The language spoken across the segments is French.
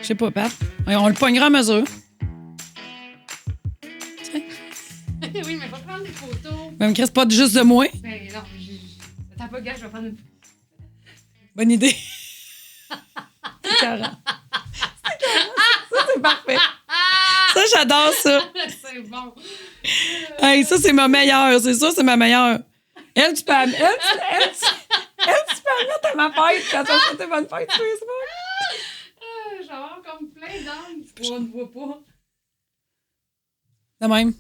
sais pas, Pat. On le pognera à mesure. Oui, mais pas prendre des photos. Même Chris, pas juste de moi. Ben non, t'as pas gars, je vais prendre une... Bonne idée. C'est carré. Ça, c'est parfait. Ça, j'adore ça. C'est bon. Hey, ça, c'est ma meilleure. C'est ça, c'est ma meilleure. Elle, tu peux la mettre à ma fête quand tu as souhaité bonne fête sur Facebook. Je vais avoir comme plein d'angles. On ne voit pas. De même.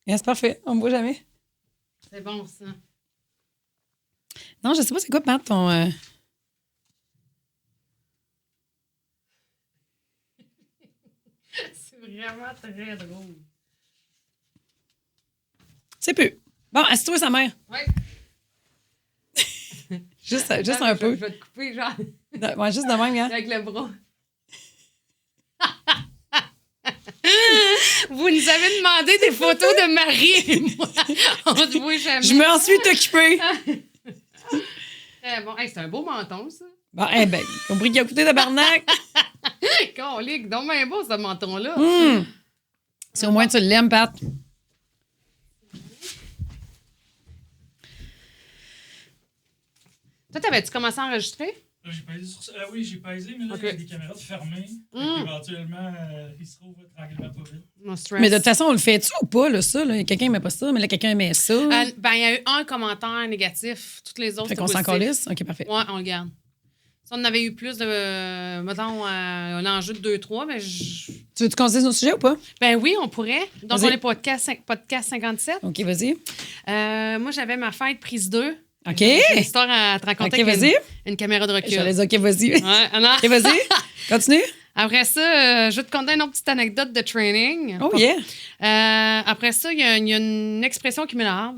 Yeah, c'est parfait. On me voit jamais. C'est bon, ça. Non, je sais pas c'est quoi, Pat, ton... C'est vraiment très drôle. C'est peu. Bon, assis-toi sa mère. Ouais. Juste un peu. Je vais te couper, genre, Ouais, juste de même, hein? avec le bras. Vous nous avez demandé des photos de Marie et moi. On se voit jamais. Je m'en suis occupée. Bon, hey, c'est un beau menton, ça. Bon, eh ben, compris qu'il a coûté de barnac. Colique, donc bien beau, ce menton-là. Si au moins tu l'aimes, Pat. Toi, t'avais-tu commencé à enregistrer? J'ai pesé sur ça. Oui, j'ai pesé, mais là, Ok. il y a des caméras fermées. Éventuellement, ils se trouvent tranquillement pas vite. Non stress. Mais de toute façon, on le fait-tu ou pas, là, ça? Là? Quelqu'un aimait pas ça, mais là, quelqu'un aimait ça. Ben, il y a eu un commentaire négatif. Toutes les autres, Fait qu'on c'était s'en positif. calisse? OK, parfait. Ouais, on le garde. Si on en avait eu plus de, mettons, un enjeu de 2-3, mais Tu veux-tu qu'on se dise nos sujets ou pas? ben oui, on pourrait. Donc, Vas-y. on est podcast 57. OK, vas-y. Moi, j'avais ma fête prise 2. OK. J'ai une histoire à te raconter OK, avec vas-y. une caméra de recul. J'allais dire OK, vas-y. Ouais, non. OK, vas-y. Continue. Après ça, je vais te conter une autre petite anecdote de training. Oh, yeah. Après ça, il y a une expression qui m'énerve.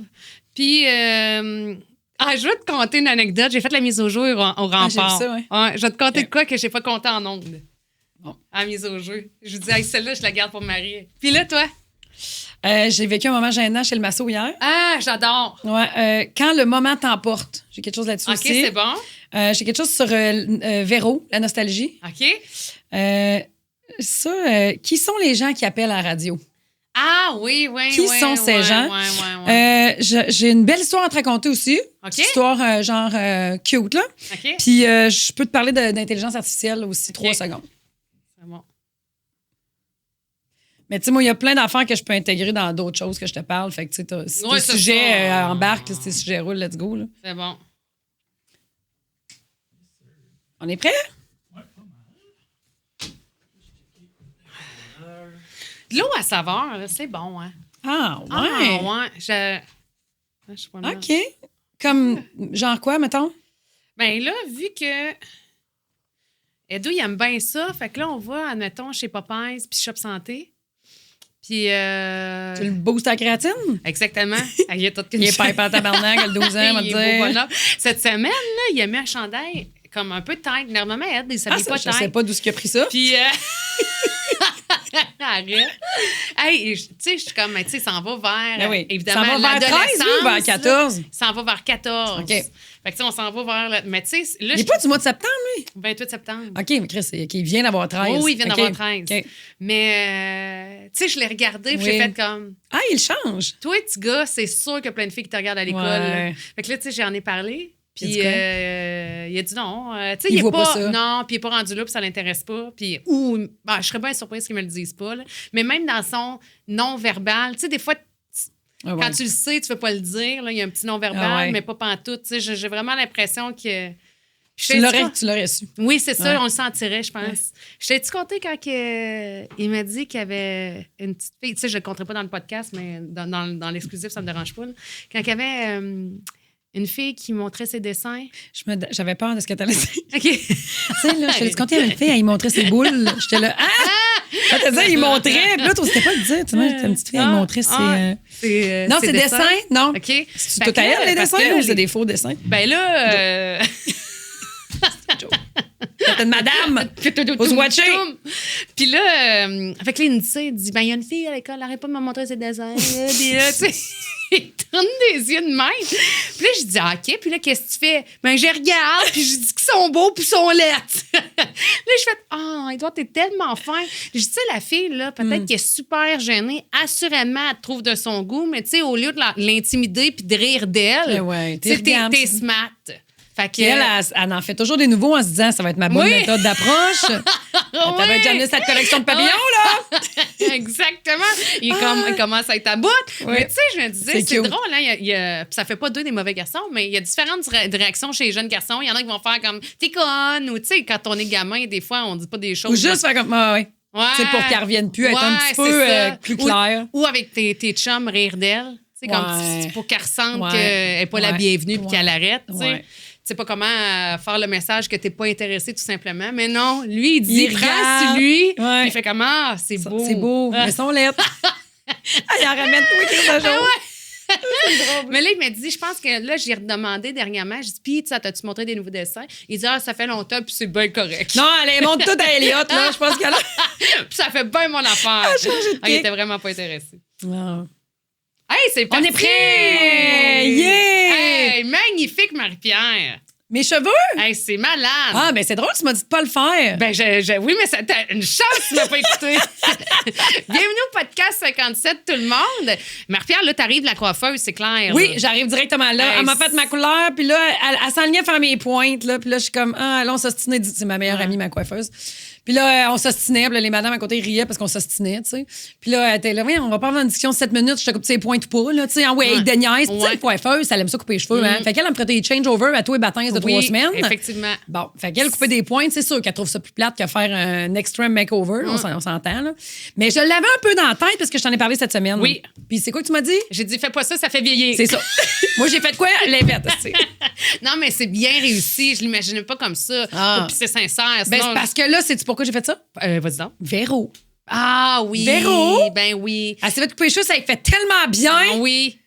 Puis, je vais te conter une anecdote. J'ai fait la mise au jeu au rempart. j'ai vu ça, ouais. Je vais te conter Ok. de quoi que j'ai pas compté en ondes. Bon. À la mise au jeu. Je vous dis, hey, celle-là, je la garde pour Marie. Puis là, toi? J'ai vécu un moment gênant chez le masso hier. Ah, j'adore. Ouais, quand le moment t'emporte. J'ai quelque chose là-dessus OK, aussi. c'est bon. J'ai quelque chose sur Véro, la nostalgie. OK. Qui sont les gens qui appellent à la radio? Ah, oui, oui, Qui oui. sont ces gens? Ouais. J'ai une belle histoire à te raconter aussi. OK. Une histoire cute, là. OK. Puis je peux te parler d'intelligence artificielle aussi, 3 OK. secondes. C'est bon. Mais tu sais, moi, il y a plein d'affaires que je peux intégrer dans d'autres choses que je te parle. Fait que tu sais, si Ouais, tes c'est sujets ça. embarquent, si tes sujets roulent, let's go. Là. C'est bon. On est prêt? Ouais, pas mal. De l'eau à saveur, là, c'est bon, hein? Ah, ouais. Ah, ouais. Je sais pas. OK. Comme, genre quoi, mettons? Ben là, vu que Edo, il aime bien ça, fait que là, on va, admettons, chez Popeyes puis Shop Santé. Puis... Tu le boostes à la créatine? Exactement. Il y a tout Il est pipe en tabarnak, il a 12 ans, on va te Il est beau dire. bonhomme. Cette semaine, là, il a mis un chandail comme un peu tight. Normalement, Ed, il s'habille pas Je sais tight. pas d'où ce qu'il a pris ça. Puis... Arrête. Hey, tu sais, je suis comme, tu sais, ça s'en va vers, Ben oui. évidemment, Ça va vers 13 ou vers 14? Ça s'en va vers 14. OK. Fait que, tu sais, on s'en va vers... Mais tu sais, là, Il n'est pas du mois de septembre, lui? 28 septembre. OK, mais Chris, il vient d'avoir 13. Oh, oui, il vient d'avoir OK. 13. OK. Mais, tu sais, je l'ai regardé puis Oui. j'ai fait comme... Ah, il change. Toi, petit gars, c'est sûr qu'il y a plein de filles qui te regardent à l'école. Ouais. là. Fait que là, tu sais, j'en ai parlé. Il a Puis dit quoi? il a dit non. Tu sais, Il il est voit pas, pas ça. non, puis il est pas rendu là, puis ça l'intéresse pas. Puis, je serais bien surprise qu'ils me le disent pas. Là. Mais même dans son non-verbal, tu sais, des fois, Ah, ouais. quand tu le sais, tu veux pas le dire. Là, il y a un petit non-verbal, Ah, ouais. mais pas pantoute. Tu sais, j'ai vraiment l'impression que... Tu l'aurais su. Oui, c'est ça, Ouais. on le sentirait, je pense. Ouais. Je t'ai-tu conté quand il m'a dit qu'il y avait une petite fille, tu sais, je ne le compterai pas dans le podcast, mais dans l'exclusif, ça ne me dérange pas. Là. Quand il y avait une fille qui montrait ses dessins. J'avais peur de ce que tu allais dire. OK. Tu sais, là, je te dis, quand il y avait une fille, elle montrait ses boules. J'étais là, Quand tu disais, il montrait. Puis là, tu n'osais pas le dire. Tu sais, une petite fille, elle montrait ses. Non, ses dessins. Non. OK. C'est tout à elle, les dessins, ou c'est des faux dessins? Ben là. T'es une madame. Faut se watcher. Puis là, avec il dit, ben, il y a une fille à l'école, elle n'arrête pas de me montrer ses dessins. Puis là, tu sais, il tourne des yeux de même. Puis là, je dis, OK. Puis là, qu'est-ce que tu fais? Ben, je regarde, puis je dis qu'ils sont beaux, puis ils sont laids. Là, je fais, Édouard, t'es tellement fin. Je dis, tu sais, la fille, là, peut-être qu'elle est super gênée. Assurément, elle te trouve de son goût, mais tu sais, au lieu de l'intimider puis de rire d'elle, t'es smart. Fait qu'elle, elle en fait toujours des nouveaux en se disant, ça va être ma bonne méthode d'approche. T'avais déjà amené cette collection de papillons, là? Exactement. Il commence à être à bout. Mais tu sais, je me disais, c'est drôle, hein? Ça fait pas deux des mauvais garçons, mais il y a différentes réactions chez les jeunes garçons. Il y en a qui vont faire comme, t'es conne, ou tu sais, quand on est gamin, des fois, on dit pas des choses. Ou juste faire comme, ouais. C'est pour qu'elle revienne plus, être un petit peu plus claire. Ou avec tes chums, rire d'elle. C'est comme pour qu'elle ressente qu'elle n'est pas la bienvenue puis qu'elle arrête. Tu sais pas comment faire le message que t'es pas intéressé, tout simplement. Mais non, lui, il dit, prends sur lui. Il fait comment? C'est beau. C'est beau, mais son lettre. Il en ramène tous les jours. Mais là, il m'a dit, je pense que là, j'ai redemandé dernièrement. J'ai dit, puis, t'as-tu montré des nouveaux dessins? Il dit, ça fait longtemps, puis c'est bien correct. Non, elle montre tout à Elliot, là. Je pense qu'elle a. Puis ça fait bien mon affaire. Il était vraiment pas intéressé. Non. Hey, c'est parti! On est prêts! Yeah! Hey, magnifique, Marie-Pierre! Mes cheveux? Hey, c'est malade! Ah, ben c'est drôle, tu m'as dit de pas le faire. Ben, oui, mais t'as une chance, tu m'as pas écouté. Bienvenue au podcast 57, tout le monde. Marie-Pierre, là, t'arrives de la coiffeuse, c'est clair. Oui, j'arrive directement là. Elle m'a fait ma couleur, puis là, elle s'enlignait à faire mes pointes, là. Puis là, je suis comme, là, on s'ostinait. C'est ma meilleure amie, ma coiffeuse. Puis là, on s'ostinait. Puis là, les madames à côté riaient parce qu'on s'ostinait, tu sais. Puis là, elle était là, on va pas avoir une discussion de 7 minutes. Je te coupe ses pointes ou pas, là, tu sais. Ouais, de niaise. Puis la coiffeuse, elle aime ça couper les cheveux, hein. Fait qu'elle me prêtait des change-over à tous les baptêmes de 3 semaines. Effectivement. Bon, fait qu'elle coupait des pointes, c'est sûr qu'elle trouve ça plus plate que faire un extreme makeover. On s'entend, là. Mais je l'avais un peu dans la tête parce que je t'en ai parlé cette semaine. Oui. Puis c'est quoi que tu m'as dit? J'ai dit, fais pas ça, ça fait vieillir. C'est ça. Moi, j'ai fait quoi? Elle l'a fait, tu sais. Non, mais c'est bien réussi. Je l'imaginais pas comme ça. Puis c'est sincère. Ben, c'est parce que là, sais-tu pourquoi j'ai fait ça? Vas-y donc. Véro. Ah oui. Véro? Ben oui. Elle s'est fait couper les cheveux, ça lui fait tellement bien. Ah, oui.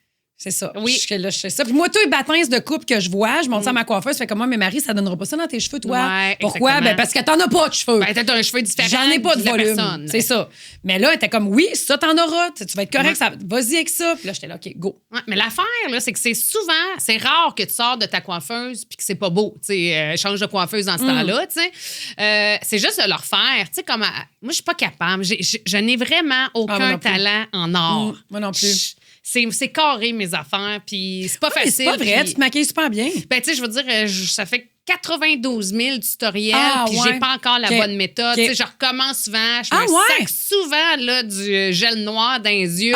C'est ça. Oui. Je fais ça. Puis moi, tous les bâtins de coupe que je vois, je monte ça à ma coiffeuse, je fais comme moi, mais Marie, ça donnera pas ça dans tes cheveux, toi. Ouais, pourquoi? Exactement. Ben, parce que t'en as pas de cheveux. Ben, t'as un cheveu différent. J'en ai pas de volume. Personne. C'est ça. Mais là, elle était comme, oui, ça, t'en auras. Tu vas être correct. Ça, vas-y avec ça. Puis là, j'étais là, OK, go. Ouais, mais l'affaire, là, c'est que c'est rare que tu sors de ta coiffeuse puis que c'est pas beau. Tu sais, change de coiffeuse dans ce temps-là, tu sais. C'est juste de leur faire. Tu sais, comme. Moi, je suis pas capable. Je n'ai vraiment aucun talent en or. Moi non plus. C'est carré, mes affaires, puis c'est pas facile. C'est pas vrai, tu te maquilles super bien. Ben, tu sais, je veux dire, ça fait 92 000 tutoriels, puis ouais. j'ai pas encore la bonne méthode. Tu sais, je recommence souvent, je me sac souvent là, du gel noir dans les yeux.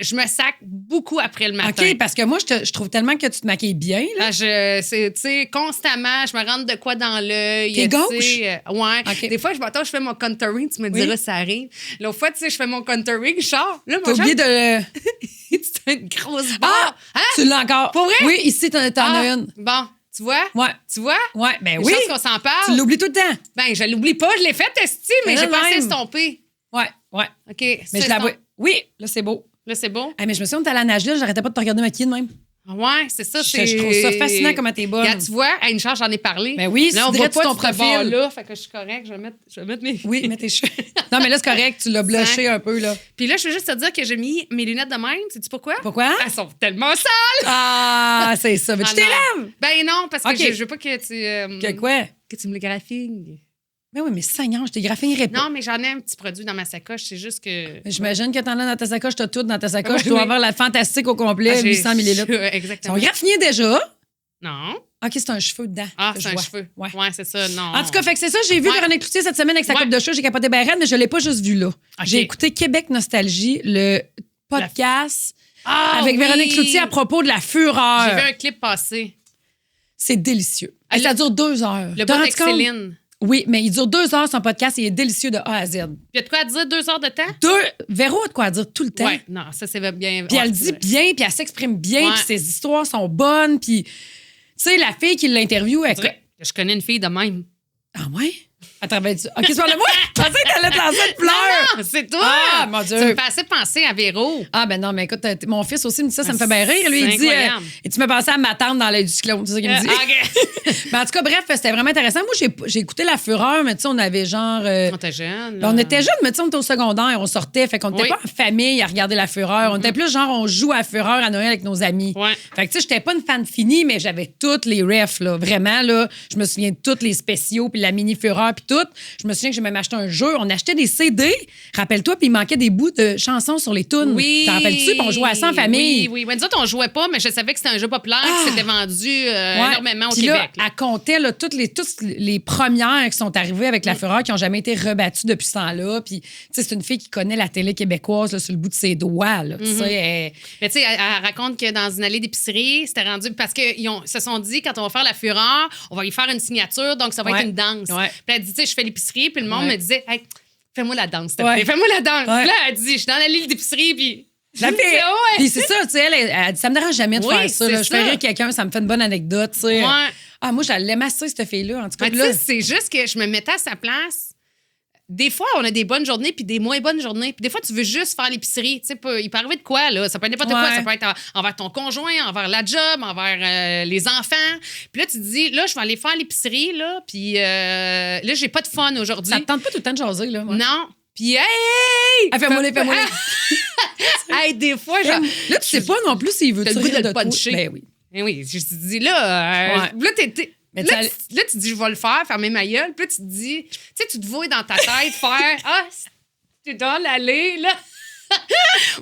Je me sac beaucoup après le matin. OK, parce que moi, je trouve tellement que tu te maquilles bien. Là. Tu sais, constamment, je me rentre de quoi dans l'œil. T'es gauche? Ouais. Okay. Des fois, je fais mon contouring, tu me diras, ça arrive. L'autre fois, tu sais, je fais mon contouring, je sors. Là, t'as oublié de... C'est une grosse barre. Hein? Tu l'as encore. Pour vrai? Oui, ici, t'en as une. Bon. Tu vois? Ouais. Tu vois? Ouais, ben oui. Je pense qu'on s'en parle. Tu l'oublies tout le temps. Ben, je l'oublie pas. Je l'ai fait tester, mais j'ai pas estomper. Ouais. OK. Mais je la vois. Oui, là, c'est beau. Là, c'est beau. Mais je me souviens, on était à la nage là, j'arrêtais pas de te regarder maquiller de même. Ouais, c'est ça. Je trouve ça fascinant comment t'es bonne. Regarde, tu vois, à une charge, j'en ai parlé. Ben oui, là, on voit pas ton profil. Là, fait que je suis correcte. Je vais mettre mes... Oui, mets tes cheveux. Non, mais là, c'est correct. Tu l'as blushé un peu, là. Puis là, je veux juste te dire que j'ai mis mes lunettes de même. Sais-tu pourquoi? Pourquoi? Elles sont tellement sales! Ah, c'est ça. Mais tu t'élèves! Ben non, parce que je veux pas que tu... Que quoi? Que tu me le graphies. Ben oui, mais Seigneur, je t'égraffinerais pas. Non, mais j'en ai un petit produit dans ma sacoche. C'est juste que... J'imagine que t'en as dans ta sacoche. T'as tout dans ta sacoche. Tu dois avoir la fantastique au complet, 800 millilitres. Exactement. Ils sont graffinés déjà? Non. OK, c'est un cheveu dedans. Ah, c'est un cheveu. Ouais, c'est ça. Non. En tout cas, fait que c'est ça. J'ai vu Véronique Cloutier cette semaine avec sa coupe de cheveux. J'ai capoté ben raide, mais je l'ai pas juste vu là. Okay. J'ai écouté Québec Nostalgie, le podcast avec Véronique Cloutier à propos de la fureur. J'ai vu un clip passer. C'est délicieux. Ça dure 2 heures. Le bout avec Céline. Oui, mais il dure 2 heures son podcast et il est délicieux de A à Z. Puis il y a de quoi à dire 2 heures de temps? Véro a de quoi dire tout le temps. Oui, non, ça c'est bien. Puis elle dit bien, puis elle s'exprime bien, puis ses histoires sont bonnes, puis tu sais, la fille qui l'interview, elle... Je connais une fille de même. Ah ouais? À travers du... OK, c'est pas le moi. Je pensais que t'allais te lancer de pleurs. Non, c'est toi! Ah, mon Dieu. Tu me fais assez penser à Véro. Ah, ben non, mais écoute, mon fils aussi me dit ça me fait bien rire. Lui, c'est il dit, incroyable. et tu me pensais à ma tante dans l'œil du cyclone, c'est ça qu'il me dit. OK. Mais en tout cas, bref, c'était vraiment intéressant. Moi, j'ai écouté La Fureur, mais tu sais, on avait genre... On était jeunes. on était jeunes, mais tu sais, on était au secondaire, on sortait, fait qu'on n'était Oui. pas en famille à regarder La Fureur. On était plus genre, on joue à Fureur à Noël avec nos amis. Ouais. Fait que tu sais, j'étais pas une fan finie, mais j'avais toutes les refs, là. Vraiment, là, je me souviens de tous les spéciaux, puis la mini Fureur, puis tout. Je me souviens que j'ai même acheté un jeu. On achetait des CD, rappelle-toi, puis il manquait des bouts de chansons sur les tunes. Oui. T'en rappelles-tu? Puis on jouait à ça en famille. Oui. Nous autres, on jouait pas, mais je savais que c'était un jeu populaire qui s'était vendu Ouais. énormément au Puis Québec. là, elle comptait là, toutes les premières qui sont arrivées avec La Fureur, qui n'ont jamais été rebattues depuis ce temps-là. Puis, tu sais, c'est une fille qui connaît la télé québécoise là, sur le bout de ses doigts. Là, tu sais, Mais tu sais, elle raconte que dans une allée d'épicerie, c'était rendu... Parce qu'ils se sont dit, quand on va faire La Fureur, on va y faire une signature, donc ça va Ouais. être une danse. Ouais. Puis elle dit, tu sais, je fais l'épicerie, puis le monde Ouais. me disait, hey, fais-moi la danse, s'il te Ouais. plaît. Fais-moi la danse. Ouais. Puis là, elle dit, je suis dans l'allée d'épicerie, puis... la fille. Ouais. Puis c'est ça, tu sais, elle dit, ça me dérange jamais de Oui, faire ça. c'est Là. Je fais ça. rire quelqu'un, ça me fait une bonne anecdote, tu sais. Ouais. Ah, moi, je l'aime assez, cette fille-là. En tout cas, Mais tu là, sais, c'est juste que je me mettais à sa place. Des fois, on a des bonnes journées puis des moins bonnes journées. Puis des fois, tu veux juste faire l'épicerie. Tu sais, il peut arriver de quoi, là? Ça peut être n'importe quoi. Ouais. Ça peut être envers ton conjoint, envers la job, envers les enfants. Puis là, tu te dis, là, je vais aller faire l'épicerie, là. Puis là, j'ai pas de fun aujourd'hui. ça te tente pas tout le temps de jaser, là. Ouais. Non. Puis, hey! Ah, fais-moi les. Hey, des fois, genre... Là, tu sais pas non plus s'il veut T'as le goût de le toi. puncher. Ben oui. Eh oui, je te dis, là... Ouais. Là, t'es... Mais Là, tu- là, tu te dis, je vais le faire, fermer ma gueule. Puis là, tu te dis, tu sais, tu te vois dans ta tête faire, ah, tu es dans l'allée, là.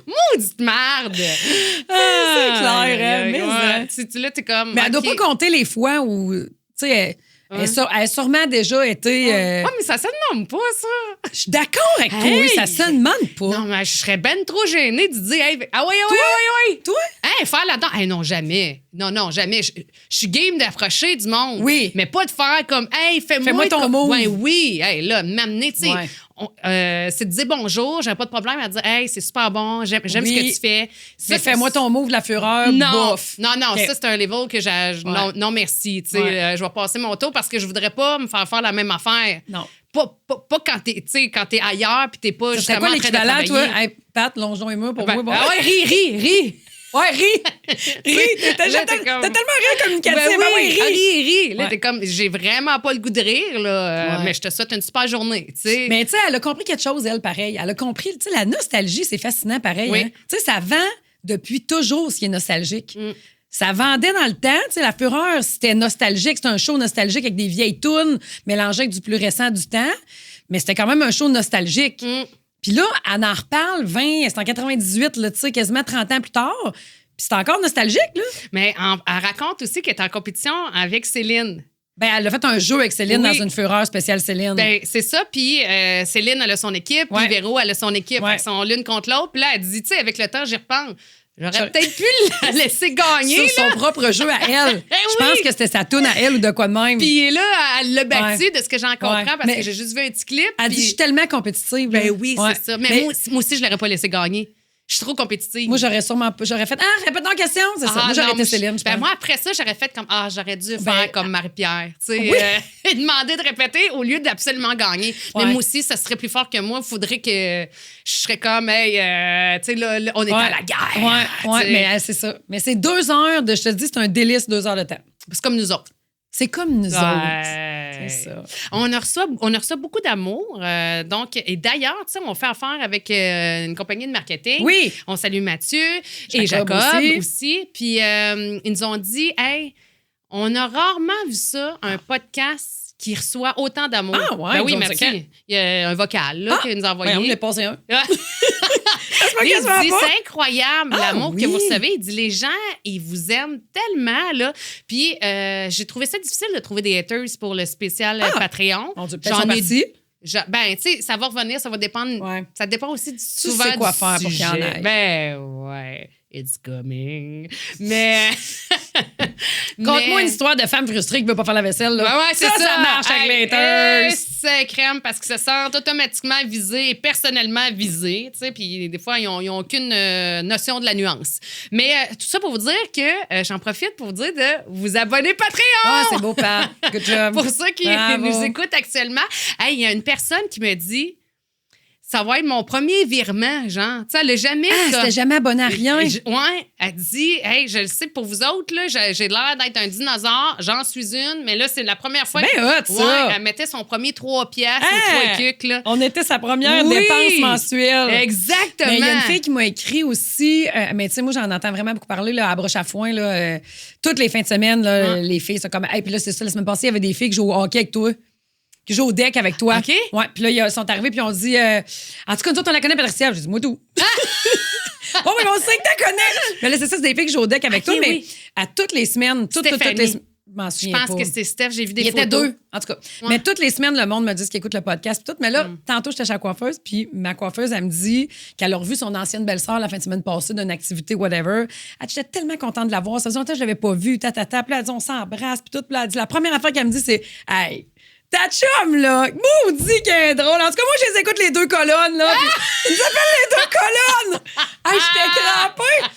Maudite merde! C'est clair, hein, mais ouais. ça. Là, t'es comme. Mais elle doit OK. pas compter les fois où, tu sais, elle a sûrement déjà été. Ouais, mais ça se demande pas, ça. Je suis d'accord avec toi, Hey! ça se demande pas. Non, mais je serais ben trop gênée de dire, hey, ah oui, ah oui, ah oui, Toi? Hey, faire là-dedans. Hey, non, jamais. Non, jamais. Je suis game d'approcher du monde. Oui. Mais pas de faire comme, hey, Fais-moi ton move. Ouais, oui. Hey, là, m'amener, tu sais. Ouais. C'est de dire bonjour, j'aurais pas de problème à dire, hey, c'est super bon, j'aime Oui. ce que tu fais. Ça, Mais fais-moi ton move, la fureur, non, bof. non, OK. ça, c'est un level que non, merci. Tu sais, Ouais. je vais passer mon tour parce que je voudrais pas me faire la même affaire. Non. Pas quand t'es ailleurs puis t'es pas C'est justement quoi en train de l'équivalent, toi? travailler. Hey, Pat, longeons et moi pour Ben, moi. Bon. ah ouais, ris. Ouais, ris. T'as Là, t'es tellement comme- rire communicatif. Ben Ben oui, oui, ris. Là, Ouais. t'es comme, j'ai vraiment pas le goût de rire, là, Ouais. mais je te souhaite une super journée, tu sais. Mais tu sais, elle a compris quelque chose, elle, pareil. Elle a compris, tu sais, la nostalgie, c'est fascinant, pareil. Oui. Hein? Tu sais, ça vend depuis toujours ce qui est nostalgique. Mm. Ça vendait dans le temps. Tu sais, La Fureur, c'était nostalgique. C'était un show nostalgique avec des vieilles tounes mélangées avec du plus récent du temps. Mais c'était quand même un show nostalgique. Mm. Puis là, elle en reparle c'est en 98, là, tu sais, quasiment 30 ans plus tard. Puis c'est encore nostalgique, là. Mais elle raconte aussi qu'elle est en compétition avec Céline. Ben, elle a fait un jeu avec Céline Oui. dans une Fureur spéciale Céline. Ben, c'est ça. Puis Céline, elle a son équipe. Ouais. Puis Véro, elle a son équipe. Ouais. Ils sont l'une contre l'autre. Puis là, elle dit, tu sais, avec le temps, j'y repense. J'aurais J'aurais- peut-être pu la laisser gagner. sur là. son propre jeu à elle. Eh Je oui. pense que c'était sa toune à elle ou de quoi de même. Puis là, elle l'a battu Ouais. de ce que j'en comprends Ouais. parce Mais- que j'ai juste vu un petit clip. Elle dit, puis- je suis tellement compétitive. Ben là. oui, Ouais. c'est ça. Mais moi aussi, je l'aurais pas laissé gagner. Je suis trop compétitive. Moi, j'aurais fait, répète ton question, c'est ça. Moi, j'aurais non, été Céline, je ben pense. moi, après ça, j'aurais fait comme, j'aurais dû Ben, faire comme Marie-Pierre, tu sais, oui. et demander de répéter au lieu d'absolument gagner. Mais Ouais. moi aussi, ça serait plus fort que moi. Il faudrait que je serais comme, hey, tu sais, là, on est à la guerre. Ouais, tu sais. mais c'est ça. Mais c'est 2 heures je te le dis, c'est un délice, 2 heures de temps. C'est comme nous autres. C'est comme nous autres. Ouais. C'est ça. On a reçu beaucoup d'amour. Donc, et d'ailleurs, tu sais, on fait affaire avec une compagnie de marketing. Oui. On salue Mathieu et Jacob Jacob aussi. aussi. Puis, ils nous ont dit, hey, on a rarement vu ça, un podcast qui reçoit autant d'amour. Ah, ouais, Ben oui, donc c'est Mathieu. quand? Il y a un vocal là, qu'il nous a envoyé. Ouais, on l'a passé un. Lui, il quasiment dit, pas. c'est incroyable Ah, l'amour oui. que vous recevez. Il dit, les gens, ils vous aiment tellement, là. Puis, j'ai trouvé ça difficile de trouver des haters pour le spécial Patreon. Mon Dieu, peut-être sont partis. Ben, tu sais, ça va revenir, ça va dépendre. Ouais. Ça dépend aussi du sais souvent quoi du faire pour qu'il y en sujet. ait. Ben, ouais, it's coming. Mais Conte-moi une histoire de femme frustrée qui ne veut pas faire la vaisselle. Là. Ouais, c'est ça. Ça marche avec les haters. C'est crème parce qu'ils se sentent automatiquement visés et personnellement visés. Puis des fois, ils n'ont aucune notion de la nuance. Mais tout ça pour vous dire que j'en profite pour vous dire de vous abonner Patreon. Ah, c'est beau, Pat. Good job. Pour ceux qui Bravo. nous écoutent actuellement, il y a une personne qui me dit ça va être mon premier virement, genre. Tu sais, elle n'a jamais. C'était jamais abonné à rien. Ouais, elle dit hey, je le sais pour vous autres, là, j'ai l'air d'être un dinosaure, j'en suis une, mais là, c'est la première fois C'est bien hot, ça. Ouais, elle mettait son premier 3 piastres ou 3 cucs, là. On était sa première Oui. dépense mensuelle. Exactement. Mais il y a une fille qui m'a écrit aussi, mais tu sais, moi, j'en entends vraiment beaucoup parler là, à broche à foin. Là, toutes les fins de semaine, là, les filles sont comme. Hey, puis là, c'est ça, la semaine passée, il y avait des filles qui jouent au hockey avec toi. Qui jouent au deck avec toi. OK. Ouais, puis là, ils sont arrivés, puis on dit. En tout cas, nous autres, on la connaît, Patricia. Je dis, moi, tout. Oh, mais on sait que tu connais. Mais là, c'est ça, c'est des filles qui jouent au deck avec toi, mais oui. à toutes les semaines, toutes les Stéphanie. semaines. Je m'en Je souviens pense pas. que c'est Steph, j'ai vu des Il y photos. était deux, en tout cas. Ouais. Mais toutes les semaines, le monde me dit qu'ils écoute le podcast. Puis tout. Mais là, tantôt, j'étais chez la coiffeuse, puis ma coiffeuse, elle me dit qu'elle a revu son ancienne belle-sœur la fin de semaine passée d'une activité, whatever. Elle dit, j'étais tellement contente de la voir. Ça faisait longtemps que je l'avais pas vue. Puis là, elle dit, on s'embrasse, puis tout. Puis là, elle dit, la première affaire qu'elle me dit, c'est, hey, ta chum, là, maudit qu'elle est drôle. En tout cas, moi, je les écoute les deux colonnes, là. Puis ils s'appellent les deux colonnes. Hey, j'étais crampée.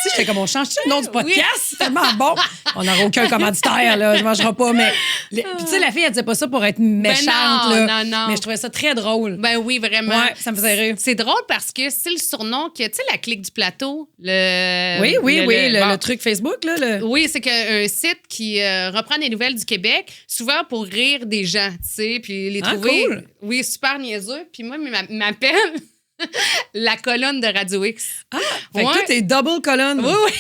Si, j'étais comme, on change-tu le nom du podcast? Oui. C'est tellement bon. On n'aura aucun commanditaire, là. Je mangerai pas, mais. Puis, tu sais, la fille, elle disait pas ça pour être méchante, non, là. non. Mais je trouvais ça très drôle. Ben oui, vraiment. Ouais, ça me faisait rire. C'est drôle parce que c'est le surnom que, tu sais, la clique du plateau. Le, Oui, bon. le truc Facebook, là. Oui, c'est qu'un site qui reprend des nouvelles du Québec, souvent pour rire des gens, tu sais, puis les Ah, trouver. cool. Oui, super niaiseux. Puis moi, m'appelle la colonne de Radio X. Ah, fait que Ouais. toi, t'es double colonne. Oui, oui.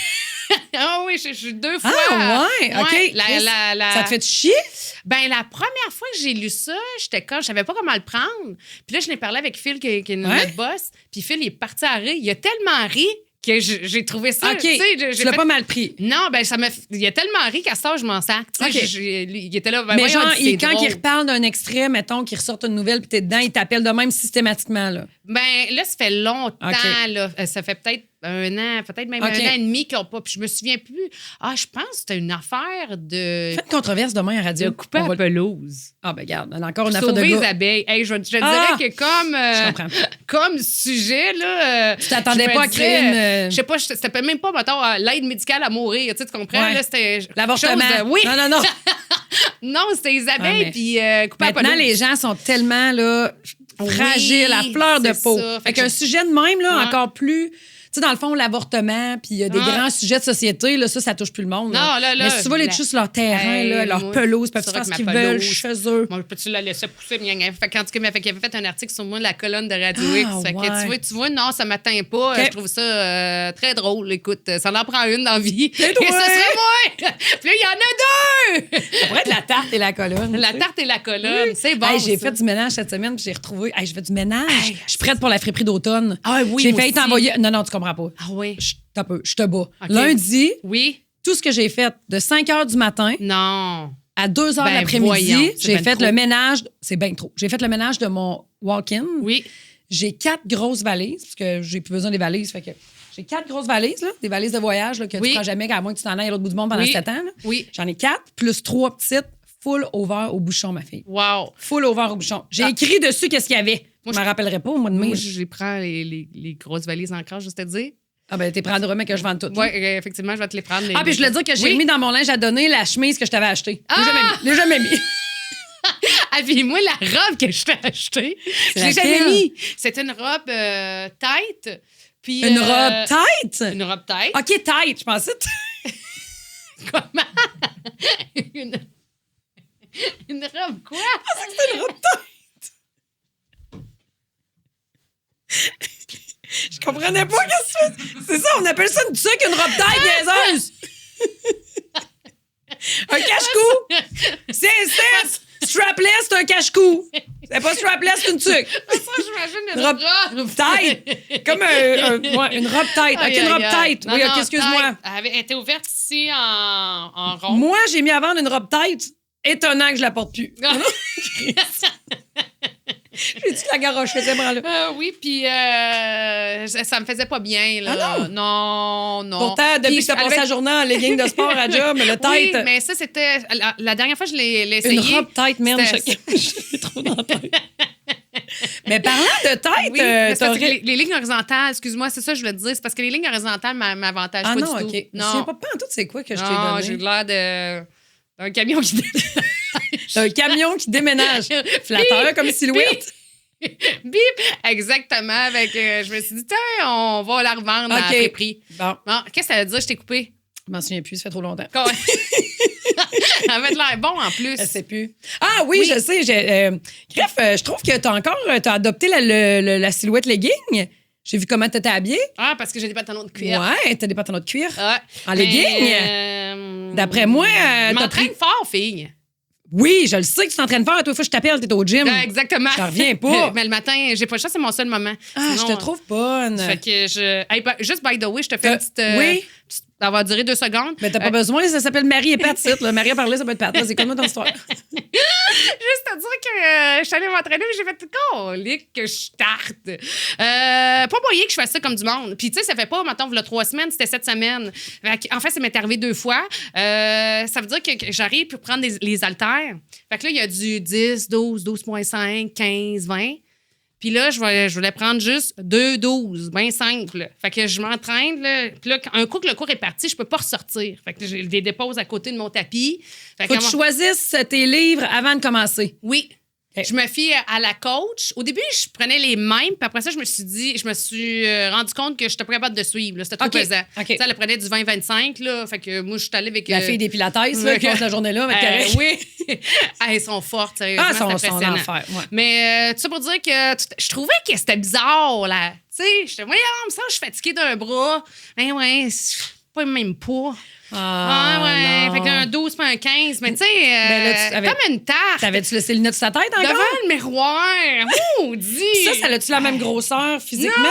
Ah oui, je suis 2 fois. Ah, ouais, OK. Chris, Ça te fait chier? Ben, la première fois que j'ai lu ça, j'étais comme, je savais pas comment le prendre. Puis là, je l'ai parlé avec Phil, qui est notre boss. Puis Phil, il est parti à rire. Il a tellement ri que j'ai trouvé ça. OK. Tu sais, j'ai Tu l'as fait- pas mal pris. Non, ben, il a tellement ri qu'à ce temps, je m'en sac. Tu sais, OK. il était là. Ben, Mais voyons, genre, c'est quand drôle. il reparle d'un extrait, mettons, qu'il ressorte une nouvelle, puis t'es dedans, il t'appelle de même systématiquement, là. Ben, là, ça fait longtemps, OK. là. Ça fait peut-être un an, peut-être même OK. un an et demi qu'ils n'ont pas. Puis je me souviens plus. Ah, je pense que c'était une affaire de. Faites une controverse demain à radio. couper On va la le- pelouse. Ah, ben, regarde, on a encore une affaire de Sauver les gars. abeilles. Hey, je te Ah! dirais que comme, Je comprends. comme sujet, là. Tu t'attendais je me pas à créer disais, une. Je sais pas, c'était même pas, mettons, l'aide médicale à mourir. Tu comprends? Ouais. Là, c'était. L'avortement. chose de- Oui. Non, non, non. Non, c'était les abeilles, mais puis couper la Maintenant, pelouse. les gens sont tellement là, fragiles, à fleur de c'est peau. ça. Fait qu'un sujet de même, là, Ouais. encore plus. Tu sais, dans le fond, l'avortement, puis il y a des Ouais. grands sujets de société, là, ça touche plus le monde. Non, là, Mais si tu vas les la- toucher sur leur terrain, Hey, là, leur moi, pelouse, peuvent c'est faire vrai ce que qu'ils ma veulent pelouse- chez eux. Moi, peux-tu la laisser pousser? Fait qu'en tout cas, il avait fait un article sur moi, la colonne de Radio Ah, X. Fait que ouais. tu vois, non, ça m'atteint pas. OK. Je trouve ça très drôle. Écoute, ça en prend une dans la vie. C'est Et toi. ce serait moi! Puis là, il y en a deux! Ça pourrait être la tarte et la colonne. La tu sais. tarte et la colonne. C'est bon. Hey, j'ai ça. fait du ménage cette semaine, puis j'ai retrouvé. Hey, je fais du ménage. Hey, je suis prête pour la friperie d'automne. Ah oui, J'ai moi failli aussi. t'envoyer. Non, non, tu comprends pas. Ah oui. Je te bats. Lundi, Oui. tout ce que j'ai fait de 5 h du matin Non. à 2 h Ben, l'après-midi, voyons, c'est j'ai ben fait trop. le ménage. C'est bien trop. J'ai fait le ménage de mon walk-in. Oui. J'ai 4 grosses valises, parce que j'ai plus besoin des valises. Fait que j'ai 4 grosses valises, là, des valises de voyage là, que Oui. tu prends jamais, à moins que tu t'en ailles à l'autre bout du monde pendant Oui. 7 ans. là. Oui. J'en ai 4, plus 3 petites, full over au bouchon, ma fille. Wow. Full over au bouchon. J'ai Ah. écrit dessus qu'est-ce qu'il y avait. Moi, Je m'en rappellerai pas au mois de mai. Moi, je prends les grosses valises en crash, juste te dire. Ah ben, t'es prendras, mais que je vende tout. Oui, effectivement, je vais te les prendre. Ah, puis je voulais dire que j'ai Oui. mis dans mon linge à donner la chemise que je t'avais achetée. Ah! Je l'ai jamais mis. Ah, puis moi, la robe que je t'ai achetée, je l'ai laquelle? jamais mis. C'est une robe tête. Puis, Une robe tête? Une robe tête. OK, tête, je pensais. Comment? une robe quoi? C'est une robe tête. Je comprenais pas qu'est-ce que c'est. C'est ça, on appelle ça une tuque, une robe tête niaiseuse. Un cache-cou. C'est strapless, c'est un cache-cou. C'est pas strapless, c'est une tuque. Ça, j'imagine une Robe robe tête. Comme ouais, une robe tête. OK, une robe tête. Non, Oui, non, OK, excuse-moi. tête. Elle était ouverte ici en rond. Moi, j'ai mis à vendre une robe tête. Étonnant que je la porte plus. J'ai dit que la garoche faisait branle-là. Oui, puis ça me faisait pas bien, là. Ah non? Pourtant, depuis que tu as passé la journée en legging de sport à job, le tête... Oui, mais ça, c'était... La dernière fois que je l'ai essayé... Une robe tête, merde. c'était- J'ai trop dans la tête. Mais parlant de tête, Oui, mais c'est parce que t'aurais... les lignes horizontales, excuse-moi, c'est ça que je voulais te dire. C'est parce que les lignes horizontales m'avantagent Ah pas non, du OK. tout. Je sais pas en tout c'est quoi que je t'ai Non, donné. j'ai l'air d'un camion qui C'est un camion qui déménage. Flatteur comme silhouette. Bip! Exactement. Avec, je me suis dit, tiens, on va la revendre à OK. prix. Bon, Bon, qu'est-ce que ça veut dire? Je t'ai coupé. je m'en souviens plus, ça fait trop longtemps. Quoi? Ça avait de l'air bon en plus. Je sais plus. Ah oui, je sais. Bref, je trouve que t'as adopté la silhouette legging. J'ai vu comment t'étais habillée. Ah, parce que j'ai des pantalons de cuir. Ouais, t'as des pantalons de cuir. Ouais. En legging? D'après moi, je t'as m'entraîne pris... fort, fille. Oui, je le sais que tu t'entraînes fort. À toi, fois, je t'appelle, t'es au gym. Exactement. J'en reviens pas. Mais le matin, j'ai pas le choix, c'est mon seul moment. Ah, Sinon, je te trouve bonne. Fait que je. Hey, juste by the way, je te fais une petite. Oui. Ça va durer 2 secondes. Mais t'as pas besoin, ça s'appelle Marie et Pat, là. Marie a parlé, ça peut être Pat. C'est comme moi dans l'histoire. Juste à dire que je suis allée m'entraîner, mais j'ai fait colique que je tarte. Pas moyen que je fasse ça comme du monde. Puis, tu sais, ça fait pas, mettons, il y a 3 semaines, c'était 7 semaines. En fait, ça m'est arrivé 2 fois. Ça veut dire que j'arrive pour prendre les haltères. Fait que là, il y a du 10, 12, 12,5, 15, 20. Puis là, je voulais prendre juste 2, 12, bien simple. Fait que je m'entraîne. Là. Puis là, un coup que le cours est parti, je peux pas ressortir. Fait que je les dépose à côté de mon tapis. Fait Faut que tu choisisses tes livres avant de commencer. Oui. Okay. Je me fie à la coach. Au début, je prenais les mêmes, puis après ça, je me suis rendu compte que je n'étais pas capable de suivre. Là. C'était trop pesant. OK. Tu sais, elle prenait du 20-25, là. Fait que moi, je suis allée avec... La fille des pilates, là, qui passe la journée-là, avec correct. Oui. Elles sont fortes, sérieusement, Ah, c'est son impressionnant. enfer, ouais. Mais tout ça pour dire que je trouvais que c'était bizarre, là. Tu sais, j'étais, voyons, ça, je suis fatiguée d'un bras. Ben ouais, c'est pas le même poids. Ouais. Non. Fait qu'un 12 pas un 15. Mais tu sais, là, comme une tarte. T'avais-tu laissé les lunettes sur ta tête encore? Devant le miroir. Maudit. Ça a-tu la même grosseur physiquement?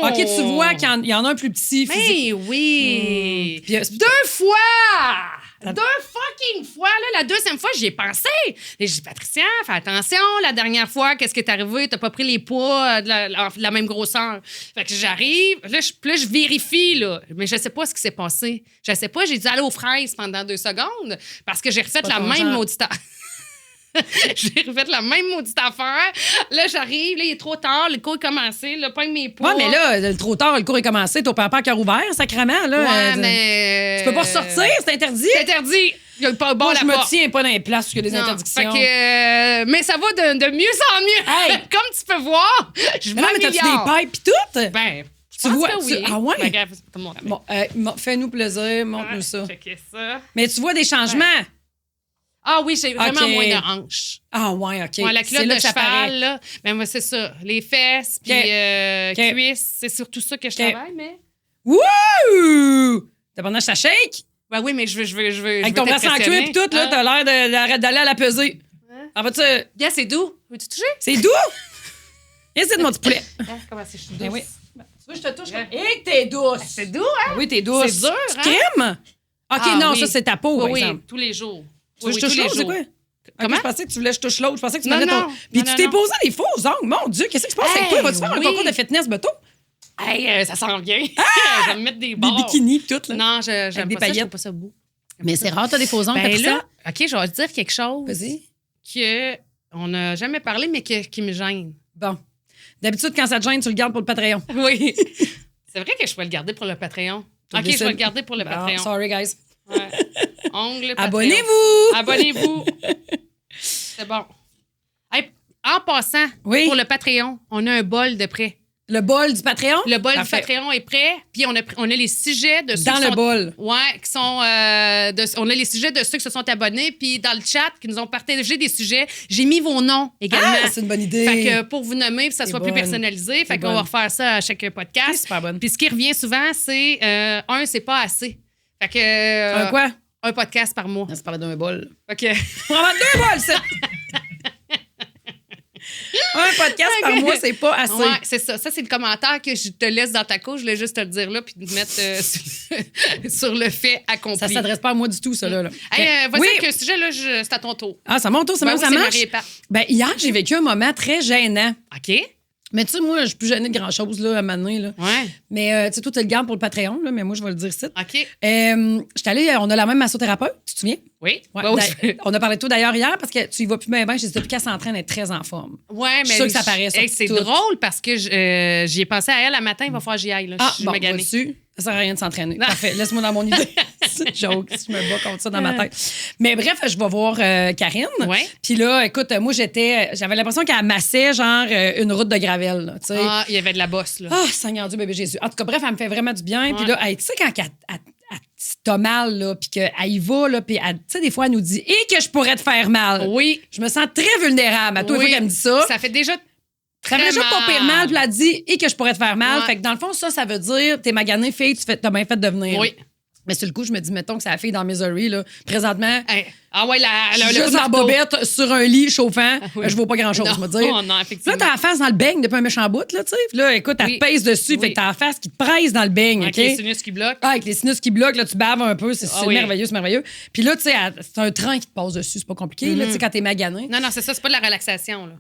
Non! OK, tu vois qu'il y en a un plus petit physiquement. Mais oui! Puis, 2 fois! 2 fucking fois! Là, la 2e fois, j'y ai pensé. Et j'ai dit, Patricia, fais attention. La dernière fois, qu'est-ce qui est arrivé? T'as pas pris les poids de la même grosseur. Fait que j'arrive. Là, je vérifie, là. Mais je sais pas ce qui s'est passé. Je sais pas. J'ai dû aller aux fraises pendant 2 secondes parce que j'ai refait la même maudite j'ai refait la même maudite affaire. Là, j'arrive, là, il est trop tard, le cours est commencé, là, pas mes poids. Ouais, mais là, trop tard, le cours est commencé, ton papa a cœur ouvert, sacrément, là. Ouais, mais. Tu peux pas ressortir, c'est interdit. C'est interdit. Il y a pas bon Moi, la je me porte. tiens pas dans les places où il y a des interdictions. Fait que, mais ça va de mieux en mieux. Hey! Comme tu peux voir, je Mais non, mais t'as-tu m'améliore. des pipes pis tout? Ben, je Tu pense vois, que oui. ah ouais? Ben, regarde, c'est comme mon ami. Bon, fais-nous plaisir, montre-nous ça. Checker ça. Mais tu vois des changements? Ah oui, j'ai vraiment OK. moins de hanches. Ah ouais, OK. Ouais, la C'est culotte là de que ça paraît. cheval, là, ben moi, c'est ça. Les fesses, puis OK. cuisses, c'est surtout ça que je OK. travaille, mais... Wouh! T'as pendant que ça shake? Ben oui, mais je veux Avec ton bracelet en cuir pis tout, là, t'as l'air d'aller à la pesée. En fait, ça, Bien, c'est doux. Veux-tu toucher? c'est doux? Viens ici de mon petit poulet. Comment c'est douce? Ben oui. Tu veux, je te touche? Et que t'es douce. C'est doux, hein? Oui, t'es douce. C'est dur, Tu hein? crèmes? OK, Ah, non, oui. ça, c'est ta peau, par Oui, exemple. tous les jours. Tu veux que Oui, je touche tous les l'autre, c'est jours. quoi? Comment? OK, je pensais que tu voulais que je touche l'autre. Je pensais que tu Non, prenais ton... non. Puis Non, tu non, t'es non. posé des faux ongles. Mon Dieu, qu'est-ce qui se passe avec toi? Vas-tu faire un oui. concours de fitness, bateau? Hey, ça sent bien. Je vais me mettre des Des bords. bikinis pis tout, là. Non, j'aime des pas ça. Je paillettes. trouve pas ça beau. Mais c'est rare, t'as des faux ongles, Ben Patricia. là, OK, je vais te dire quelque chose Vas-y. que on n'a jamais parlé, mais qui me gêne. Bon. D'habitude, quand ça te gêne, tu le gardes pour le Patreon. Oui. C'est vrai que je peux le garder pour le Patreon. Tu OK, décides. je vais le garder pour le Bon, Patreon. sorry, guys. Ouais. Ongles, Patreon. Abonnez-vous! Abonnez-vous. C'est bon. Hey, en passant, Oui. pour le Patreon, on a un bol de prêt. Le bol du Patreon? Le bol Parfait. du Patreon est prêt, puis on a les sujets de ceux Dans qui le sont... bol. Ouais, qui sont... on a les sujets de ceux qui se sont abonnés, puis dans le chat, qui nous ont partagé des sujets. J'ai mis vos noms également. Ah, c'est une bonne idée. Fait que pour vous nommer, puis que ça C'est soit plus bonne. personnalisé. Fait C'est qu'on bonne. va refaire ça à chaque podcast. C'est super bonne. Puis ce qui revient souvent, c'est c'est pas assez. Fait que... Un quoi? Un podcast par mois. On se parlait d'un bol. OK. On va mettre 2 bols, ça! Un podcast par mois, c'est pas assez. Ouais, c'est ça. Ça, c'est le commentaire que je te laisse dans ta couche. Je voulais juste te le dire là, puis te mettre sur le fait accompli. Ça s'adresse pas à moi du tout, ça, là. Hey, vas-y Oui. avec un sujet, là, c'est à ton tour. Ah, ça monte, ça Ben monte, oui, ça c'est marche? Marie-Pat. Ben, hier, j'ai vécu un moment très gênant. OK? Mais tu sais, moi, je suis plus gênée de grand-chose, là, à un moment donné, là. Ouais. Mais, tu sais, toi, tu le gardes pour le Patreon, là, mais moi, je vais le dire ici. OK. J'étais allée, on a la même massothérapeute, tu te souviens? Oui. Ouais, Ouais, on a parlé de toi d'ailleurs hier parce que tu y vas plus bien, je dis depuis qu'elle s'entraîne, elle est très en forme. Ouais, Je suis mais sûre que ça paraît sur hey, c'est tout. drôle parce que j'y ai pensé à elle le matin, il va falloir que j'y aille. Là. Ah, je bon, me gagner. vois-tu? Ça sert à rien de s'entraîner. Non. Parfait, laisse-moi dans mon idée. C'est une joke, si je me bats contre ça dans ma tête. Mais bref, je vais voir Karine. Ouais. Puis là, écoute, moi, j'avais l'impression qu'elle amassait genre une route de gravel, là, tu sais. Ah, il y avait de la bosse, là. Ah, Seigneur Dieu, bébé Jésus. En tout cas, bref, elle me fait vraiment du bien. Puis là, hey, tu sais, quand elle t'as mal, là, puis qu'elle y va, là, puis tu sais, des fois, elle nous dit « Et que je pourrais te faire mal! » Oui. Je me sens très vulnérable à tous les Oui. fois qu'elle me dit ça. Ça fait déjà Ça très fait déjà pas pire mal, puis elle dit « Et que je pourrais te faire mal. Ouais. Fait que dans le fond, ça veut dire « T'es maganée, fille, t'as bien fait de venir. » Oui. Mais sur le coup, je me dis, mettons que c'est la fille dans Missouri, là. Présentement, Hey. Ah ouais, le juste en marteau. bobette sur un lit chauffant, oui. je vaux pas grand-chose, Non, je me dire. non, effectivement. Là, t'as la face dans le beigne depuis un méchant bout, là, tu sais. Puis là, écoute, elle Oui. te pèse dessus, Oui. fait que t'as la face qui te presse dans le beigne, Avec OK? les sinus qui bloquent. Ah, avec les sinus qui bloquent, là, tu baves un peu, c'est oui. merveilleux, c'est merveilleux. Puis là, tu sais, c'est un train qui te passe dessus, c'est pas compliqué, là, tu sais, quand t'es magané. Non, c'est ça, c'est pas de la relaxation, là.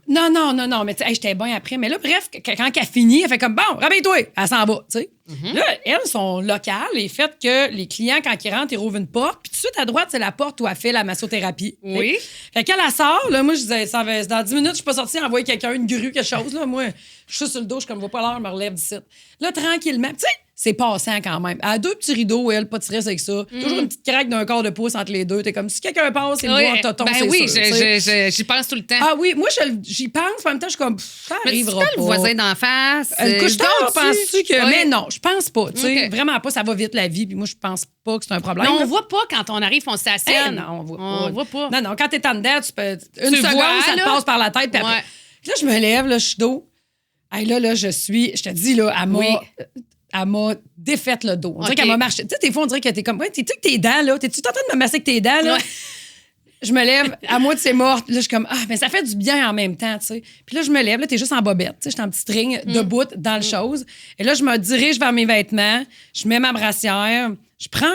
Non, mais tu sais, hey, j'étais bien après. Mais là, bref, quand elle finit, elle fait comme, bon, réveille-toi, elle s'en va, tu sais. Là, elle, son local est fait que les clients, quand ils rentrent, ils rouvrent une porte, puis tout de suite, à droite, c'est la porte où elle fait la massothérapie. Oui. Fait qu'elle, elle sort, là, moi, je disais, dans 10 minutes, je suis pas sortie envoyer quelqu'un, une grue, quelque chose, là. Moi, je suis sur le dos, je suis comme, va pas l'heure, je me relève d'ici. Là, tranquillement, tu sais, c'est passant quand même. Elle a 2 petits rideaux, elle, pas de stress avec ça. Toujours une petite craque d'un quart de pouce entre les deux. T'es comme, si quelqu'un passe, il me voit en toton, ben c'est oui, sûr. tu sais. j'y pense tout le temps. Ah oui, moi, j'y pense, en même temps, je suis comme, ça mais tu arrivera sais, pas. le voisin d'en face. Le couche-tard, penses-tu que. Oui. Mais non, je pense pas. Tu sais, OK. vraiment pas, ça va vite la vie, puis moi, je pense pas que c'est un problème. Mais on là. voit pas quand on arrive, on Eh stationne. non, on voit pas. On voit pas. Non, quand t'es en dedans, tu peux. Une seconde, vois, ça te là. passe par la tête, puis après. Ouais. Puis là, je me lève, là, je suis dos. Hey, là, je te dis, là, elle m'a défaite le dos. On dirait OK. qu'elle m'a marché. Tu sais, des fois, on dirait que t'es comme, ouais, tu sais que tes dents, là, t'es-tu en train de me masser avec tes dents, là? Ouais. Je me lève, à moitié morte. Là, je suis comme, ah, mais ça fait du bien en même temps, tu sais. Puis là, je me lève, là, t'es juste en bobette, tu sais, j'étais en petit string, debout, dans le chose. Et là, je me dirige vers mes vêtements, je mets ma brassière, je prends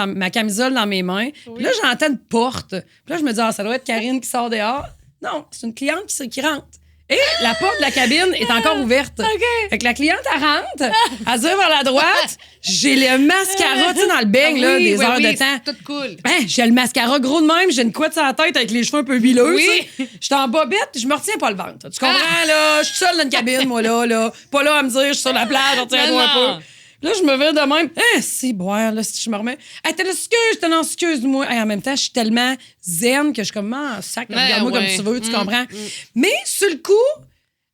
ma camisole dans mes mains. Puis là, j'entends une porte. Puis là, je me dis, ah, ça doit être Karine qui sort dehors. Non, c'est une cliente qui rentre. Et la porte de la cabine est encore ouverte. Fait que la cliente, elle rentre, elle se vire vers la droite. J'ai le mascara, tu sais, dans le beigne, là, des heures de temps. C'est tout cool. Hein, j'ai le mascara gros de même, j'ai une couette sur la tête avec les cheveux un peu huileux. Oui. tu sais. J'étais en bobette, je me retiens pas le ventre. Tu comprends, là? Je suis seule dans une cabine, moi, là. Pas là à me dire, je suis sur la plage, retiens-moi un Non. peu. Là, je me vire de même. Hein, c'est boire, là, si je me remets. Hey, excuse-moi. Hey, en même temps, je suis tellement zen que je suis comme, ah, sac, Ouais, regarde-moi ouais. comme tu veux, tu comprends? Mais, sur le coup,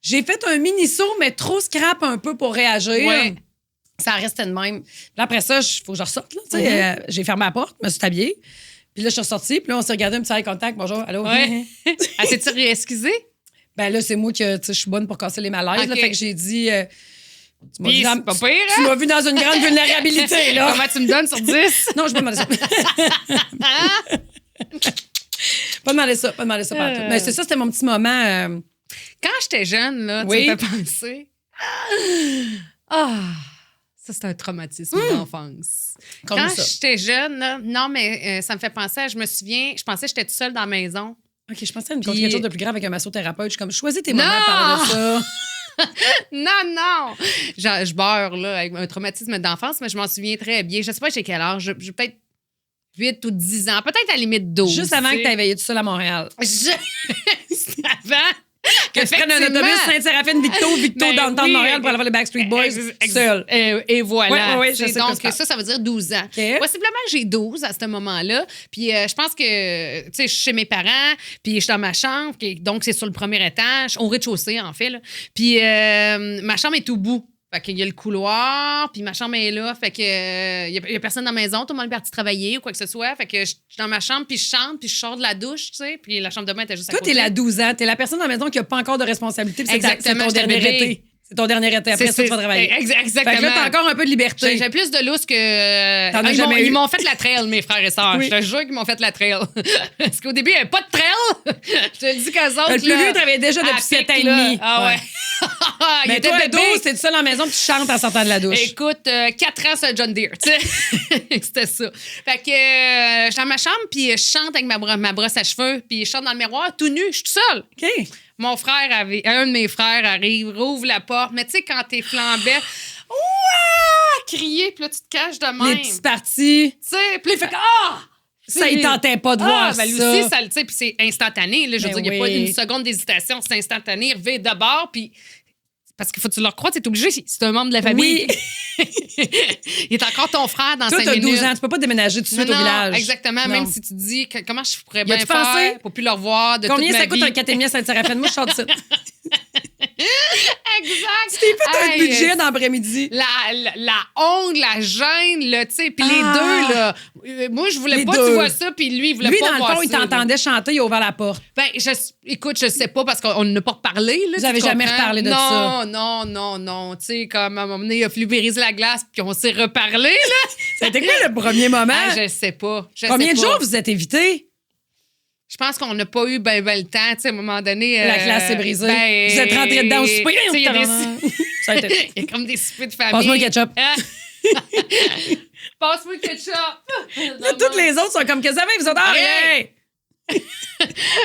j'ai fait un mini-saut, mais trop scrap un peu pour réagir. Ouais. Ça restait de même. Puis là, après ça, il faut que je ressorte. Là, tu sais. J'ai fermé la porte, me suis habillée. Puis là, je suis ressortie. Puis là, on s'est regardé un petit eye contact. Bonjour, allô? Ouais. Ah, t'es-tu réexcusée? Ben là, c'est moi que tu sais, je suis bonne pour casser les malaises. Là, OK. fait que j'ai dit... tu m'as Puis vu dans- c'est pas pire, tu hein? m'as vu dans une grande vulnérabilité, là. Comment tu me donnes sur 10? Non, je peux demander ça. Pas demander ça, partout. Mais c'est ça, c'était mon petit moment. Quand j'étais jeune, là, Oui. tu me fais penser. Ah! Ça, c'est un traumatisme d'enfance. Comme Quand ça. j'étais jeune, là, non, mais ça me fait penser, je me souviens, je pensais que j'étais toute seule dans la maison. OK, je pensais à une Puis- quelque chose de plus grave avec un massothérapeute. Je suis comme, choisis tes Non! moments de parler de ça. Non! Je beurre, là, avec un traumatisme d'enfance, mais je m'en souviens très bien. Je sais pas j'ai quel âge, j'ai peut-être 8 ou 10 ans, peut-être à la limite 12. Juste avant que tu tu sais. aies veillé tout seul à Montréal. C'était avant Que tu prennes un Effectivement. autobus Saint-Séraphine, Victo, Ben dans le temps de oui. Montréal pour aller voir les Backstreet Boys seul. Et voilà. Ouais, je C'est sais donc, quoi tu ça veut dire 12 ans. OK. Possiblement que j'ai 12 à ce moment-là. Puis je pense que, tu sais, je suis chez mes parents, puis je suis dans ma chambre, donc c'est sur le premier étage, au rez-de-chaussée, en fait. Là. Puis ma chambre est au bout. Fait qu'il y a le couloir, puis ma chambre est là. Fait que il y a personne dans la maison, tout le monde est parti travailler ou quoi que ce soit. Fait que je suis dans ma chambre, puis je chante, puis je sors de la douche, tu sais. Puis la chambre de bain était juste à Toi, côté. t'es la 12 ans. T'es la personne dans la maison qui n'a pas encore de responsabilité. Puis c'est Exactement, ton j'étais dernier bébé. été. C'est ton dernier été. Après ça, tu vas travailler. Exactement. Fait que là, t'as encore un peu de liberté. J'ai plus de lousse que. T'en as jamais eu. Ils m'ont fait la trail, mes frères et sœurs. Oui. Je te jure qu'ils m'ont fait la trail. Parce qu'au début, il n'y avait pas de trail. Je te le dis qu'eux autres. Le plus vieux travaillait déjà depuis 7 ans et demi. Ah ouais. Il Mais était toi, bébé. 12, t'es tout seul à la maison puis tu chantes en sortant de la douche. Écoute, 4 ans sur John Deere, tu sais. C'était ça. Fait que je suis dans ma chambre, puis je chante avec ma brosse à cheveux, puis je chante dans le miroir, tout nu, je suis toute seule. OK. Un de mes frères arrive, rouvre la porte, mais tu sais, quand t'es flambé, ouah, crier, puis là, tu te caches de même. Les petites parties. Tu sais, puis il fait que, ah! Ça, il tentait pas de voir ben, ça. Lucie, ça, tu sais, puis c'est instantané, là, je veux Ben dire, il n'y a pas oui. une seconde d'hésitation, c'est instantané, revient d'abord, puis parce qu'il faut que tu leur crois, t'es obligé, c'est un membre de la famille. Oui. Il est encore ton frère dans Toi, 5 t'as minutes. 12 ans, tu peux pas déménager tout de suite Non, au village. exactement. Non. Même si tu te dis comment je pourrais bien Y a-tu faire pensé? pour plus le revoir de Combien toute ma ça coûte vie. un 4,5 à Sainte-Séraphine? Moi, je sors de ça. Exact. T'es fait un Hey, budget dans l'après-midi. la honte, la gêne, là, tu sais. Puis les Ah! deux, là. Moi, je voulais Les pas que deux. tu vois ça, puis lui, il voulait Lui, pas dans le voir fond, il ça, là. t'entendait chanter, il a ouvert la porte. Ben, écoute, je sais pas parce qu'on n'a pas reparlé. Là, Vous avez tu jamais comprends? reparlé de ça? Non. Tu sais, comme à un moment donné, il a fallu briser la glace puis on s'est reparlé, là. C'était quoi le premier moment? Ah, je sais pas. Combien de jours vous êtes évités? Je pense qu'on n'a pas eu ben le temps, tu sais, à un moment donné. La glace s'est brisée. Ben, Vous êtes rentrés dedans au souper. tu sais, il y a des- Ça a été- il y a comme des soupers de famille. Passe-moi le ketchup. Ah. Passe-moi le ketchup. Là, toutes les autres sont comme, qu'est-ce que ça fait? Vous êtes Rien.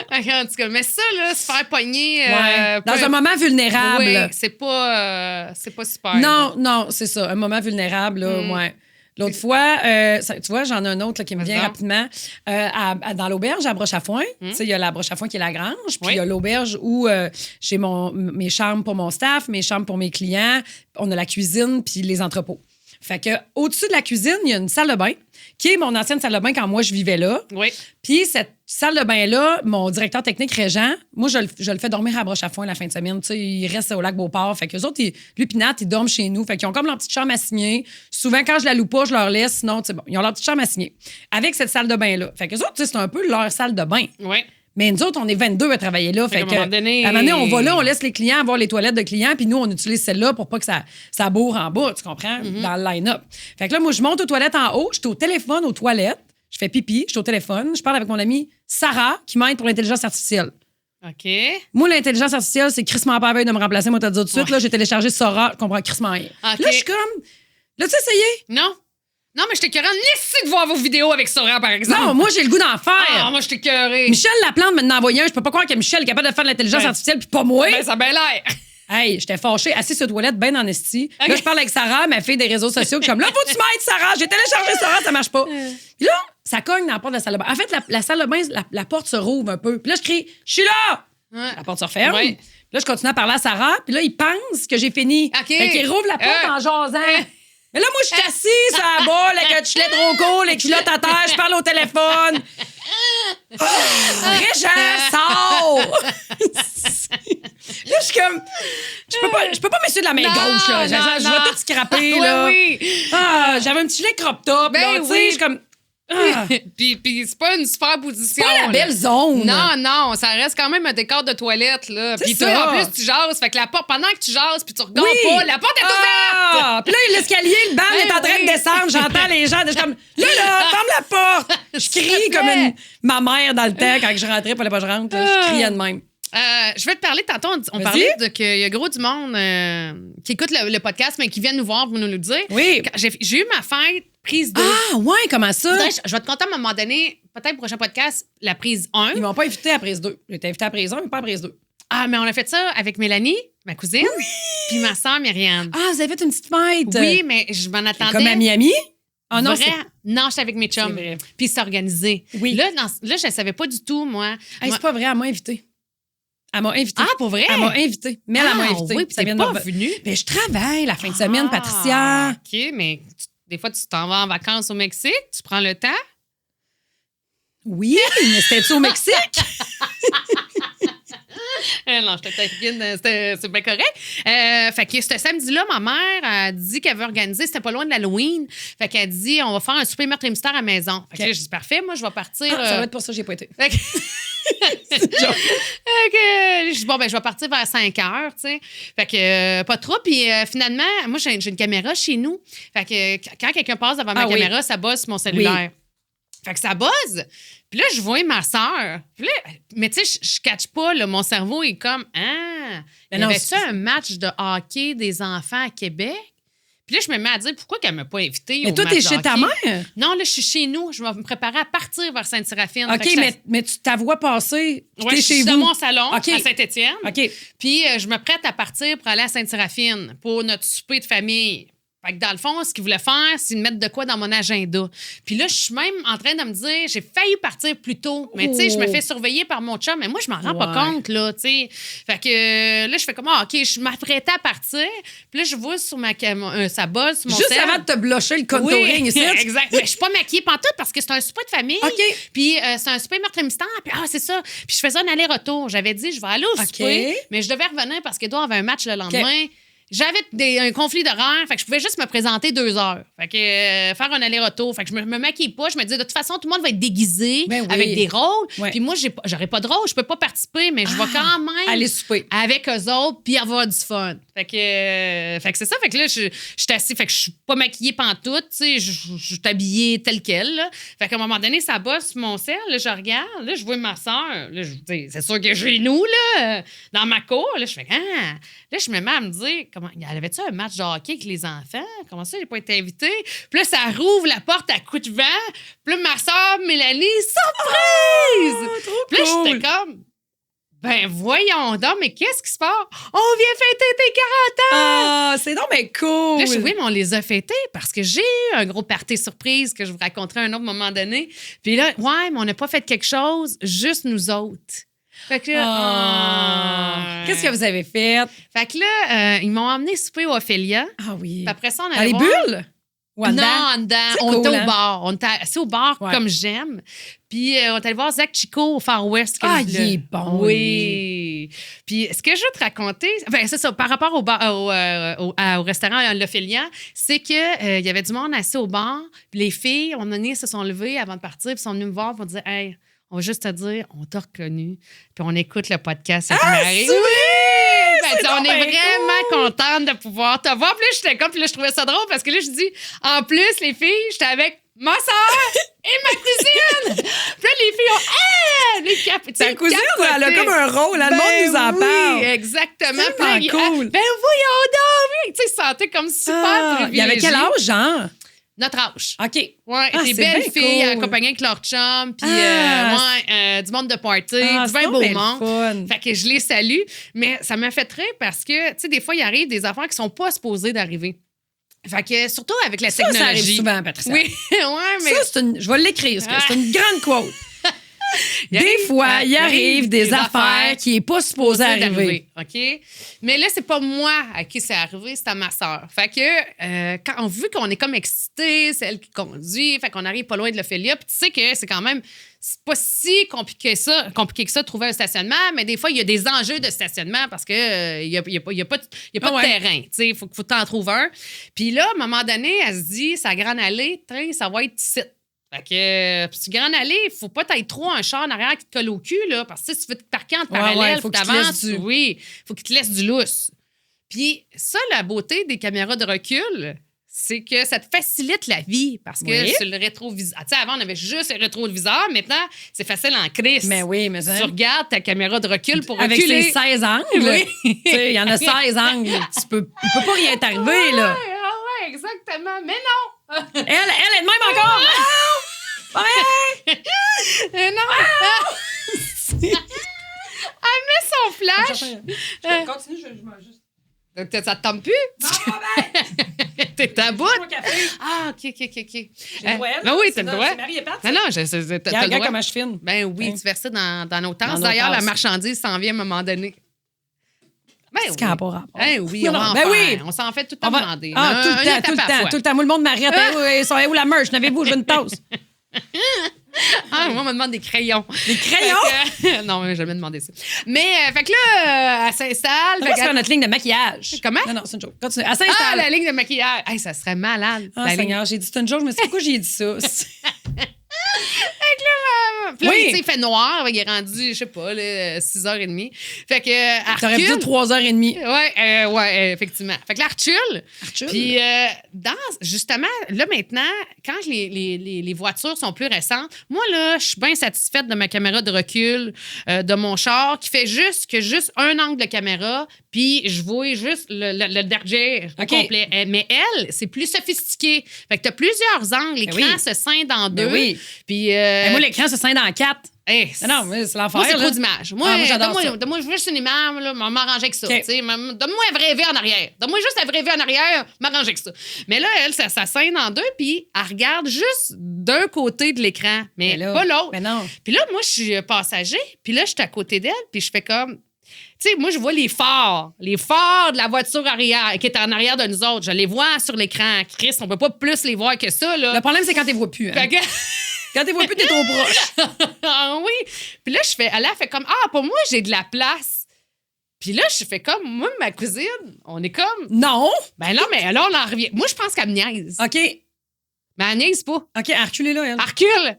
rien. En tout cas, mais ça, là, se faire pogner. Ouais. Dans un moment vulnérable. Oui, c'est pas super. Non, c'est ça. Un moment vulnérable, là, ouais. L'autre fois, tu vois, j'en ai un autre là, qui me vient Vas-y. rapidement. Dans l'auberge à Broche-à-Foin, tu sais, il y a la Broche-à-Foin qui est la grange, puis il y a l'auberge où j'ai mes chambres pour mon staff, mes chambres pour mes clients, on a la cuisine, puis les entrepôts. Fait que au-dessus de la cuisine, il y a une salle de bain, qui est mon ancienne salle de bain quand moi, je vivais là. Oui. Puis cette salle de bain-là, mon directeur technique, Régent, moi, je le fais dormir à Broche-à-Foin la fin de semaine. Tu sais, il reste au lac Beauport. Fait qu'eux autres, lui pis Nat, ils dorment chez nous. Fait qu'ils ont comme leur petite chambre à signer. Souvent, quand je la loue pas, je leur laisse. Sinon, tu sais, bon, ils ont leur petite chambre à signer. Avec cette salle de bain-là. Fait qu'eux autres, tu sais, c'est un peu leur salle de bain. Oui. Mais nous autres, on est 22 à travailler là. Fait qu'à un moment donné- à un moment donné, on va là, on laisse les clients avoir les toilettes de clients, puis nous, on utilise celle-là pour pas que ça bourre en bas, tu comprends? Dans le line-up. Fait que là, moi, je monte aux toilettes en haut, je suis au téléphone aux toilettes, je fais pipi, je suis au téléphone, je parle avec mon amie Sarah, qui m'aide pour l'intelligence artificielle. OK. Moi, l'intelligence artificielle, c'est crissement pas à veille de me remplacer, moi, t'as dit tout de suite. Là, j'ai téléchargé Sarah, je comprends crissement rien. OK. Là, je suis comme. L'as-tu essayé? Non. Non, mais je t'ai curé de voir vos vidéos avec Sora, par exemple. Non, moi, j'ai le goût d'en Ah, faire. moi, je t'ai curé. Michel Laplante m'a envoyé un. Je peux pas croire que Michel est capable de faire de l'intelligence Ben, artificielle, puis pas moi. Ben, ça a bien l'air. Hey, j'étais fâchée, assise sur la toilette, ben en esti. Là, je parle avec Sarah, ma fille des réseaux sociaux, qui est comme là, faut que tu m'aides, Sarah. J'ai téléchargé Sarah, ça marche pas. Puis là, ça cogne dans la porte de la salle de bain. En fait, la salle de bain, la porte se rouvre un peu. Puis là, je crie, je suis là! Ouais. La porte se referme. Ouais. Puis là, je continue à parler à Sarah. Puis là, il pense que j'ai fini. OK. Fait qu'il rouvre la porte en jasant. Mais là, moi, je suis assise à la bas, avec un tuchelet trop court, les culottes à terre, je parle au téléphone. Régent, sors! Là, je suis comme. Je peux pas m'essuyer de la main Non, gauche, là. Je non. vais tout scraper, Oui, là. oui. Ah, j'avais un petit gilet crop top, Ben là. Tu sais, oui. je suis comme. Ah, Puis c'est pas une super position. pas la là. belle zone. Non, ça reste quand même un décor de toilette, là. C'est Puis ça. toi, en plus, tu jases. Fait que la porte, pendant que tu jases, puis tu regardes Oui. pas, la porte est ouverte! Ah! Puis là, l'escalier, le banc Ben est en train oui. de descendre. J'entends les gens. Je suis comme, là, ferme la porte. Je S'il te crie plaît. comme ma mère dans le temps quand je rentrais, fallait pas que je rentre. là. Je criais de même. Je vais te parler tantôt. On Vas-y. parlait qu'il y a gros du monde qui écoute le podcast, mais qui viennent nous voir pour nous le dire. Oui. Quand j'ai eu ma fête, prise 2. Ah, ouais, comment ça? Je vais te compter à un moment donné, peut-être au prochain podcast, la prise 1. Ils m'ont pas invité à prise 2. J'ai été invité à prise 1, mais pas à prise 2. Ah, mais on a fait ça avec Mélanie, ma cousine, puis ma soeur Myriam. Ah, vous avez fait une petite fête. Oui, mais je m'en attendais. Comme à Miami? Ah non, Vrai? Non, j'étais avec mes chums. C'est vrai. Puis c'est organisé. Oui. Là, je ne savais pas du tout, moi. Hey, Moi- c'est pas vrai, elle m'a invité. Elle m'a invité. Ah, pour vrai? Elle m'a invité. Mais elle m'a invité. Oui, puis t'es de pas me- venue. Ben, je travaille la fin de semaine, Patricia. OK, mais des fois, tu t'en vas en vacances au Mexique, tu prends le temps. Oui, mais c'était-tu au Mexique? Non, je te taquine, c'est bien correct. Fait que ce samedi-là, ma mère a dit qu'elle veut organiser, c'était pas loin de l'Halloween. Fait qu'elle dit, on va faire un souper meurtre et mystère à la maison. Fait que là, je dis, parfait, moi, je vais partir. Ça va être pour ça que j'ai pas été. Fait que... je dis, bon, ben, je vais partir vers 5 heures, tu sais. Fait que, pas trop. Puis finalement, moi, j'ai une caméra chez nous. Fait que quand quelqu'un passe devant ma caméra, ça buzz sur mon cellulaire. Oui. Fait que ça buzz. Puis là, je vois ma soeur. Puis là, mais tu sais, je catch pas, là, mon cerveau est comme, il y avait-tu un match de hockey des enfants à Québec? Puis là, je me mets à dire, pourquoi qu'elle m'a pas invitée au match de hockey? Mais toi, t'es chez ta mère? Non, là, je suis chez nous. Je vais me préparer à partir vers Sainte-Séraphine. OK, mais tu ta vois passer, ouais, t'es chez vous. Dans mon salon, à Saint-Étienne. OK. Puis je me prête à partir pour aller à Sainte-Séraphine pour notre souper de famille. Fait que dans le fond, ce qu'il voulait faire, c'est de mettre de quoi dans mon agenda. Puis là, je suis même en train de me dire, j'ai failli partir plus tôt. Mais tu sais, je me fais surveiller par mon chum. Mais moi, je m'en rends pas compte, là, tu sais. Fait que là, je fais comme, OK, je m'apprêtais à partir. Puis là, je vois sur ça buzz sur mon Juste avant de te blocher le contouring ici. Exact. Mais je suis pas maquillée pantoute parce que c'est un souper de famille. OK. Puis c'est un souper meurtre et mystère. Puis c'est ça. Puis je faisais un aller-retour. J'avais dit, je vais aller au souper, mais je devais revenir parce qu'Édouard avait un match le lendemain. J'avais un conflit d'horaire, fait que je pouvais juste me présenter 2 heures. Fait que faire un aller-retour. Fait que je me maquille pas. Je me dis, de toute façon, tout le monde va être déguisé avec des rôles. Puis moi, j'aurais pas de rôle, je peux pas participer, mais je vais quand même aller souper avec eux autres puis avoir du fun. Fait que c'est ça. Fait que là, je suis assise. Fait que je suis pas maquillée pantoute. Tu sais, je suis habillée telle quelle. Là. Fait qu'à un moment donné, ça bosse sur mon sel. Là, je regarde. Là, je vois ma soeur. Là, c'est sûr que chez nous, là, dans ma cour. Là, je fais, Là, je me mets à me dire, y avait-tu un match de hockey avec les enfants? Comment ça, j'ai pas été invitée? Puis là, ça rouvre la porte à coups de vent. Puis là, ma soeur, Mélanie, surprise! Puis là, j'étais comme, ben voyons donc, mais qu'est-ce qui se passe? On vient fêter tes 40 ans! Ah, c'est donc mais cool! Là, oui, mais on les a fêtés parce que j'ai eu un gros party surprise que je vous raconterai à un autre moment donné. Puis là, ouais, mais on n'a pas fait quelque chose, juste nous autres. Fait que là, qu'est-ce que vous avez fait? Fait que là, ils m'ont emmené souper au Ophélia. Ah oui. Puis après ça, on allait les bulles? Ou en dedans? Non, en dedans. On était au bar. On était assis au bar comme j'aime. Puis on est allé voir Zach Chico au Far West. Il est bon. Oui. Puis ce que je veux te raconter, c'est ça, par rapport au bar, au restaurant L'Ophélia, c'est que il y avait du monde assis au bar. Puis les filles, à un moment donné, se sont levées avant de partir. Puis sont venues me voir pour dire, hey, on va juste te dire, on t'a reconnu, puis on écoute le podcast. Oui! On est vraiment contente de pouvoir te voir. Puis là, j'étais comme, puis là, je trouvais ça drôle parce que là, je dis, en plus, les filles, j'étais avec ma soeur et ma cousine. Puis là, les filles ont, ta cousine, elle a comme un rôle, le monde nous en parle. Oui, exactement. C'est cool. Ben voyons donc, tu sais, se sentait comme super privilégié. Il y avait quel âge, genre? Notre âge. OK. Ouais, des belles filles accompagnées avec leur chum, puis du monde de party, du bien beau monde. Fun. Fait que je les salue. Mais ça m'a fait rire parce que, tu sais, des fois, il arrive des affaires qui sont pas supposées d'arriver. Fait que, surtout avec la technologie. Ça arrive souvent, Patricia. Oui, mais... Ça, je vais l'écrire, c'est une grande quote. Des fois, il arrive des affaires qui n'est pas supposé arriver. OK? Mais là, c'est pas moi à qui c'est arrivé, c'est à ma soeur. Fait que, vu qu'on est comme excités, c'est elle qui conduit, fait qu'on arrive pas loin de l'Ophélia, puis tu sais que c'est quand même, c'est pas si compliqué que ça de trouver un stationnement, mais des fois, il y a des enjeux de stationnement parce que il y a pas de terrain. Tu sais, il faut t'en trouver un. Puis là, à un moment donné, elle se dit, sa grande allée, ça va être ici. Fait que, puis grande allée, il faut pas t'être trop un char en arrière qui te colle au cul, là, parce que si tu veux te parquer en parallèle, faut que t'avances. Oui, faut qu'il te laisse du lousse. Puis ça, la beauté des caméras de recul, c'est que ça te facilite la vie, parce que sur le rétroviseur... Tu sais, avant, on avait juste le rétroviseur, maintenant, c'est facile en crise. Mais oui, mais ça... Tu regardes ta caméra de recul pour avec reculer. Avec ses 16 angles. Oui. Tu sais, il y en a 16 angles. Il peut pas rien t'arriver, là. Ah ouais, exactement. Mais non! Elle est de même encore! Non! Elle met son flash. Continue, je m'en juste. Ça te tombe plus? Non, pas bien! T'es à bout? Ah, OK. J'ai le droit, ben oui, t'as le droit. C'est Marie et Pat. Non, t'as le droit. Regarde comment je filme. Ben oui, tu verses ça dans nos tasses. D'ailleurs, la marchandise s'en vient à un moment donné. Ben c'est qu'il n'y a pas rapport. Ben oui, on va en faire. Oui. On s'en fait tout le temps demander. Tout le temps. Tout le temps. Tout le temps. Moi, le monde m'arrête. Où la merch? N'avez-vous? Je veux une tasse. Ah, moi, on me demande des crayons. Des crayons? Non, je vais jamais demander ça. Mais, fait que là, elle s'installe. On va faire notre ligne de maquillage. Comment? Non, c'est une joke. Continue. Elle s'installe. Ah, la ligne de maquillage. Hey, ça serait malade. Ah, La ligne. Seigneur, j'ai dit c'est une joke. Je me suis dit, pourquoi j'ai dit ça? Puis là, Oui. tu sais, il fait noir. Il est rendu, je sais pas, là, 6h30. Fait que, elle T'aurais pu dire recule. 3h30. Ouais, effectivement. Fait que là, elle recule. Puis, justement, là, maintenant, quand les voitures sont plus récentes, moi, là, je suis bien satisfaite de ma caméra de recul de mon char qui fait juste un angle de caméra, puis je vois juste le derrière au OK. complet. Mais elle, c'est plus sophistiqué. Fait que t'as plusieurs angles. L'écran oui. se scinde en Ben deux. oui. Puis, Et moi, l'écran se scinde en 4. hey, Non, mais c'est l'enfer. moi, c'est là. trop d'images. Moi, Ah, moi, j'adore ça. donne-moi juste une image, là, m'arranger avec ça. OK. Tu sais, donne-moi un vrai V en arrière. Donne-moi juste un vrai V en arrière, m'arranger avec ça. Mais là, elle, ça scène en deux, puis elle regarde juste d'un côté de l'écran, mais là, pas l'autre. mais non. Puis là, moi, je suis passager, puis là, je suis à côté d'elle, puis je fais comme... Tu sais, moi, je vois les phares de la voiture arrière, qui est en arrière de nous autres. Je les vois sur l'écran. Chris, on peut pas plus les voir que ça, là. Le problème, c'est quand tu les vois plus. Hein. Fait que... Quand tu les vois plus, t'es trop proche. Ah oui. Puis là, elle a fait comme, pour moi, j'ai de la place. Puis là, je fais comme, moi, ma cousine, on est comme, Non. ben non, mais là, on en revient. Moi, je pense qu'elle me niaise. OK. Mais elle niaise pas. OK, elle recule là, elle. Elle recule.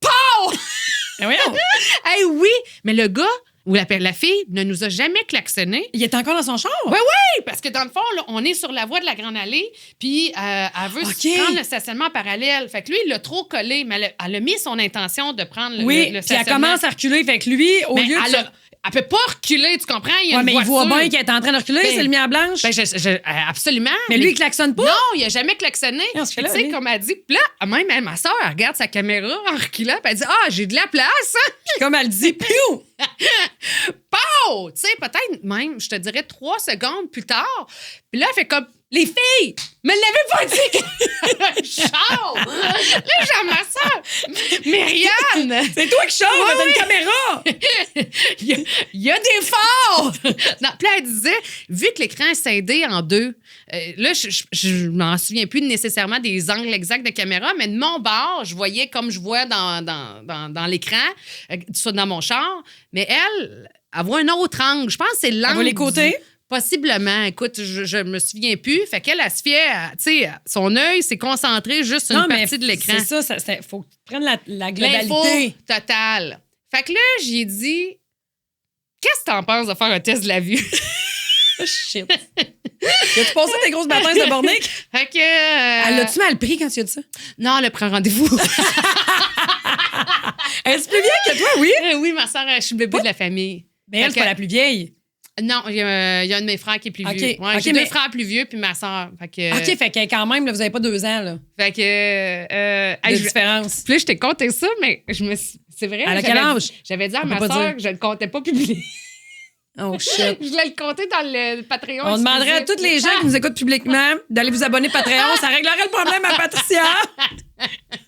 Pow! Ben voyons. Hey, oui. Mais le gars ou la fille ne nous a jamais klaxonné. Il est encore dans son char? Oui, oui, parce que dans le fond, là, on est sur la voie de la Grande Allée, puis elle veut OK. prendre le stationnement parallèle. Fait que lui, il l'a trop collé, mais elle a mis son intention de prendre le Oui, puis elle stationnement. commence à reculer. Fait que lui, au Mais lieu de... elle peut pas reculer, tu comprends? Il y a Ouais, une mais il voit voiture. bien qu'elle est en train de reculer, Ben, c'est lumière blanche. Ben, absolument. mais lui, il klaxonne pas. Non, il a jamais klaxonné. Non, c'est Puis, là, tu sais, lui. comme elle dit, puis là, même ma soeur, elle regarde sa caméra en reculant, puis elle dit, j'ai de la place. Puis comme elle dit, piou! Pow! Tu sais, peut-être même, je te dirais 3 secondes plus tard. Puis là, elle fait comme, les filles, me l'avez pas dit! Char! Là, j'ai ma soeur. Myriane! C'est toi qui chante, t'as une caméra! Il y a des phares! Non, puis là, elle disait, vu que l'écran est scindé en deux, là, je m'en souviens plus nécessairement des angles exacts de caméra, mais de mon bord, je voyais comme je vois dans l'écran, soit dans mon char, mais elle voit un autre angle. Je pense que c'est l'angle. Elle voit les côtés? Possiblement. Écoute, je me souviens plus. Fait qu'elle, elle se fiait, tu sais, son œil s'est concentré juste sur une partie de l'écran. C'est ça, faut que tu prennes la L'info globalité. totale. Fait que là, j'ai dit, qu'est-ce que t'en penses de faire un test de la vue? Oh, shit. As-tu passé tes grosses batailles de Bornick? Fait que. Elle l'a-tu mal pris quand tu as dit ça? Non, elle a pris un rendez-vous. Est-ce plus vieille que toi, oui? Oui, ma soeur, je suis le bébé de la famille. Mais elle, Fait c'est pas que- la plus vieille. Non, il y a un de mes frères qui est plus OK. vieux. Ouais, OK, j'ai mais- 2 frères plus vieux, puis ma soeur. Fait que. OK, fait que quand même, là, vous avez pas 2 ans là, Fait que. de différence. Puis là, je t'ai compté ça, mais je me suis. C'est vrai. Elle a quel âge? J'avais dit à On ma peut pas soeur dire. que je le comptais pas publier. Oh shit. Je voulais le compter dans le Patreon. On demanderait à exclusif. tous les gens qui nous écoutent publiquement d'aller vous abonner Patreon. Ça réglerait le problème à Patricia.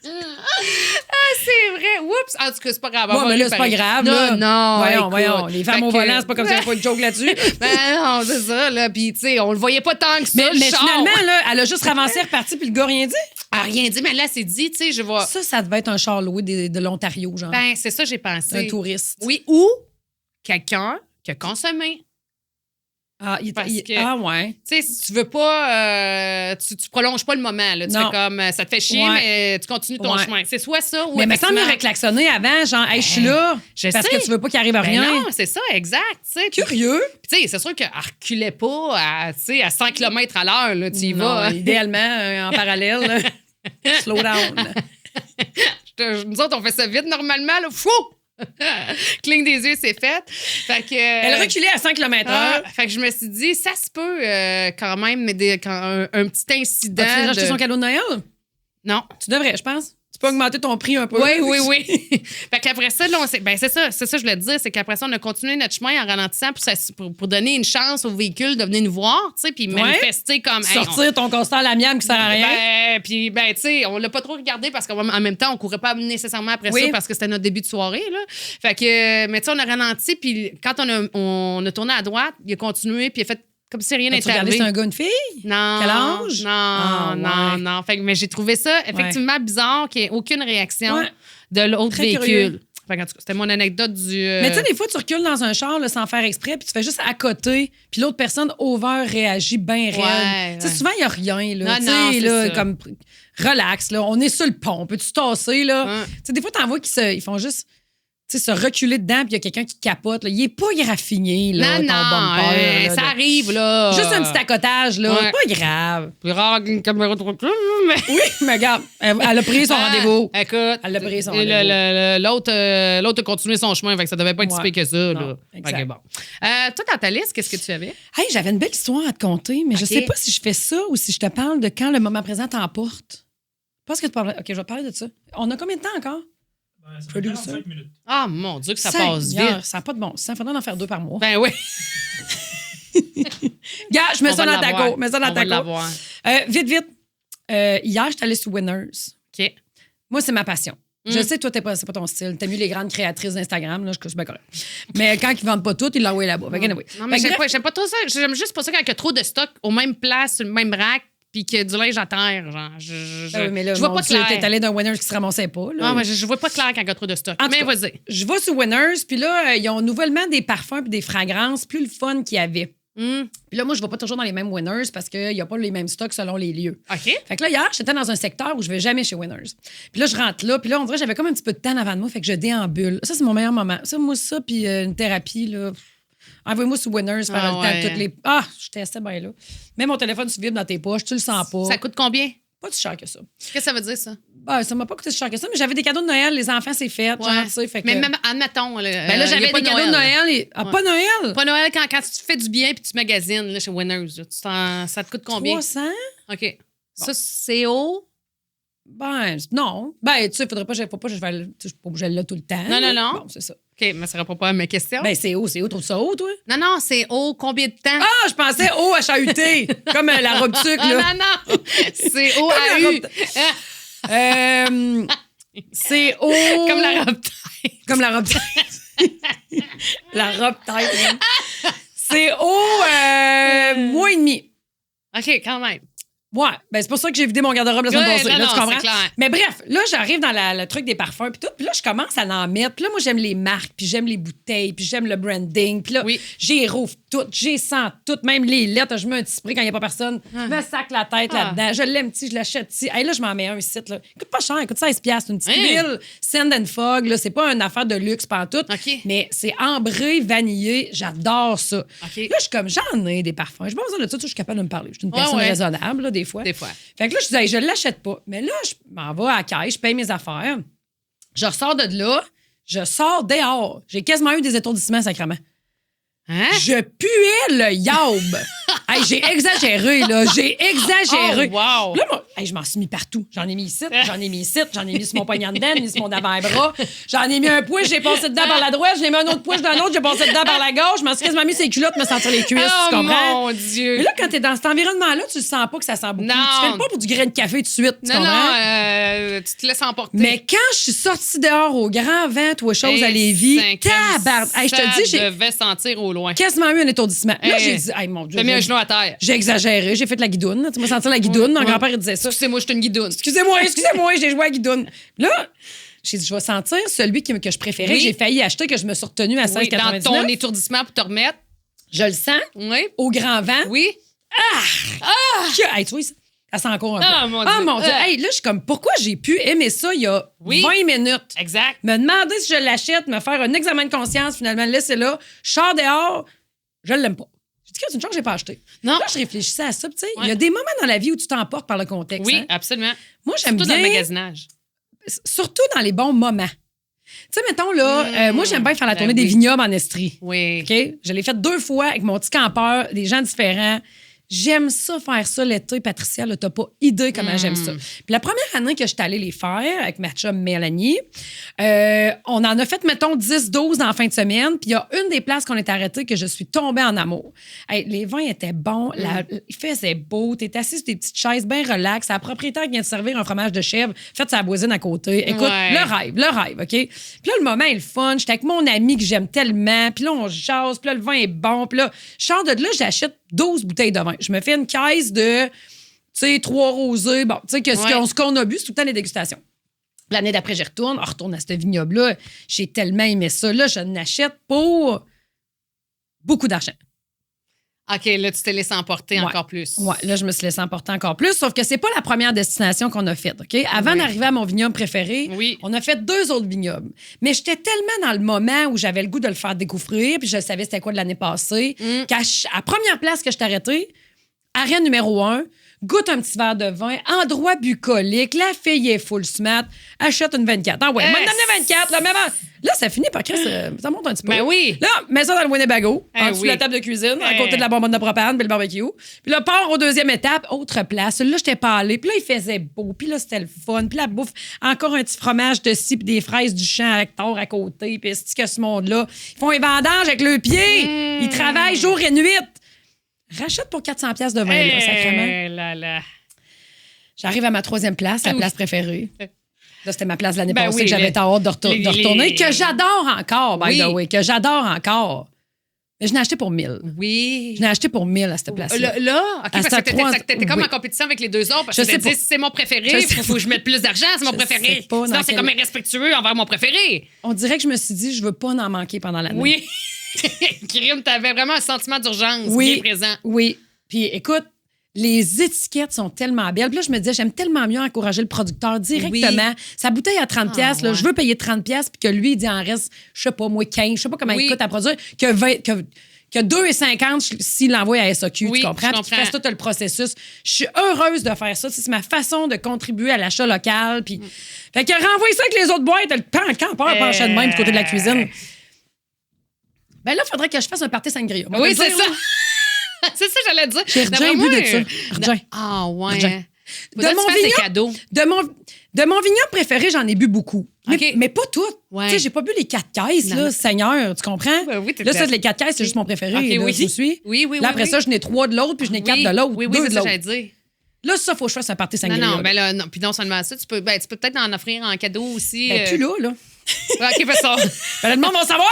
C'est vrai. Oups. En tout cas, c'est pas grave. Ouais, mais là, c'est pas grave. là. Non, Voyons, écoute. voyons. Les femmes Fait au que- volant, c'est pas comme si il n'y avait pas de joke là-dessus. Ben non, c'est ça, là. Puis, tu sais, on le voyait pas tant que ça, Mais le char. finalement, là, elle a juste ravancé, reparti, puis le gars rien dit. Elle a rien dit, mais là, c'est dit, tu sais, je vais... Ça devait être un char loué de l'Ontario, genre. Ben, c'est ça, j'ai pensé. un touriste. Oui, ou quelqu'un qui a consommé. Ah, Parce que- ah ouais. Tu sais, si tu veux pas... tu prolonges pas le moment, là. Tu Non. fais comme... ça te fait chier, Ouais. mais tu continues ton Ouais. chemin. C'est soit ça ou... Mais il me semble qu'il effectivement- aurait klaxonné avant, genre, hey, je suis là. je parce sais. que tu veux pas qu'il arrive à Ben rien. non, c'est ça, exact. Tu sais. Curieux. Puis, tu sais, c'est sûr qu'elle reculait pas à, tu sais, à 100 km à l'heure, là. Tu y Non, vas. idéalement, en parallèle. là. Slow down. Nous autres, on fait ça vite normalement, là. Fou! Cligne des yeux, c'est fait. Fait que. Elle reculait à 100 km/h. Fait que je me suis dit, ça se peut quand même, mais un petit incident. As-tu déjà acheté de- son cadeau de Noël? Non. Tu devrais, je pense. Tu peux augmenter ton prix un peu. Oui. Fait qu'après ça, là, c'est ça, je voulais te dire, c'est qu'après ça, on a continué notre chemin en ralentissant pour donner une chance au véhicule de venir nous voir, tu sais, puis manifester comme. hey, Sortir ton constat à l'amiable qui sert à rien. Puis, tu sais, on l'a pas trop regardé parce qu'en même temps, on courait pas nécessairement après Oui. ça parce que c'était notre début de soirée, là. Fait que, mais tu sais, on a ralenti, puis quand on a tourné à droite, il a continué, puis il a fait comme si rien As-tu n'était regardé arrivé. c'est un gars, une fille? Non. Quel âge? Non, Ah, non, ouais. non. Fait que, mais j'ai trouvé ça effectivement bizarre qu'il n'y ait aucune réaction Ouais. de l'autre Très véhicule. curieux. Fait qu'en tout cas, c'était mon anecdote du... Mais tu sais, des fois, tu recules dans un char là, sans faire exprès, puis tu fais juste à côté, puis l'autre personne réagit bien raide. Tu sais, souvent, il n'y a rien. Là, Non, c'est là, ça. comme relax, là, on est sur le pont, peux-tu tasser? Là? Ouais. Tu sais, des fois, t'en vois ils font juste se reculer dedans, puis il y a quelqu'un qui capote. Là. Il n'est pas graffiné, là, Non, ton non, bumper, là, ça arrive, là. Juste un petit accotage, là. Ouais. Pas grave. Plus rare qu'une caméra de recul, mais... Oui, mais regarde, elle a pris son rendez-vous. Écoute, Elle a pris son et l'autre a continué son chemin, fait que ça devait pas être si Ouais. pire que ça. Non, Là. exact. Ok, bon. Toi, dans ta liste, qu'est-ce que tu avais? Hey, j'avais une belle histoire à te conter, mais je Ok. sais pas si je fais ça ou si je te parle de quand le moment présent t'emporte. Je pense que tu parles. OK, je vais te parler de ça. On a combien de temps encore? Ben, ça fait Producer. 45 minutes. Ah, mon Dieu, que ça Seigneur, passe vite. Ça n'a pas de bon sens. Il faudrait en faire 2 par mois. Ben oui. Gars, je mets On ça va dans ta l'avoir. cour. Mets ça dans On ta va cour. l'avoir. Vite. Hier, j'étais allée sur Winners. OK. Moi, c'est ma passion. Je sais, toi, c'est pas ton style. T'as mieux les grandes créatrices d'Instagram, là, je suis bien correct. Mais quand ils vendent pas tout, ils l'envoient là-bas. Fait que anyway. Non, mais Fait que j'aime pas trop ça. J'aime juste pas ça quand il y a trop de stock aux mêmes places, sur le même rack, puis qu'il y a du linge à terre. Genre, Ah oui, mais là, je vois mon pas Dieu, clair. t'es allé d'un Winners qui se ramassait pas. Là. Non, mais je vois pas clair quand il y a trop de stock. En tout Mais cas, vas-y. Je vais sur Winners, puis là, ils ont nouvellement des parfums puis des fragrances plus le fun qu'il y avait. Puis là, moi, je vais pas toujours dans les mêmes Winners parce qu'il n'y a pas les mêmes stocks selon les lieux. OK. Fait que là, hier, j'étais dans un secteur où je vais jamais chez Winners. Puis là, je rentre là, puis là, on dirait que j'avais comme un petit peu de temps en avant de moi, fait que je déambule. Ça, c'est mon meilleur moment. Ça, puis une thérapie, là. Envoyez-moi sur Winners, faire Ah le temps ouais. de toutes les. Ah, je testais bien là. Mets mon téléphone sur vibre dans tes poches, tu le sens pas. Ça coûte combien? Pas si cher que ça. Qu'est-ce que ça veut dire, ça? Ben, ça m'a pas coûté si cher que ça, mais j'avais des cadeaux de Noël, les enfants, c'est fait. Genre, tu sais, fait que. Mais même, admettons. Ben là, j'avais des cadeaux de Noël. Et... Ah, pas Noël? Pas Noël quand tu fais du bien puis tu magasines là, chez Winners. Là, ça te coûte combien? 300? OK. Ça, c'est haut? Ben, non. Ben, tu sais, faut pas que je suis pas obligée là tout le temps. Non, non, là. non. Bon, c'est ça. OK, mais ça répond pas à mes questions. Ben, c'est haut. Trouve ça haut, toi? non, non, c'est haut. Combien de temps? Ah, je pensais haut à chahuter, comme la robe tuc, Ah, là. non, non. C'est haut Comme à la U. robe- C'est haut. Comme la robe taille. Comme la robe tête. La robe tête, hein. C'est haut, mois et demi. OK, quand même. Ouais, ben c'est pour ça que j'ai vidé mon garde-robe la semaine Ouais, passée. non, Là, non, tu comprends? c'est clair. Mais bref, là, j'arrive dans le truc des parfums, puis tout. Puis là, je commence à en mettre. Puis là, moi, j'aime les marques, puis j'aime les bouteilles, puis j'aime le branding. Puis là, Oui. j'y rouvre toutes, j'y sens toutes, même les lettres. Je mets un petit spray quand il n'y a pas personne. Je me sac la tête là-dedans. Je l'aime petit, je l'achète petit. Hey, là, je m'en mets un site. Là. Il coûte pas cher, il coûte 16$. C'est une petite huile, Sand and Fog. Là, c'est pas une affaire de luxe pantoute. OK. Mais c'est ambré, vanillé. J'adore ça. OK. Là, je suis comme, j'en ai des parfums. J'ai pas besoin de ça, je suis capable de me parler. Je suis une personne ouais. raisonnable, là, des fois. Des fois. Fait que là, je disais, hey, je l'achète pas. Mais là, je m'en vais à la caisse, je paye mes affaires. Je ressors de là, je sors dehors. J'ai quasiment eu des étourdissements, sacrément. Hein? Je puais le yaube. Hey, j'ai exagéré, là. J'ai exagéré. Oh, wow. Là, moi, hey, je m'en suis mis partout. J'en ai mis ici, j'en ai mis ici, j'en ai mis sur mon poignet dedans, j'en ai mis sur mon avant-bras. J'en ai mis un push, j'ai passé dedans par la droite, j'en ai mis un autre push dans l'autre, j'ai passé dedans par la gauche. Je m'en suis quasiment mis ses culottes, me sentir les cuisses, Oh, tu comprends? mon Dieu. Mais là, quand t'es dans cet environnement-là, tu le sens pas que ça sent beaucoup. Non. Tu fais le pas pour du grain de café tout de suite, tu Non, comprends? non, tu te laisses emporter. Mais quand je suis sortie dehors au grand vent, toi, chose à Lévis, tabarde. Hey, je te dis, Je j'ai devais sentir au loin. quasiment eu un étourdissement. Là, Hey. j'ai dit, hey, mon Dieu. T'as mis un genou à terre. J'ai exagéré, j'ai fait la guidoune. là. Tu m'as senti la guidoune. Mon grand-père, il disait ça. Excusez-moi, je suis une guidoune. Excusez-moi, j'ai joué à la guidoune. Là, j'ai dit, je vais sentir celui que je préférais, Oui. que j'ai failli acheter, que je me suis retenue à Oui, dans 16,99. ton étourdissement pour te remettre. Je le sens Oui. au grand vent. Oui. Hey, tu vois, ça sent encore un peu. Ah, mon Dieu. Ah, mon Dieu. Ah. Hey, là, je suis comme, pourquoi j'ai pu aimer ça il y a Oui. 20 minutes? Exact. Me demander si je l'achète, me faire un examen de conscience, finalement, laisser là. Je sors dehors, je l'aime pas. J'ai dit que c'est une chose que j'ai pas acheté. Non. Là, je réfléchissais à ça. Tu sais, il y a Ouais. des moments dans la vie où tu t'emportes par le contexte. Oui, hein. absolument. Moi, j'aime Surtout dans le bien, magasinage. surtout dans les bons moments. Tu sais, mettons, là, moi, j'aime bien faire la Ben tournée des oui. vignobles en Estrie. Oui. OK? Je l'ai fait 2 fois avec mon petit campeur, des gens différents. J'aime ça, faire ça l'été, Patricia. Là, t'as pas idée comment j'aime ça. Puis la première année que j'étais allée les faire avec ma chum Mélanie, on en a fait, mettons, 10-12 en fin de semaine. Puis il y a une des places qu'on est arrêtée que je suis tombée en amour. Hey, les vins étaient bons, il faisait beau, t'es assis sur des petites chaises bien relax. La propriétaire qui vient de servir un fromage de chèvre, fait sa voisine à côté. Écoute, Ouais. le rêve, OK? Puis là, le moment est le fun. J'étais avec mon ami que j'aime tellement. Puis là, on jase. Puis là, le vin est bon. Puis là, je sors de là, j'achète 12 bouteilles de vin. Je me fais une caisse de, tu sais, 3 rosés. Bon, tu sais, ce qu'on a bu, c'est tout le temps les dégustations. L'année d'après, j'y retourne. On retourne à ce vignoble-là. J'ai tellement aimé ça. Là, je n'achète pour beaucoup d'argent. OK, là, tu t'es laissé emporter encore plus. Ouais, là, je me suis laissé emporter encore plus. Sauf que c'est pas la première destination qu'on a faite, OK? Avant d'arriver à mon vignoble préféré, on a fait 2 autres vignobles. Mais j'étais tellement dans le moment où j'avais le goût de le faire découvrir, puis je savais c'était quoi de l'année passée, qu'à la première place que je t'ai arrêtée, arrêt numéro 1, goûte un petit verre de vin, endroit bucolique, la fille est full smart, achète une 24. Ah ouais, moi, donne 24, là, même. Là, ça finit par que ça monte un petit peu. Ben oui. Là, mets ça dans le Winnebago, en dessous de la table de cuisine, à côté de la bonbonne de propane, puis le barbecue. Puis là, part aux 2e étape, autre place. Là, j'étais pas allée. Puis là, il faisait beau. Puis là, c'était le fun. Puis la bouffe, encore un petit fromage de scie, puis des fraises du champ à Hector à côté. Puis c'est que ce monde-là, ils font les vendanges avec le pied. Ils travaillent jour et nuit. Rachète pour 400$ de vin, là, sacrément. Là. J'arrive à ma 3e place, la place préférée. Là, c'était ma place de l'année passée que j'avais hâte de retourner, que j'adore encore, by the way, que j'adore encore. Mais je l'ai acheté pour 1000. Oui. Je l'ai acheté pour 1000 à cette place-là. Là, OK, parce que t'étais comme en compétition avec les 2 autres. Parce que tu dit, c'est mon préféré, il faut que je mette plus d'argent, c'est mon préféré. Sinon, c'est comme irrespectueux envers mon préféré. On dirait que je me suis dit, je veux pas en manquer pendant l'année. Oui. Crime, t'avais vraiment un sentiment d'urgence bien présent. Oui. Puis écoute, les étiquettes sont tellement belles. Puis là, je me disais, j'aime tellement mieux encourager le producteur directement. Sa bouteille à 30$, là, je veux payer 30$, puis que lui, il dit en reste, je sais pas, moi, 15$, je sais pas comment il coûte à produire, que 2,50$ s'il l'envoie à SAQ, tu comprends? Puis qu'il fasse tout le processus. Je suis heureuse de faire ça. C'est ma façon de contribuer à l'achat local. Puis... Fait que renvoie ça avec les autres boîtes. Le camper penchait de même du côté de la cuisine. Ben là, il faudrait que je fasse un party sangria. Oui, c'est ça. C'est ça, j'allais dire. J'ai rien vu de ça. Ah, ouais. De mon vignoble préféré, j'en ai bu beaucoup. Mais pas toutes. Ouais. Tu sais, j'ai pas bu les 4 caisses, là, Seigneur, tu comprends? Oui, là, ça, les 4 caisses, c'est juste mon préféré. Okay, là, je suis. Oui. Là, après ça, je n'ai 3 de l'autre, puis je n'ai 4 de l'autre. Oui, 2 c'est de ça, l'autre. j'allais dire. Là, ça, faut que je fasse un party sangria. Non, ben là, non. Puis non seulement ça, tu peux peut-être en offrir en cadeau aussi. Ben, plus là. OK, fais ça. Ben, le monde va savoir!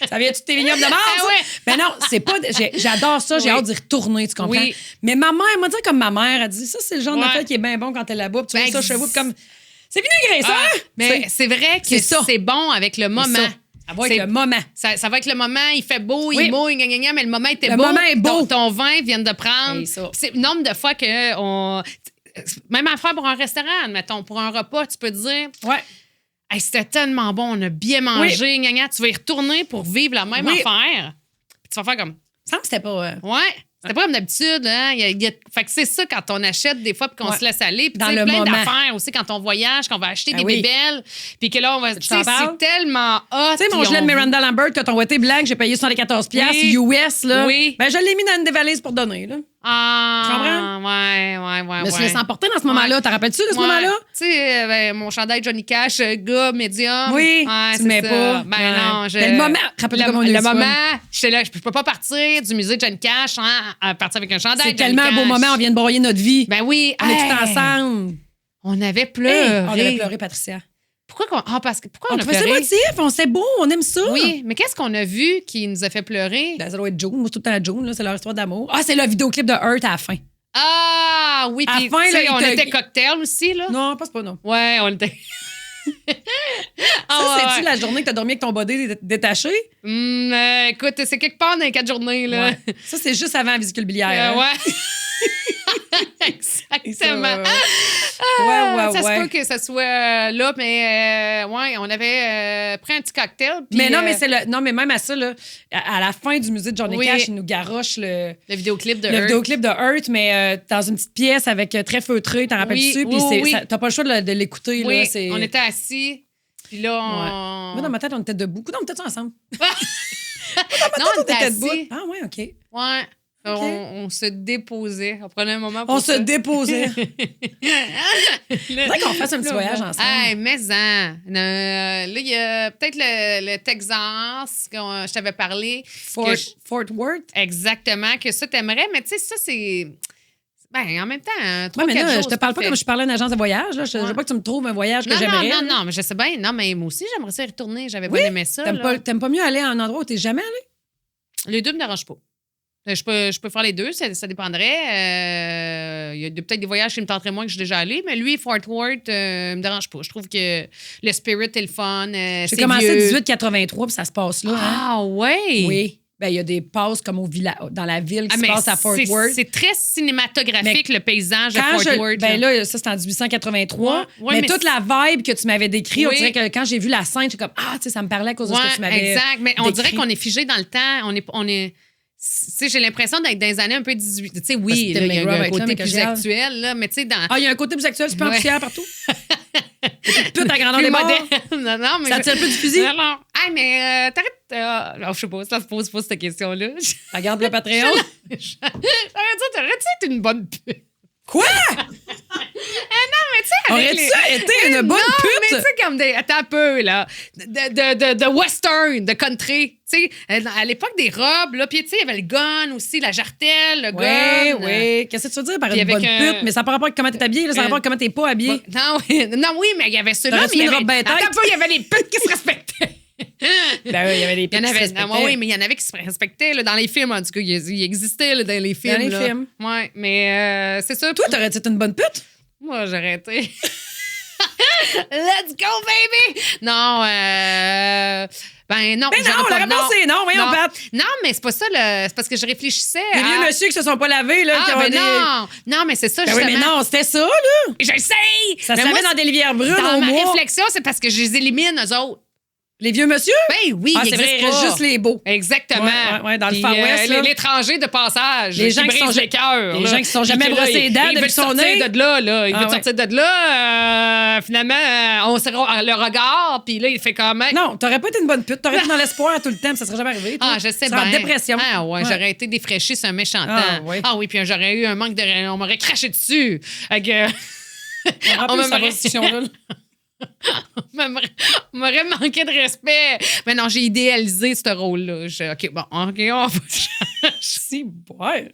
Ça vient-tu de tes vignobles de mars? Ouais. Mais non, c'est pas. J'adore ça, j'ai hâte d'y retourner, tu comprends? Oui. Mais ma mère, m'a dit comme ma mère, elle dit ça, c'est le genre d'affaire qui est bien bon quand t'es là-bas. Puis tu vois ça chez vous, comme. C'est vinaigre, ça! Mais c'est vrai que c'est bon avec le moment. Ça va avec le moment. Ça va avec le moment, il fait beau, il mouille, mais le moment était beau. Le moment est beau. Ton vin vient de prendre. C'est le nombre de fois que on. Même affaire pour un restaurant, admettons, pour un repas, tu peux te dire. Ouais. Hey, c'était tellement bon, on a bien mangé, tu vas y retourner pour vivre la même affaire. Puis tu vas faire comme. Ça me c'était pas. Ouais. C'était pas comme d'habitude, hein? Fait que c'est ça quand on achète des fois puis qu'on se laisse aller. Puis dans le plein moment. d'affaires aussi quand on voyage, qu'on va acheter des bébelles. Puis que là, on va. Tu sais, c'est tellement hot. Tu sais, mon gilet de Miranda Lambert, quand on votait blanc, j'ai payé 74$ US, là. Oui. Ben, je l'ai mis dans une des valises pour donner, là. Ah, tu comprends? Ouais. Je me suis laissé emporter dans ce moment-là. T'en rappelles-tu de ce moment-là? Tu sais, mon chandail Johnny Cash, gars, médium. Oui, tu le mets pas. Ben non, le moment, rappelle-toi comment on est le moment, j'étais là, je peux pas partir du musée Johnny Cash, à partir avec un chandail C'est tellement un beau moment, on vient de broyer notre vie. Ben oui. On est tous ensemble. On avait pleuré. On avait pleuré, Patricia. Pourquoi on a pleuré? C'est motif, on sait beau, on aime ça. Oui, mais qu'est-ce qu'on a vu qui nous a fait pleurer? Ben, ça doit être June. Moi, c'est tout le temps June, là, c'est leur histoire d'amour. Ah, c'est le vidéoclip de Hurt à la fin. Ah, oui, puis on était cocktail aussi, là. Non, passe pas, non. Ouais, on était. Ça, c'est-tu la journée que t'as dormi avec ton body détaché? Écoute, c'est quelque part dans les 4 journées, là. Ouais. Ça, c'est juste avant la vésicule biliaire. Ouais. Exactement. Ça se peut que ça soit là, mais on avait pris un petit cocktail. Mais non, mais même à ça, là, à la fin du musée de Johnny Cash, il nous garoche le vidéoclip de Hurt. Le vidéoclip de Hurt, mais dans une petite pièce avec très feutré, t'en rappelles-tu? Puis t'as pas le choix de l'écouter. Oui, là, on était assis. Puis là, Moi, dans ma tête, on était debout. Non, on était ensemble. Non, on était assis. Ah, ouais, OK. Ouais. Okay. On se déposait. On prenait un moment pour On se déposait. Faudrait qu'on fasse un petit voyage ensemble. Hey, mais là, il y a peut-être le Texas, je t'avais parlé. Fort Worth. Exactement, que ça, t'aimerais. Mais tu sais, ça, c'est... Ben, en même temps, 3-4 mais là, jours, je te parle pas comme je parlais à une agence de voyage. Là. Je veux pas que tu me trouves un voyage que j'aimerais. Non, mais je sais bien. Non, mais moi aussi, j'aimerais ça y retourner. J'avais bien aimé ça. T'aimes pas mieux aller à un endroit où t'es jamais allé? Les deux me dérangent pas. Je peux faire les deux, ça dépendrait. Il y a peut-être des voyages qui me tenteraient moins que je suis déjà allée, mais lui, Fort Worth, me dérange pas. Je trouve que le spirit est le fun. J'ai commencé à 1883, puis ça se passe là. Hein? Ah, ouais? Oui. Ben, il y a des passes comme dans la ville qui se passent à Fort Worth. C'est très cinématographique, le paysage de Fort Worth. Ben là, ça, c'est en 1883. Ouais, mais toute la vibe que tu m'avais décrite, on Oui. dirait que quand j'ai vu la scène, j'étais comme, tu sais, ça me parlait à cause de ce que tu m'avais exact. Mais on décrit. dirait qu'on est figé dans le temps. On est tu sais, j'ai l'impression d'être dans les années un peu 18. Tu sais, oui, Parce que là, il y a Meg Rowe un avec côté l'homme plus avec actuel, là, mais tu sais, dans. Ah, il y a un côté plus actuel, c'est pas en Ouais. poussière partout. Pute à grandeur plus des bords. moderne. Non, mais. Ça tire plus du fusil. Non. Ah, mais t'arrêtes. Non, je sais pas, ça se pose pas cette question-là. Regarde le Patreon. J'aurais dit, t'aurais-tu été une bonne pute? Quoi? Mais tu sais, avec Aurais-tu été une bonne non, pute? mais tu sais, comme des. Attends un peu, là. De western, de country. Tu sais, à l'époque des robes, là. Puis, tu sais, il y avait le gun aussi, la jartelle, le gun. Oui. Qu'est-ce que tu veux dire par Puis une avec bonne pute? Mais ça n'a pas rapport avec comment t'es habillé, là, ça a rapport avec comment t'es pas habillé. Non, oui, mais il y avait ceux-là. T'aurais-tu Mais il y une avait. robe bien Attends tête? un peu, il y avait les putes qui se respectaient. Ben oui, il y avait des Il y putes en qui se avait, respectaient. oui, mais il y en avait qui se respectaient là, dans les films, en tout cas. Il existait là, dans les films. les là. films. Ouais, mais c'est ça. Toi, t'aurais-tu été une bonne pute? Moi, j'aurais été. Let's go, baby! Non, ben non. Ben non, j'aurais la pas- réponse c'est non, voyons, non. Pat. Non, mais c'est pas ça, c'est parce que je réfléchissais Les à... vieux monsieur qui se sont pas lavés, là, qui Ah, ont ben des... non! Non, mais c'est ça, Ben oui, justement. mais non, c'était ça, là. Je le sais! Ça se Mais lavait moi, dans des rivières brunes dans au ma mois. réflexion, c'est parce que je les élimine, eux autres. Les vieux monsieur? Ben oui, Ah, ils c'est vrai, il existent reste pas. juste les beaux. Exactement. Ouais, dans le Puis, Far West, là. l'étranger de passage. Les gens qui brisent sont les cœurs. les là. gens qui se sont jamais Puis que là, brossés les dents il depuis veut son sortir nez. de là, là. Il Ah, veut ouais. sortir de là. Finalement, on se le regard, puis là, il fait quand même. Non, t'aurais pas été une bonne pute. T'aurais été dans l'espoir tout le temps, puis ça serait jamais arrivé. toi. Ah, je sais Tu serais bien. en dépression. Ah, ouais, j'aurais été défraîchie sur un méchant Ah, temps. ouais. Ah, oui, puis j'aurais eu un manque de. On m'aurait craché dessus. Fait que. On me me m'aurait- discussion-là. on m'aurait manqué de respect. Mais non, j'ai idéalisé ce rôle-là. OK, bon, OK, on va Si, ouais.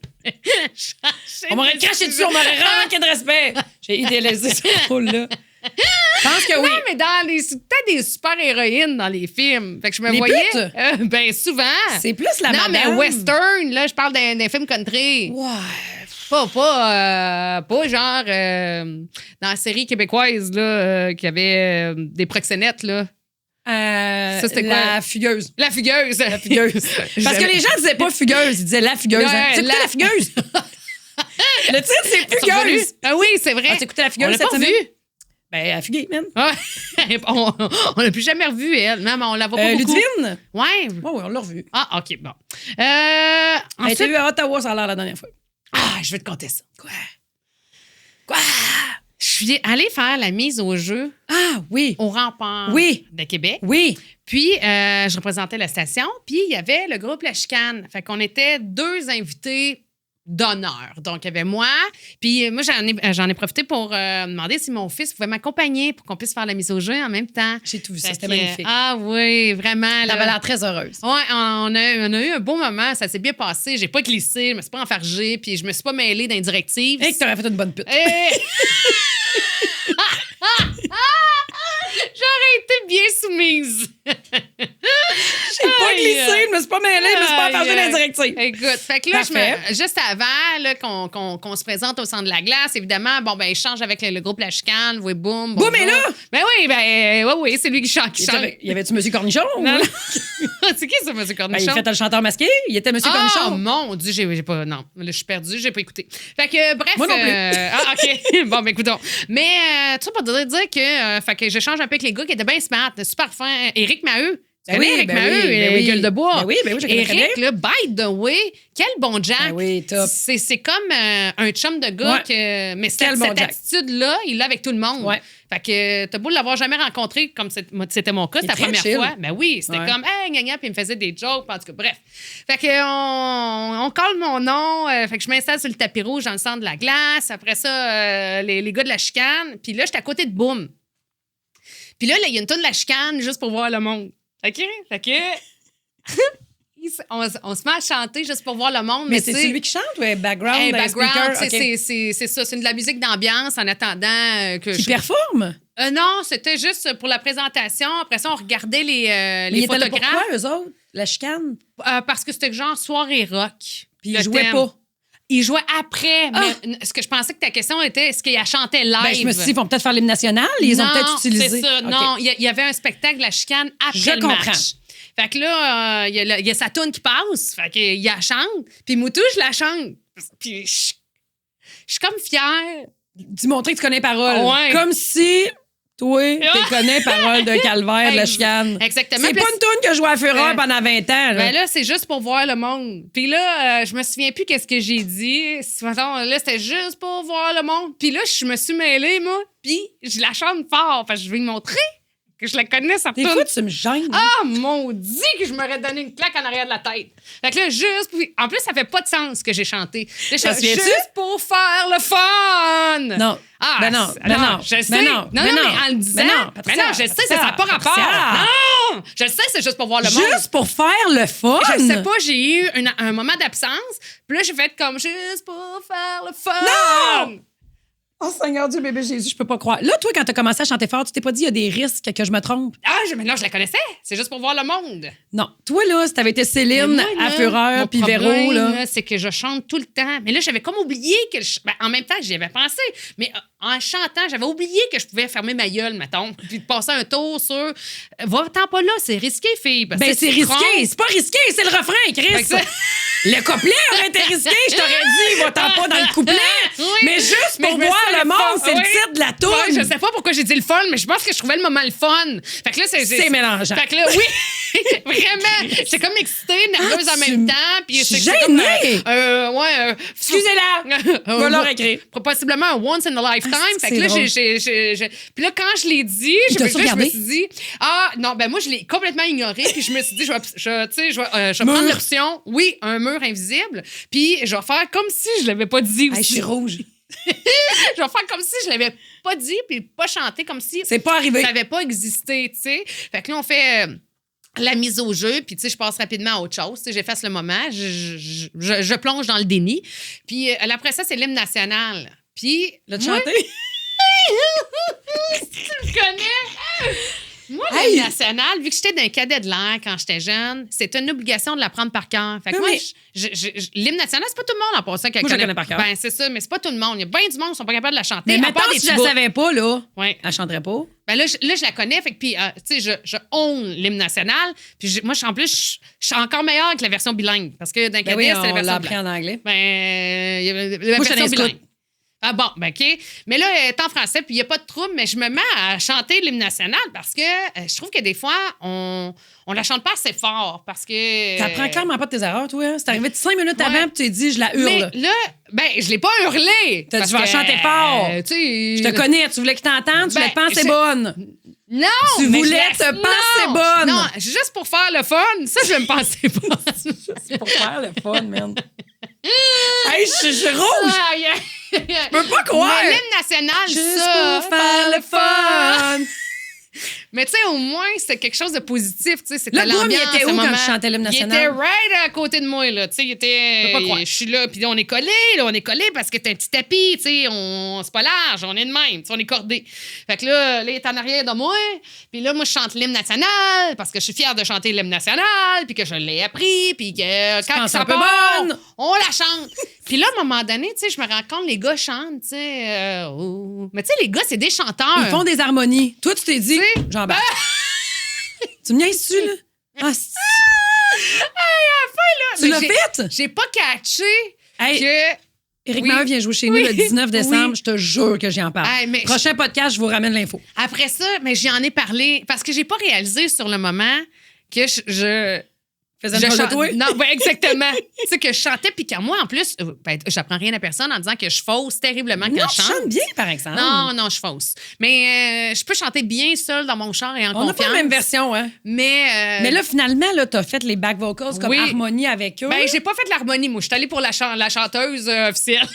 changer On m'aurait de craché sujet. dessus, on m'aurait manqué de respect. J'ai idéalisé ce rôle-là. Je pense que oui. Non, mais dans les. Peut-être des super-héroïnes dans les films. Fait que je me Les voyais. putes? Ben, souvent. C'est plus la Non, madame. mais western, là, je parle d'un film country. Ouais. Pas genre dans la série québécoise là, qui avait des proxénètes, là. Ça, c'était quoi? La fugueuse. La fugueuse. La fugueuse. Parce que les gens disaient pas fugueuse, ils disaient la fugueuse. Ouais, Hein. T'écoutais la fugueuse? Le titre, c'est fugueuse. Ah oui, c'est vrai. Ah, t'écoutais la On fugueuse l'a cette pas semaine? vue. Ben, la fuguée, man. Ouais. On l'a plus jamais revue, elle. Même, on la voit pas beaucoup. Ludivine? Ouais. Oui, on l'a revue. Ah, OK, bon. Elle Ensuite, était vue à Ottawa, ça a l'air la dernière fois. je vais te conter ça. Quoi? Je suis allée faire la mise au jeu Ah, oui. au rempart Oui. de Québec. Oui. Puis, je représentais la station, puis il y avait le groupe La Chicane. Fait qu'on était 2 invités d'honneur. Donc, il y avait moi, puis moi, j'en ai profité pour demander si mon fils pouvait m'accompagner pour qu'on puisse faire la mise au jeu en même temps. J'ai tout vu ça, Fait c'était que, magnifique. Ah oui, vraiment. Elle là. avait l'air très heureuse. Ouais, on a eu un beau moment, ça s'est bien passé. J'ai pas glissé, je me suis pas enfargée, puis je me suis pas mêlée dans les directives. Et que t'aurais fait une bonne pute. J'aurais été bien soumise. J'ai pas glissé, je me suis pas mêlée, je me suis pas enfargée dans les directives. Écoute, fait que là, Parfait. juste avant là, qu'on se présente au centre de la glace, évidemment, bon, ben, échange avec le groupe La Chicane, oui, boum. Boum est là! Ben oui, c'est lui qui chante. Y avait-tu Monsieur Cornichon? Non, ou- non. C'est qui ça, M. Ben, Cornichon? il fait le chanteur masqué, il était Monsieur Ah, Cornichon. mon Dieu, j'ai pas. Non, là, je suis perdue, j'ai pas écouté. Fait que, bref. Moi non plus. OK. Bon, ben, écoutons. Mais, tu sais, pour dire que. Fait que j'échange un peu avec les gars qui étaient bien smart, super fin. Éric Maheu. Tu connais Éric Maheu, Gueule de bois. Ben oui, je connais très Éric, bien. là, by the way, quel bon Jack. Ben oui, top. C'est comme un chum de gars Ouais. que. Mais Quel cette bon Jack. attitude-là, il l'a avec tout le monde. Ouais. Fait que t'as beau l'avoir jamais rencontré, comme c'était mon cas, Il c'était est la première très chill. fois. Ben oui, c'était Ouais. comme, hey, gna, gna, puis il me faisait des jokes, en tout cas, bref. Fait que on colle mon nom, fait que je m'installe sur le tapis rouge dans le centre de la glace. Après ça, les gars de La Chicane. Puis là, j'étais à côté de Boom. Puis là, il y a une tonne de La Chicane juste pour voir le monde. OK? Fait que. on se met à chanter juste pour voir le monde. Mais tu c'est sais, lui qui chante ou background? hey, dans les background, speakers? tu sais, Ok. c'est ça. C'est de la musique d'ambiance en attendant que Qui performe? non, c'était juste pour la présentation. Après ça, on regardait les Mais il était là photographes. pourquoi, eux autres? La chicane? Parce que c'était genre soirée rock. Puis le il jouait thème. pas. Il jouait après. Mais ce que je pensais que ta question était, est-ce qu'il chantait live? Ben, je me suis dit, ils vont peut-être faire l'hymne national. Ils ont Non, peut-être utilisé. c'est ça. OK. Non, il y avait un spectacle de la chicane après Je le comprends. match. Fait que là, il y a sa toune qui passe. Fait qu'il la chante. Puis Moutou, je la chante. Puis je suis comme fière. Tu montrer que tu connais les paroles. Ouais. Comme si, toi, tu connais les paroles de Calvaire, de la chicane. Exactement. C'est Puis pas là, une toune que je joue à Fureur pendant 20 ans. Là. Ben là, c'est juste pour voir le monde. Puis là, je me souviens plus qu'est-ce que j'ai dit. Mettons, là, c'était juste pour voir le monde. Puis là, je me suis mêlée, moi. Puis je la chante fort. Parce que je vais lui montrer que je la connais, sa Des toune. fois, tu me gênes. Ah, maudit que je m'aurais donné une claque en arrière de la tête. Fait que là, juste... En plus, ça fait pas de sens ce que j'ai chanté. Là, T'en souviens-tu? juste pour faire le fun! Non. Ah, Ben non, ben non, je sais. ben non, mais en le disant... ben non, mais non, je sais, ça n'a pas rapport. Patricia. Non! Je le sais, c'est juste pour voir le monde. Juste pour faire le fun. Je sais pas, j'ai eu un moment d'absence. Puis là, j'ai fait comme juste pour faire le fun. Non! Oh Seigneur Dieu, bébé Jésus, je peux pas croire. Là, toi, quand t'as commencé à chanter fort, tu t'es pas dit il y a des risques que je me trompe? Ah, mais non, je la connaissais. C'est juste pour voir le monde. Non. Toi, là, si t'avais été Céline, Mais moi, à là, Fureur, mon puis Véro, problème, là. c'est que je chante tout le temps. Mais là, j'avais comme oublié que... en même temps, j'y avais pensé. Mais en chantant, j'avais oublié que je pouvais fermer ma gueule, mettons, puis de passer un tour sur... Va-t'en pas là, c'est risqué, fille. Parce Ben, que c'est tu te risqué. trompes. C'est pas risqué, c'est le refrain, Fait Chris. que ça- Le couplet aurait été risqué, je t'aurais dit, va-t'en pas dans le couplet. Oui. Mais juste Mais pour je me voir suis le dit, monde, c'est oui. le titre de la toune. Ouais, je sais pas pourquoi j'ai dit le fun, mais je pense que je trouvais le moment le fun. Fait que là, C'est mélangeant. Fait que là, oui, vraiment. J'étais comme excitée, nerveuse en tu même temps. Puis je suis c'est comme, gênée. Excusez-la. Va leur écrire. Possiblement un once in a lifetime. Ah, Fait que là, c'est puis là, quand je l'ai dit, Il t'a je me regardé? suis dit, ah, non, ben moi, je l'ai complètement ignoré. Puis je me suis dit, je vais prendre Mur. l'option, oui, un mur invisible. Puis je vais faire comme si je l'avais pas dit Hey, je aussi. suis rouge. Je vais faire comme si je l'avais pas dit, puis pas chanté comme si C'est pas arrivé. ça n'avait pas existé, tu sais. Fait que là, on fait la mise au jeu, puis tu sais, je passe rapidement à autre chose. Tu sais, j'efface le moment, je plonge dans le déni. Puis après ça, c'est l'hymne national. Puis... L'as-tu moi- chanté? Tu le connais? Moi, Hey! l'hymne national, vu que j'étais d'un cadet de l'air quand j'étais jeune, c'était une obligation de l'apprendre par cœur. Fait que Oui, moi, mais- l'hymne national, c'est pas tout le monde en passant qui Moi, je la connais par cœur. Ben, c'est ça, mais c'est pas tout le monde. Il y a bien du monde qui sont pas capables de la chanter. Mais à maintenant, part des si je la petits bouts. savais pas, là, Ouais. elle chanterait pas. Ben là, je la connais, fait que puis, tu sais, je own l'hymne national. Puis moi, en plus, je suis encore meilleure que la version bilingue. Parce que dans Ben cadet, oui, c'est la on version l'a appris bilingue. en anglais. Ben, il y avait la Moi, je version suis bilingue. scout. Ah bon, ben OK. Mais là, elle est en français, puis il n'y a pas de trouble, mais je me mets à chanter l'hymne national parce que je trouve que des fois, on la chante pas assez fort parce que... T'apprends clairement pas de tes erreurs, toi. Hein? C'est arrivé 5 minutes Ouais. avant, puis tu t'es dit, je la Mais hurle. là, ben, je l'ai pas hurlé. T'as dit, parce je vais que, chanter fort. tu sais... Je te connais, tu voulais que t'entendes, tu voulais te Ben, penser c'est- bonne. Non! Tu mais voulais je te laisse- penser non, bonne. Non, juste pour faire le fun, ça, je vais me penser bonne. C'est pour faire le fun, man. Hey, je suis rouge! Je peux pas croire. Mais l'hymne national, Juste ça, pour faire le fun. Mais tu sais, au moins, c'était quelque chose de positif. Tu sais, c'était Le Boom, il l'ambiance, était où le quand moment. tu chantais l'hymne national? Il était right à côté de moi, là. Tu sais, il était... Je peux pas croire. Je suis là, puis là, on est collés, parce que t'as un petit tapis, tu sais, c'est pas large, on est de même, tu sais, on est cordés. Fait que là, il est en arrière de moi, puis là, moi, je chante l'hymne national, parce que je suis fière de chanter l'hymne national, puis que je l'ai appris, puis que quand penses ça un peu part, bonne. on la chante. Puis là, à un moment donné, tu sais, je me rends compte, les gars chantent, tu sais, oh. Mais tu sais, les gars, c'est des chanteurs. Ils font des harmonies. Toi, tu t'es dit, Tu sais, j'embarque. Tu me niaises-tu, là? Ah, c'est- tu l'as j'ai- fait? J'ai pas catché Hey, que... Éric Oui. Maheu vient jouer chez nous Oui. le 19 décembre. Oui. Je te jure que j'y en parle. Hey, mais- Prochain podcast, je vous ramène l'info. Après ça, mais j'en ai parlé parce que j'ai pas réalisé sur le moment que je Faisais une proche de toi? Non, ben exactement. Tu sais, que je chantais, puis qu'à moi, en plus, ben, j'apprends rien à personne en disant que je fausse terriblement quand Non, je tu chante. chantes bien, par exemple. Non, je fausse. Mais je peux chanter bien seule dans mon char et en On n'a confiance. pas la même version, hein? Mais Mais là, finalement, là, t'as fait les back vocals comme oui. harmonie avec eux. ben, j'ai pas fait l'harmonie, moi. Je suis allée pour la chanteuse officielle.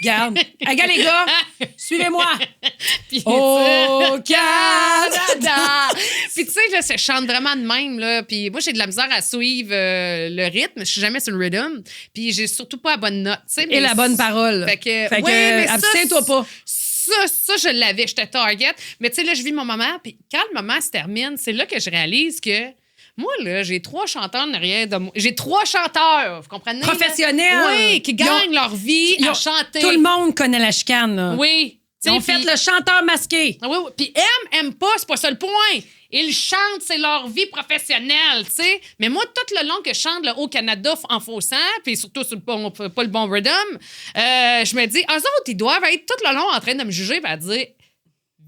Regarde. Hey, gars, les gars, suivez-moi. Puis, Au Canada. Puis tu sais, là, je chante vraiment de même, là. Puis moi, j'ai de la misère à suivre le rythme. Je suis jamais sur le rhythm. Puis j'ai surtout pas la bonne note, tu sais. Et mais la bonne parole. Fait que, Fait que, ouais, mais ça, abstiens-toi pas. Ça, je l'avais. J'étais target. Mais tu sais, là, je vis mon moment. Puis quand le moment se termine, c'est là que je réalise que Moi, là, j'ai 3 chanteurs derrière de moi. J'ai 3 chanteurs, vous comprenez? là? Professionnels. Oui, qui gagnent leur vie ils à ont- chanter. Tout le monde connaît la chicane, là. Oui. Ils ont Tu sais, fait le chanteur masqué. Oui, oui. Puis aime pas, c'est pas ça le point. Ils chantent, c'est leur vie professionnelle, tu sais. Mais moi, tout le long que je chante le Haut-Canada en faussant, puis surtout sur pas le bon rhythm, je me dis, eux autres, ils doivent être tout le long en train de me juger et à dire,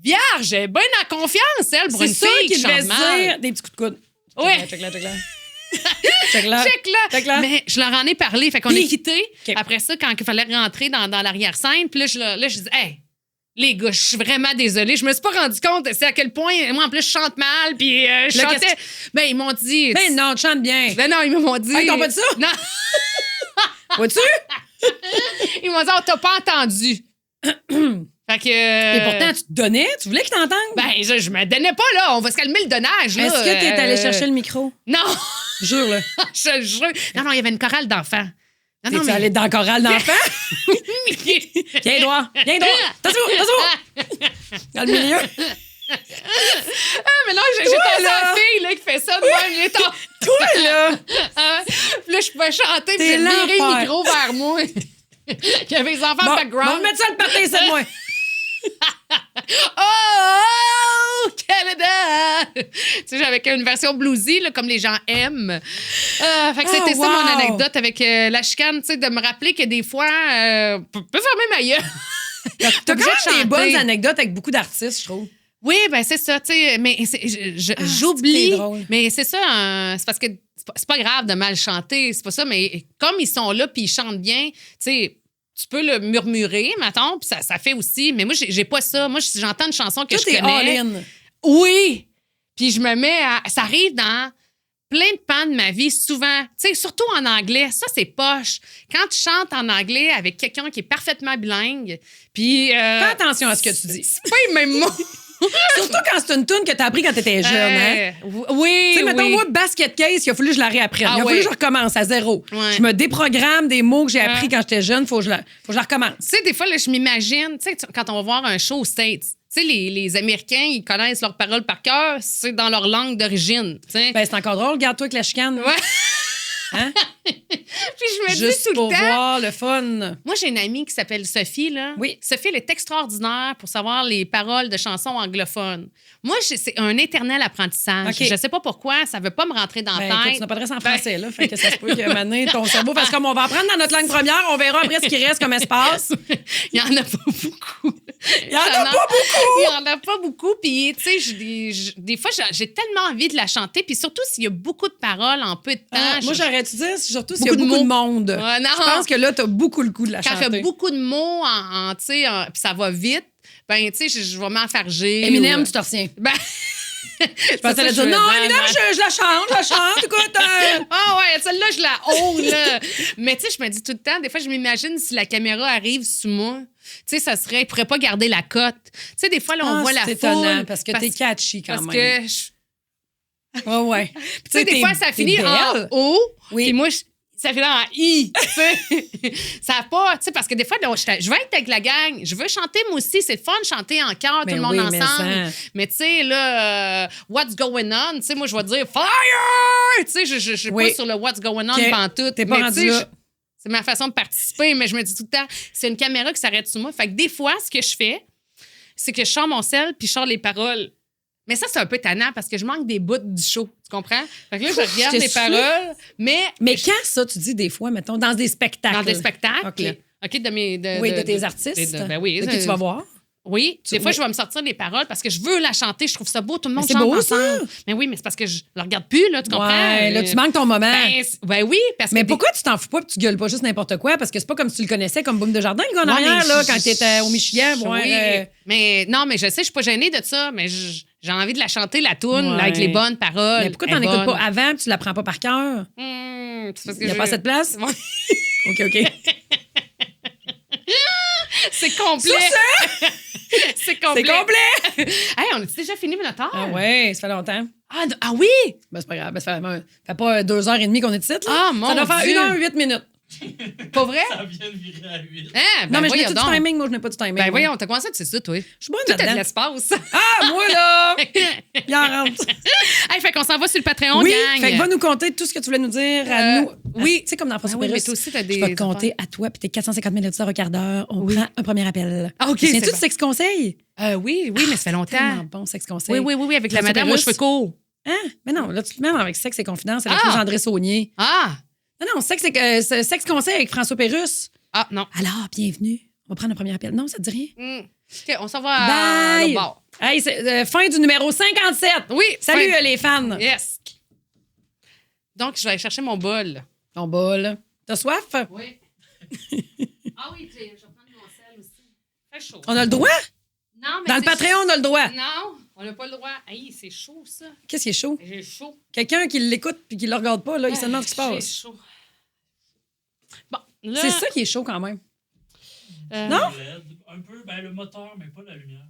vierge, elle est bien en confiance, elle, pour C'est une sûr fille qui qu'ils devaient chante se mal. dire des petits coups de coude. Ouais. Check là. Check là. Check là. Mais je leur en ai parlé. Fait qu'on Puis- est quittés. OK. Après ça, quand il fallait rentrer dans l'arrière-scène, puis là, je dis, hey, les gars, je suis vraiment désolée. Je me suis pas rendu compte c'est à quel point, moi, en plus, je chante mal, puis je Là, chantais. qu'est-ce Ben, ils m'ont dit. Ben non, tu chantes bien. Ben non, ils m'ont dit. Ah, ils t'ont pas dit ça? Non, Vois-tu? ils m'ont dit, on t'a pas entendu. Fait que. Et pourtant, tu te donnais? Tu voulais qu'ils t'entendent? Ben, je me donnais pas, là. On va se calmer le donnage, là. Est-ce que t'es allé chercher le micro? Non, Jure, là. je le jure. Non, il y avait une chorale d'enfants. Non, T'es-tu allé dans le choral d'enfants? Viens, droit. Viens, droit. T'as-tu? Dans le milieu. Mais non, j'ai Toi, pensé là. à la fille là, qui fait ça de même. Il est Toi, là. Puis là, je pouvais chanter, puis T'es j'ai viré l'enfer. le micro vers moi. Il y avait les enfants Bon, en on va background. mettre ça le party, c'est de moi. Oh, Canada! Tu sais, j'avais une version bluesy, là, comme les gens aiment. Fait que c'était ça, wow. mon anecdote avec la chicane, tu sais, de me rappeler que des fois, peut fermer ma gueule. T'as quand Obligée de même des chanter. bonnes anecdotes avec beaucoup d'artistes, je trouve. Oui, ben c'est ça, tu sais, mais c'est j'oublie. drôle. Mais c'est ça, c'est parce que c'est pas grave de mal chanter, c'est pas ça, mais comme ils sont là puis ils chantent bien, tu sais, tu peux le murmurer, mettons, puis ça fait aussi. Mais moi, j'ai pas ça. Moi, si j'entends une chanson que Tout je est connais. all-in. Oui! Puis je me mets à. Ça arrive dans plein de pans de ma vie, souvent. Tu sais, surtout en anglais. Ça, c'est poche. Quand tu chantes en anglais avec quelqu'un qui est parfaitement bilingue, puis. Fais attention à ce que tu dis. C'est pas les mêmes mots. Surtout quand c'est une toune que t'as appris quand t'étais jeune, hein? Oui. Tu sais, mettons, oui. moi, basket case, il a fallu que je la réapprenne. Ah Il a fallu oui. que je recommence à zéro. Ouais. Je me déprogramme des mots que j'ai appris quand j'étais jeune, faut que je la recommence. Tu sais, des fois, là, je m'imagine, tu sais, quand on va voir un show aux States, tu sais, les Américains, ils connaissent leurs paroles par cœur, c'est dans leur langue d'origine, tu sais. Ben, c'est encore drôle, regarde-toi avec la chicane. Ouais. Hein? Puis je me Juste dis tout pour le temps. voir le fun. Moi, j'ai une amie qui s'appelle Sophie, là. Oui. Sophie, elle est extraordinaire pour savoir les paroles de chansons anglophones. Moi, c'est un éternel apprentissage. OK. Je sais pas pourquoi, ça veut pas me rentrer dans Ben, la écoute, tête. tu n'as pas de reste en français, là. Fait que ça se peut que maintenant, ton cerveau fasse comme on va apprendre dans notre langue première, on verra après ce qui reste comme espace. Il y en a pas beaucoup. Il y en a pas beaucoup! Il y en a pas beaucoup. Puis, tu sais, des fois, j'ai tellement envie de la chanter. Puis surtout, s'il y a beaucoup de paroles en peu de temps. Ah, moi, j'aurais dû dire, surtout s'il y a Beaucoup de beaucoup de mots. monde. Ouais, non. Je pense que là, t'as beaucoup le coup de la Quand il chanter. y a beaucoup de mots, tu sais, puis ça va vite, ben, tu sais, je vais m'enfarger. Eminem, ou, tu te retiens. Ben, Je pensais la dire, non, Eminem, je la chante, écoute. Ah ouais, celle-là, je la honte, là. Mais tu sais, je me dis tout le temps, des fois, je m'imagine si la caméra arrive sous moi, tu sais, ça serait, il pourrait pas garder la cote. Tu sais, des fois, là, on voit la c'est foule. étonnant, parce que t'es catchy quand parce même. que, tu Ouais, ouais. sais, des fois, ça finit en O, Oui. puis moi, ça finit en I, tu sais. Ça a pas, tu sais, parce que des fois, là, je veux être avec la gang, je veux chanter, moi aussi, c'est fun de chanter en chœur, tout Ben le monde oui, ensemble. ça. Mais tu sais, là, what's going on, tu sais, moi, je vais dire fire! Tu sais, je suis Oui. pas sur le what's going on OK. pantoute. T'es pas Mais rendu tu sais, là. c'est ma façon de participer, mais je me dis tout le temps, c'est une caméra qui s'arrête sur moi. Fait que des fois, ce que je fais, c'est que je sors mon sel puis je sors les paroles. Mais ça, c'est un peu tannant parce que je manque des bouts du show. Tu comprends? Fait que là, je regarde t'ai les soufflé. paroles, mais Quand ça, tu dis des fois, mettons, dans des spectacles? dans des spectacles. OK. OK, de mes. Oui, de tes artistes. ben oui. De qui tu vas voir? Oui. Des fois, oui. je vais me sortir les paroles parce que je veux la chanter. Je trouve ça beau. Tout le monde c'est chante beau, ça. ensemble. Mais oui, mais c'est parce que je la regarde plus, là. Tu comprends? Ouais, là, tu manques ton moment. Ben oui, parce que. Mais pourquoi tu t'en fous pas et tu gueules pas juste n'importe quoi? Parce que c'est pas comme si tu le connaissais comme Boom de Jardin, le gars en Ouais, arrière, mais là, quand t'étais au Michigan. Oui, mais non, mais je sais, je suis pas gênée de ça, mais j'ai envie de la chanter, la toune, Ouais. avec les bonnes paroles. Mais pourquoi t'en Elle est écoutes bonne. pas avant et tu la prends pas par cœur? C'est parce que Il n'y a pas cette place? Ouais. OK. C'est complet. C'est complet. C'est complet! Hey, on a déjà fini notre heure? Ah ouais, ça fait longtemps. Ah oui? Ben, c'est pas grave. Ben, ça fait pas 2h30 qu'on est ici, là. Ah, mon Ça doit faire Dieu. 1h08 minutes. Pas vrai? Ça vient de virer à 8. Hein? Ben Non, mais je voyons n'ai pas donc. du timing. Moi, je n'ai pas du timing. Ben moi. voyons, t'as commencé, tu sais ça, toi. Je suis bonne Tout a de là-dedans. l'espace. Ah, moi, là! Il en rentre. Hey, fait qu'on s'en s'en va sur le Patreon, Oui, gang. fait que va nous compter tout ce que tu voulais nous dire à nous. oui. Tu sais, comme dans François Oui, mais Pérusse, toi aussi, t'as des je vais te compter affaires. à toi, puis t'es 450 000 auditeurs au quart d'heure. On prend un premier appel. Ah, OK, Tiens-tu c'est de bon. sexe conseil? Oui, mais ça fait longtemps. Tellement bon, sexe conseil. Oui, avec la François madame aux Pérusse. cheveux courts. Hein? Mais non, là, tu te mets avec Sexe et Confidence avec Ah! André Saunier. Ah! Non, sexe conseil avec François Pérusse. Ah, non. Alors, bienvenue. On va prendre un premier appel. Non, ça te dit rien? OK, on s'en va à Bye! l'autre bord. Hey, c'est fin du numéro 57. Oui. Salut, fin. les fans. Yes. Donc, je vais aller chercher mon bol. Ton bol. T'as soif? Oui. Ah oui, je vais prendre mon sel aussi. Fait chaud. On a le droit? Non, mais Dans le c'est Patreon, on a le droit. Non, on n'a pas le droit. Hey, c'est chaud, ça. Qu'est-ce qui est chaud? J'ai chaud. Quelqu'un qui l'écoute puis qui le regarde pas, là, il se demande ce qui se J'ai passe. chaud. Bon, là... C'est ça qui est chaud quand même. euh, Non? LED, un peu, ben, le moteur, mais pas la lumière.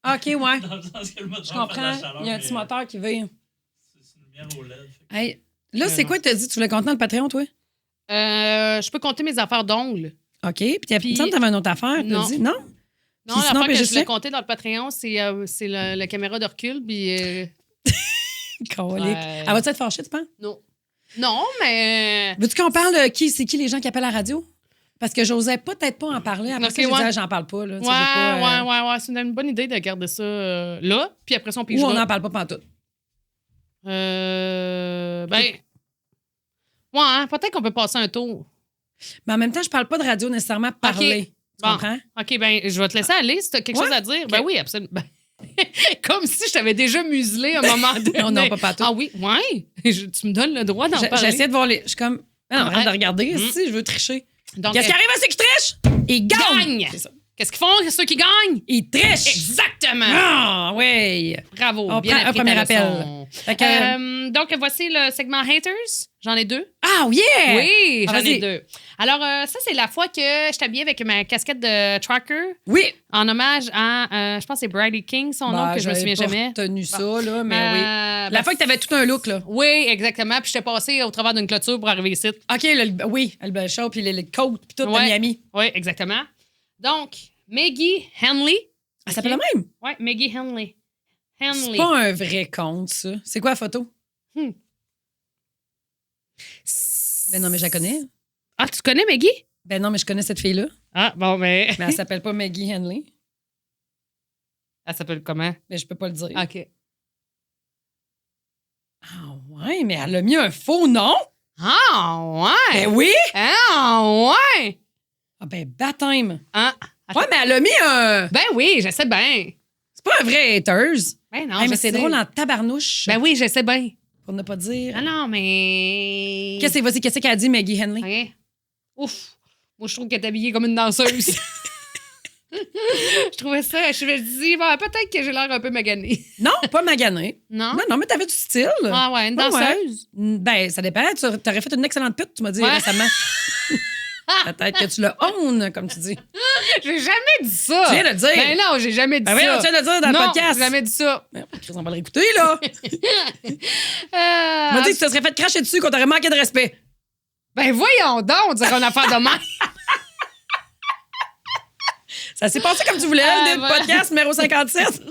OK, ouais. Dans le sens que le moteur Je fait de la comprends. chaleur, Il y a un mais petit moteur qui veut. C'est une lumière au LED. fait que- Hey, là, c'est quoi que t'as dit? Tu voulais compter dans le Patreon, toi? je peux compter mes affaires d'ongles. OK. Puis il me semble que t'avais une autre affaire. Non. T'as dit non? Non, Puis sinon, l'affaire que je PGC? voulais compter dans le Patreon, c'est la caméra de recul. Puis, Colique. Ouais. Elle va-tu être fâchée, tu penses? non. Non, mais... Veux-tu qu'on parle de c'est qui les gens qui appellent à la radio? Parce que j'osais peut-être pas en parler. Après Ok, ça, je ouais. disais, j'en parle pas. Là, Ouais, Tu sais, je veux pas, ouais. C'est une bonne idée de garder ça là. Puis après ça, on Ou pigera. on n'en parle pas pantoute. Ben... Ouais, hein, peut-être qu'on peut passer un tour. Mais en même temps, je parle pas de radio nécessairement parler. Tu Bon. comprends? OK, ben je vais te laisser aller si tu as quelque Ouais. chose à dire. Ben oui, absolument. Ben, comme si je t'avais déjà muselé à un moment donné. Non, pas pantoute. Ah oui, ouais. Tu me donnes le droit d'en parler. J'essaie de voir les. Je suis comme. Non, arrête de Ouais. regarder. Si, je veux tricher. Donc, Qu'est-ce qui arrive à ceux qui trichent? Ils gagnent! gagnent! C'est ça. Qu'est-ce qu'ils font, ceux qui gagnent? Ils trichent! Exactement! Ah, oui! Bravo, On bien prend un appris premier ta appel. leçon. Fait que- Donc, voici le segment Haters. J'en ai 2. Ah, yeah! Oui, Ah, j'en ai vas-y. 2. Alors, ça, c'est la fois que je t'habillais avec ma casquette de tracker Oui! en hommage à, je pense que c'est Bridie King, son nom, que je me souviens jamais. J'ai retenu ça, là, mais oui. La La fois que t'avais tout un look, là. Oui, exactement. Puis j'étais passée au travers d'une clôture pour arriver ici. OK, oui, le bel show, puis le coat, puis tout, Ouais. de Miami. Oui, exactement. Donc, Maggie Henley. Elle s'appelle la même? Oui, Maggie Henley. C'est pas un vrai compte, ça. C'est quoi la photo? Ben non, mais je la connais. Ah, tu connais Maggie? Ben non, mais je connais cette fille-là. Ah, bon, mais. Mais elle s'appelle pas Maggie Henley. Elle s'appelle comment? Mais je peux pas le dire. OK. Ah ouais, mais elle a mis un faux nom? Ah, ouais! Ben oui! Ah, ouais! Ah ben, baptême. Ah, Ouais, mais elle a mis un... ben oui, je sais bien. C'est pas un vrai haters. Ben non, Hey, je mais c'est sais. drôle en tabarnouche. Ben oui, je sais bien. Pour ne pas dire... Ah non, mais. Qu'est-ce qu'elle a dit, Maggie Henley? OK. Ouf. Moi, je trouve qu'elle est habillée comme une danseuse. Je trouvais ça. Je me dis, bon, peut-être que j'ai l'air un peu maganée. Non, pas maganée. Non? Non, mais t'avais du style. Ah ouais, une Ah ouais. danseuse. Ben, ça dépend. Tu t'aurais fait une excellente pute, tu m'as dit Ouais. récemment. Peut-être que tu le own, comme tu dis. J'ai jamais dit ça. Tu viens de le dire. Ben non, j'ai jamais dit Ben oui, ça. on vient de le dire dans non, le podcast. j'ai jamais dit ça. Chris, on va le réécouter, là. On m'a dit que tu te serais fait cracher dessus, qu'on t'aurait manqué de respect. Ben voyons donc, on dirait une affaire de même. Ça s'est passé comme tu voulais, le voilà. podcast numéro 57.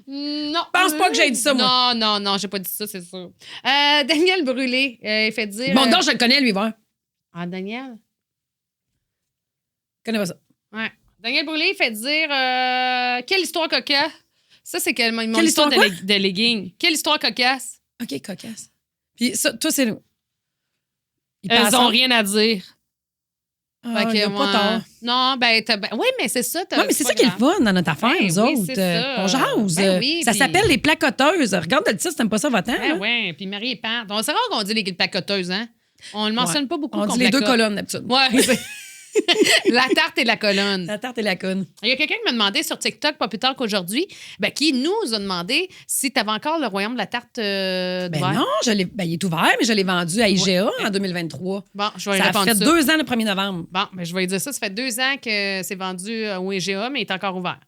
Non. Pense pas que j'ai dit ça, moi. Non, j'ai pas dit ça, c'est sûr. Daniel Brûlé, il fait dire... Bon, donc, je le connais, lui, voir. Ah, Daniel? Je connais pas ça. Ouais. Daniel Brûlé, il fait dire... quelle histoire cocasse. Ça, c'est mon Quelle histoire histoire de legging. Quelle histoire cocasse. OK, cocasse. Puis ça, toi, c'est... Elles ont rien à dire. Ah, Fait que il y a moi- pas tort. Non, oui, mais c'est ça. Non, mais c'est ça qui est le fun dans notre affaire, Ben nous oui, autres. c'est ça. On jase. Ben oui, ça puis- s'appelle les placoteuses. Regarde le titre, t'aimes pas ça, va-t'en. Ben ouais, puis Marie et Pat. C'est rare qu'on dit les placoteuses, hein? On le mentionne pas beaucoup. On qu'on dit les deux placote. colonnes, d'habitude. Ouais. La tarte et la colonne. La tarte et la conne. Il y a quelqu'un qui m'a demandé sur TikTok, pas plus tard qu'aujourd'hui, qui nous a demandé si tu avais encore le royaume de la tarte Ben d'hiver. non, il est ouvert, mais je l'ai vendu à IGA en 2023. Bon, je vais lui Ça a répondre fait ça. 2 ans le 1er novembre. Bon, je vais lui dire ça. Ça fait 2 ans que c'est vendu au EGA, mais il est encore ouvert.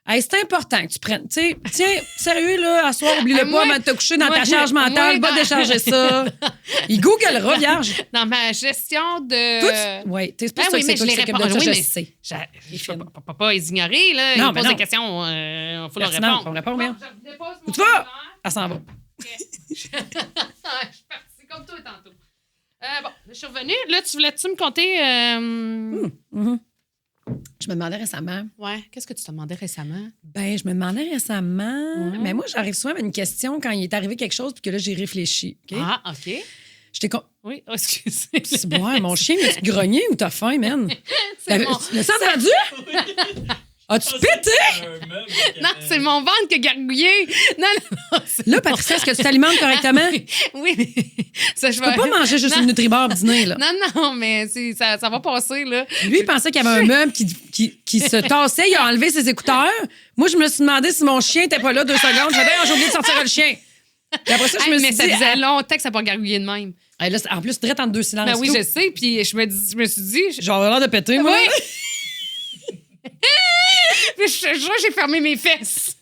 Hey, c'est important que tu prennes. Tu sais, tiens, sérieux, là, à soir, oublie-le moi- pas avant de te coucher dans ta moi- charge mentale, moi- va décharger ça. Il googlera, vierge. Dans ma gestion de... Toi, oui, c'est pour Ben ça oui, que mais c'est toi je qui les s'occupe réponds. de ça, Oui, je mais sais. Je peux pas les ignorer, là. Non, Ils mais posent non. des questions, il faut leur Pertinent, répondre. on répond bien. Bon, je dépose Où mon tu vas? cellulaire. Elle s'en va. Je suis partie comme toi tantôt. Bon, je suis revenue. Là, voulais-tu me conter... Je me demandais récemment. Ouais, qu'est-ce que tu te demandais récemment? Ben, je me demandais récemment. Mais moi, j'arrive souvent à une question quand il est arrivé quelque chose puis que là, j'ai réfléchi. OK? Ah, OK. J'étais Oui, excusez. C'est bon, mon chien, mais tu grogné ou t'as faim, man? C'est bon. L'as-tu entendu? As-tu pété? Non, c'est mon ventre qui a gargouillé. Non. Là, Patricia, est-ce que tu t'alimentes correctement? Oui, mais ça, je Tu peux pas manger juste une Nutribar dîner, là. Non, mais ça va passer, là. Lui, il pensait qu'il y avait un meuble qui se tassait. Il a enlevé ses écouteurs. Moi, je me suis demandé si mon chien était pas là 2 secondes. Je j'ai oublié de sortir le chien. Puis après ça, je me suis dit... ça faisait longtemps que ça n'a pas gargouillé de même. Là, en plus, direct entre 2 silences. Ben oui, je sais. Puis je me suis dit... Genre, l'air de péter, moi. Oui. Puis je te jure, j'ai fermé mes fesses.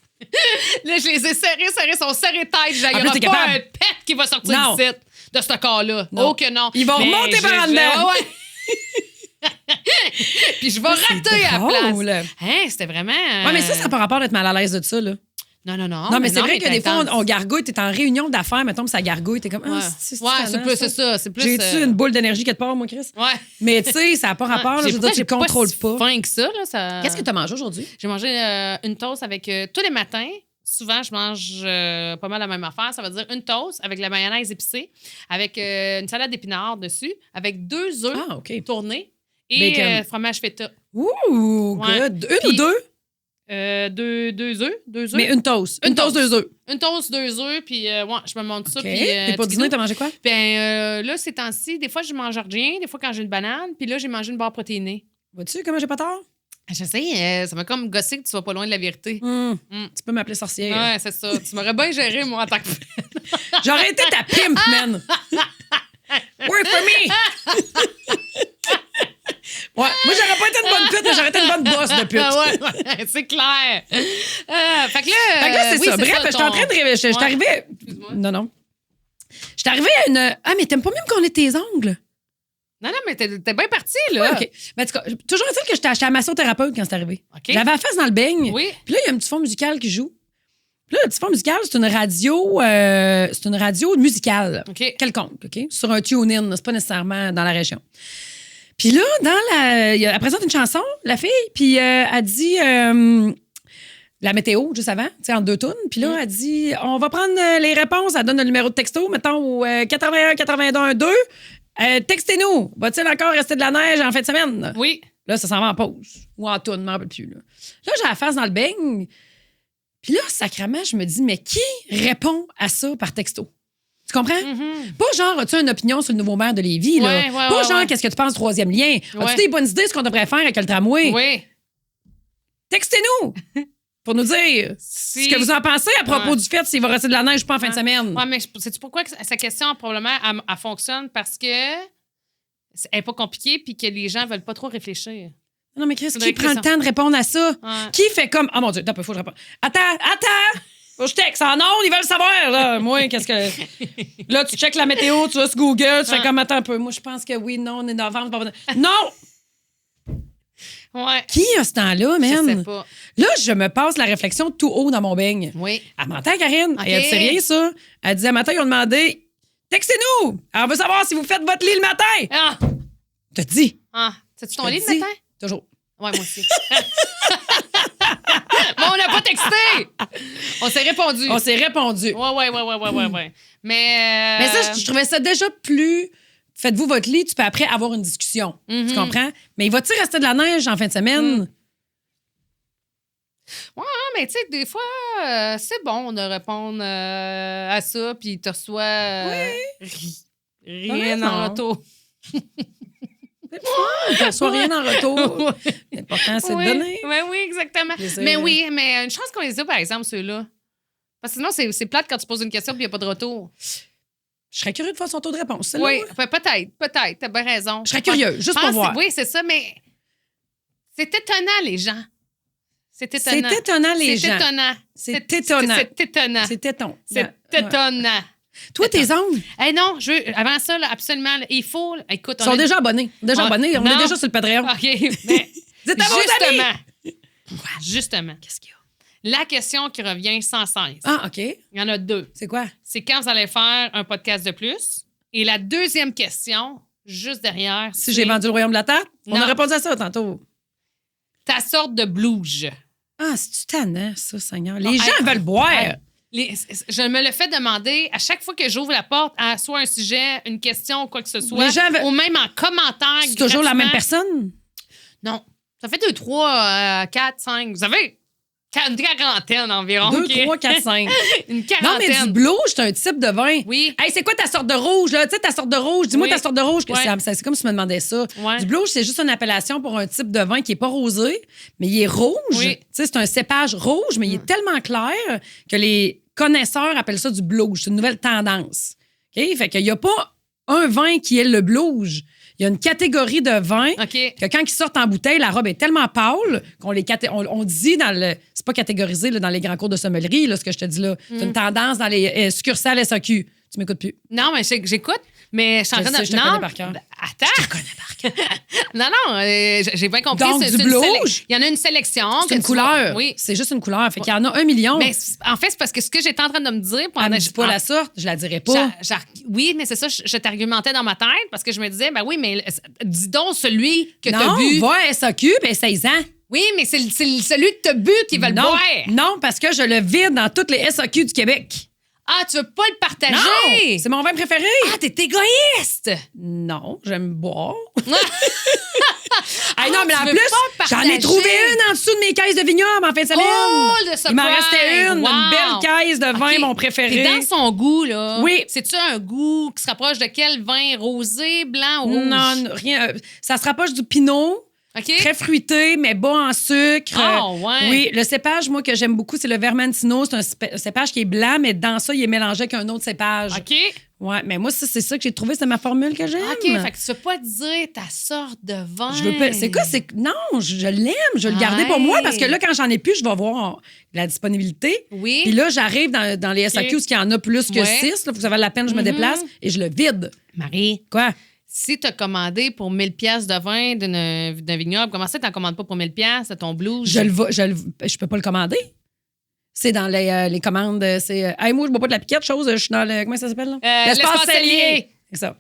Là, je les ai serrées, sont serrées tête. Il n'y aura pas un pet qui va sortir d'ici, de ce corps-là. Non. Oh que non. Ils vont remonter par en dedans. Ouais. Puis je vais rater à la drôle. place. Hein, c'était vraiment... Ouais, mais ça n'a pas rapport d'être mal à l'aise de ça, là. Non. Non, mais c'est vrai que des fois, on gargouille. T'es en réunion d'affaires, mettons, ça gargouille. T'es comme, c'est plus ça. C'est plus. J'ai-tu une boule d'énergie quelque part, moi, Chris? Ouais. Mais tu sais, ça n'a pas rapport. Là, je veux dire, tu ne contrôles pas. Fin que ça, là. Qu'est-ce que tu as mangé aujourd'hui? J'ai mangé une toast avec. Tous les matins, souvent, je mange pas mal la même affaire. Ça veut dire une toast avec la mayonnaise épicée, avec une salade d'épinards dessus, avec 2 œufs tournés et fromage feta. Ouh, good. Une ou deux? 2 œufs. Mais une toast. Une toast, 2 œufs. Une toast, 2 œufs, puis je me monte ça. Puis, et pour dîner, t'as mangé quoi? Ben là, ces temps-ci, des fois, je mange rien, des fois, quand j'ai une banane, puis là, j'ai mangé une barre protéinée. Vois-tu comment j'ai pas tort? Je sais, ça m'a comme gossé que tu sois pas loin de la vérité. Tu peux m'appeler sorcière. Ouais, c'est ça. Tu m'aurais bien géré, moi, en tant que... J'aurais été ta pimp, man! Work for me! Ouais, moi, j'aurais pas été une bonne pute, mais j'aurais été une bonne bosse de pute. Ouais, c'est clair. Fait que là, c'est ça. Bref, j'étais en train de rêver. J'étais arrivée... Non. J'étais arrivée à une... Ah, mais t'aimes pas mieux qu'on ait tes ongles? Non, mais t'es bien partie, là. Ouais, OK. Mais en tout cas, toujours est-il que j'étais acheté à massothérapeute quand c'est arrivé. Okay. J'avais la face dans le beigne. Oui. Puis là, il y a un petit fond musical qui joue. Puis là, le petit fond musical, c'est une radio musicale. OK. Quelconque, OK? Sur un tune-in. C'est pas nécessairement dans la région. Puis là, elle présente une chanson, la fille, puis elle dit la météo, juste avant, tu sais, en 2 tunes. Puis là, elle dit, on va prendre les réponses. Elle donne le numéro de texto, mettons, au 81 82 2. Textez-nous. Va-t-il encore rester de la neige en fin de semaine? Oui. Là, ça s'en va en pause. Ou en toune, je m'en rappelle plus. Là, j'ai la face dans le beigne. Puis là, sacrément, je me dis, mais qui répond à ça par texto? Tu comprends? Mm-hmm. Pas genre, as-tu une opinion sur le nouveau maire de Lévis? Là? Pas genre, qu'est-ce que tu penses du 3e lien? As-tu des bonnes idées sur ce qu'on devrait faire avec le tramway? Oui. Textez-nous pour nous dire ce que vous en pensez à propos du fait s'il va rester de la neige ou pas en fin de semaine. Oui, mais sais-tu pourquoi que sa question, probablement, elle fonctionne? Parce que elle n'est pas compliquée puis que les gens ne veulent pas trop réfléchir. Non, mais Chris, qui prend le temps de répondre à ça? Ouais. Qui fait comme... Oh mon Dieu, il faut que je réponde. Attends! Faut que je texte en ondes, ils veulent savoir, là. Moi, qu'est-ce que... Là, tu checkes la météo, tu vas sur Google, tu fais comme, attends un peu. Moi, je pense que oui, non, on est novembre. Pas... Non! Ouais. Qui a ce temps-là, man? Je sais pas. Là, je me passe la réflexion tout haut dans mon beigne. Oui. Elle m'entend, Karine. Okay. Elle dit, c'est rien, ça. Elle disait, matin, ils ont demandé, textez-nous! On veut savoir si vous faites votre lit le matin. Ah! T'as dit. Ah! C'est-tu ton lit le matin? Toujours. Ouais, moi aussi. Bon, on n'a pas texté! On s'est répondu. Ouais. Mais ça, je trouvais ça déjà plus... Faites-vous votre lit, tu peux après avoir une discussion. Mm-hmm. Tu comprends? Mais il va-tu rester de la neige en fin de semaine? Ouais, mais tu sais, des fois, c'est bon de répondre à ça, puis tu reçois rien en retour. Tu reçois rien en retour. L'important, c'est de donner. Oui, exactement. Mais oui, mais une chance qu'on les a, par exemple, ceux-là. Parce que sinon, c'est plate quand tu poses une question et il n'y a pas de retour. Je serais curieux de voir son taux de réponse. Oui, peut-être. T'as bien raison. Je serais curieux, juste pour voir. Oui, c'est ça, mais c'est étonnant, les gens. C'est étonnant. C'est étonnant, les gens. C'est étonnant. C'est étonnant. C'est étonnant. Toi, tes ongles? Non, avant ça, là, absolument, là, il faut... Écoute, ils sont déjà abonnés. On est déjà sur le Patreon. OK, mais dites à vos amis! Justement. Qu'est-ce qu'il y a? La question qui revient sans cesse. Ah, OK. Il y en a 2. C'est quoi? C'est quand vous allez faire un podcast de plus. Et la deuxième question, juste derrière, Si j'ai vendu le royaume de la terre? On Non. a répondu à ça tantôt. ta sorte de blouge. Ah, c'est-tu tannant, ça, Seigneur? Les Non, gens hey, veulent boire. hey, je me le fais demander à chaque fois que j'ouvre la porte à soit un sujet, une question ou quoi que ce soit, Les gens veulent- ou même en commentaire. C'est toujours la même gratuitement. personne? Non. Ça fait 2, 3, 4, 5. Vous savez, une quarantaine environ. 2, OK? 3, 4, 5. Une Non, quarantaine. mais du blouge, c'est un type de vin. Oui. Hey, c'est quoi ta sorte de rouge, là? Tu sais, ta sorte de rouge. Dis-moi Oui. ta sorte de rouge. Que Ouais. c'est comme si tu me demandais ça. Ouais. Du blouge, c'est juste une appellation pour un type de vin qui n'est pas rosé, mais il est rouge. Oui. Tu sais, c'est un cépage rouge, mais il est tellement clair que les connaisseurs appellent ça du blouge. C'est une nouvelle tendance. OK? Fait qu'il n'y a pas un vin qui est le blouge. Il y a une catégorie de vins OK. que quand ils sortent en bouteille, la robe est tellement pâle qu'on on dit dans le... C'est pas catégorisé là, dans les grands cours de sommellerie, là, ce que je te dis là. C'est une tendance dans les succursales SAQ. Tu m'écoutes plus. Non, mais j'écoute, mais je suis en Je train sais, de... je te non, connais par cœur. Attends. Je te connais par cœur. non, j'ai bien compris. Donc, C'est du une blouge? il y en a une sélection. C'est une que tu vas- couleur. Oui. C'est juste une couleur. Fait qu'il y en a 1 million. Mais en fait, c'est parce que ce que j'étais en train de me dire... Elle me dit pas la sorte, je la dirais pas. Oui, mais c'est ça, je t'argumentais dans ma tête parce que je me disais, ben oui, mais dis donc celui que t'as Non, bu. va à SAQ, ben 16 ans. Oui, mais c'est celui que t'as bu qui va le Non, boire. non, parce que je le vide dans toutes les SAQ du Québec. Ah, tu veux pas le partager? Non, c'est mon vin préféré. Ah, t'es égoïste! Non, j'aime boire. Ah, non, mais tu en veux plus, pas j'en ai partager. trouvé une en dessous de mes caisses de vignoble en fin de semaine. Oh, le Il m'en surprise! restait une Wow! belle caisse de vin, OK. mon préféré. T'es dans son goût, là. Oui. C'est-tu un goût qui se rapproche de quel vin? Rosé, blanc ou rouge? Non, rien. Ça se rapproche du pinot. OK? Très fruité, mais bas en sucre. Ah, ouais. Oui, le cépage, moi, que j'aime beaucoup, c'est le Vermentino. C'est un cépage qui est blanc, mais dans ça, il est mélangé avec un autre cépage. OK? Ouais, mais moi, c'est ça que j'ai trouvé, c'est ma formule que j'aime. OK, fait que tu veux pas dire ta sorte de vin. Je veux pas. C'est quoi? Non, je l'aime. Je veux le garder pour Ouais. moi parce que là, quand j'en ai plus, je vais voir la disponibilité. Oui. Puis là, j'arrive dans les SAQ, OK. ce qu'il y en a plus que Ouais. 6. Faut que ça vaille la peine, je me déplace et je le vide. Marie, Quoi? si tu as commandé pour 1000 pièces de vin d'un vignoble, comment ça, tu n'en commandes pas pour 1000 pièces de ton blues? Je peux pas le commander. C'est dans les commandes. C'est. Hey, moi, je bois pas de la piquette, chose. Je suis dans le. Comment ça s'appelle, là? l'espace cellier. C'est ça.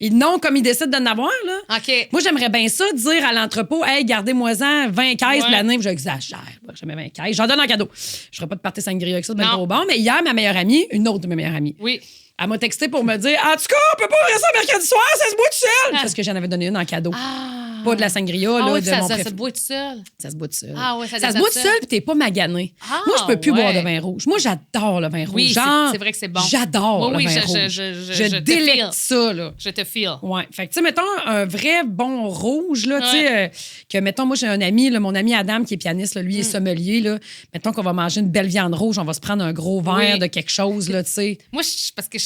Et non, comme ils décident d'en avoir, là. OK. Moi, j'aimerais bien ça, dire à l'entrepôt, hey, gardez-moi-en 20 caisses Ouais. l'année. J'exagère. Jamais 20 caisses. J'en donne en cadeau. Je ferai pas de party sangria avec ça, de bien Non. trop bon. Mais hier, ma meilleure amie, une autre de mes meilleures amies, Oui. elle m'a texté pour me dire, en tout cas, on peut pas ouvrir ça mercredi soir, ça se boit tout seul. Parce que j'en avais donné une en cadeau. Ah. Pas de la sangria, Ah là, oui, de ça, mon ça préf- se boit tout seul. Ça se boit tout seul. Ah ouais, ça se descend boit tout tout seul. seul, puis t'es pas magané. Ah, Moi, je peux plus ouais. boire de vin rouge. Moi, j'adore le vin rouge. Oui, Genre, c'est vrai que c'est bon. J'adore Oui, le oui, vin je- rouge. je te délecte feel. ça, là. Je te feel. Ouais. Fait que, tu sais, mettons, un vrai bon rouge, là, tu sais, Ouais. que, mettons, moi, j'ai un ami, là, mon ami Adam, qui est pianiste, là, lui, il est sommelier, là. Mettons qu'on va manger une belle viande rouge, on va se prendre un gros verre Oui. de quelque chose, là, tu sais. Moi, parce que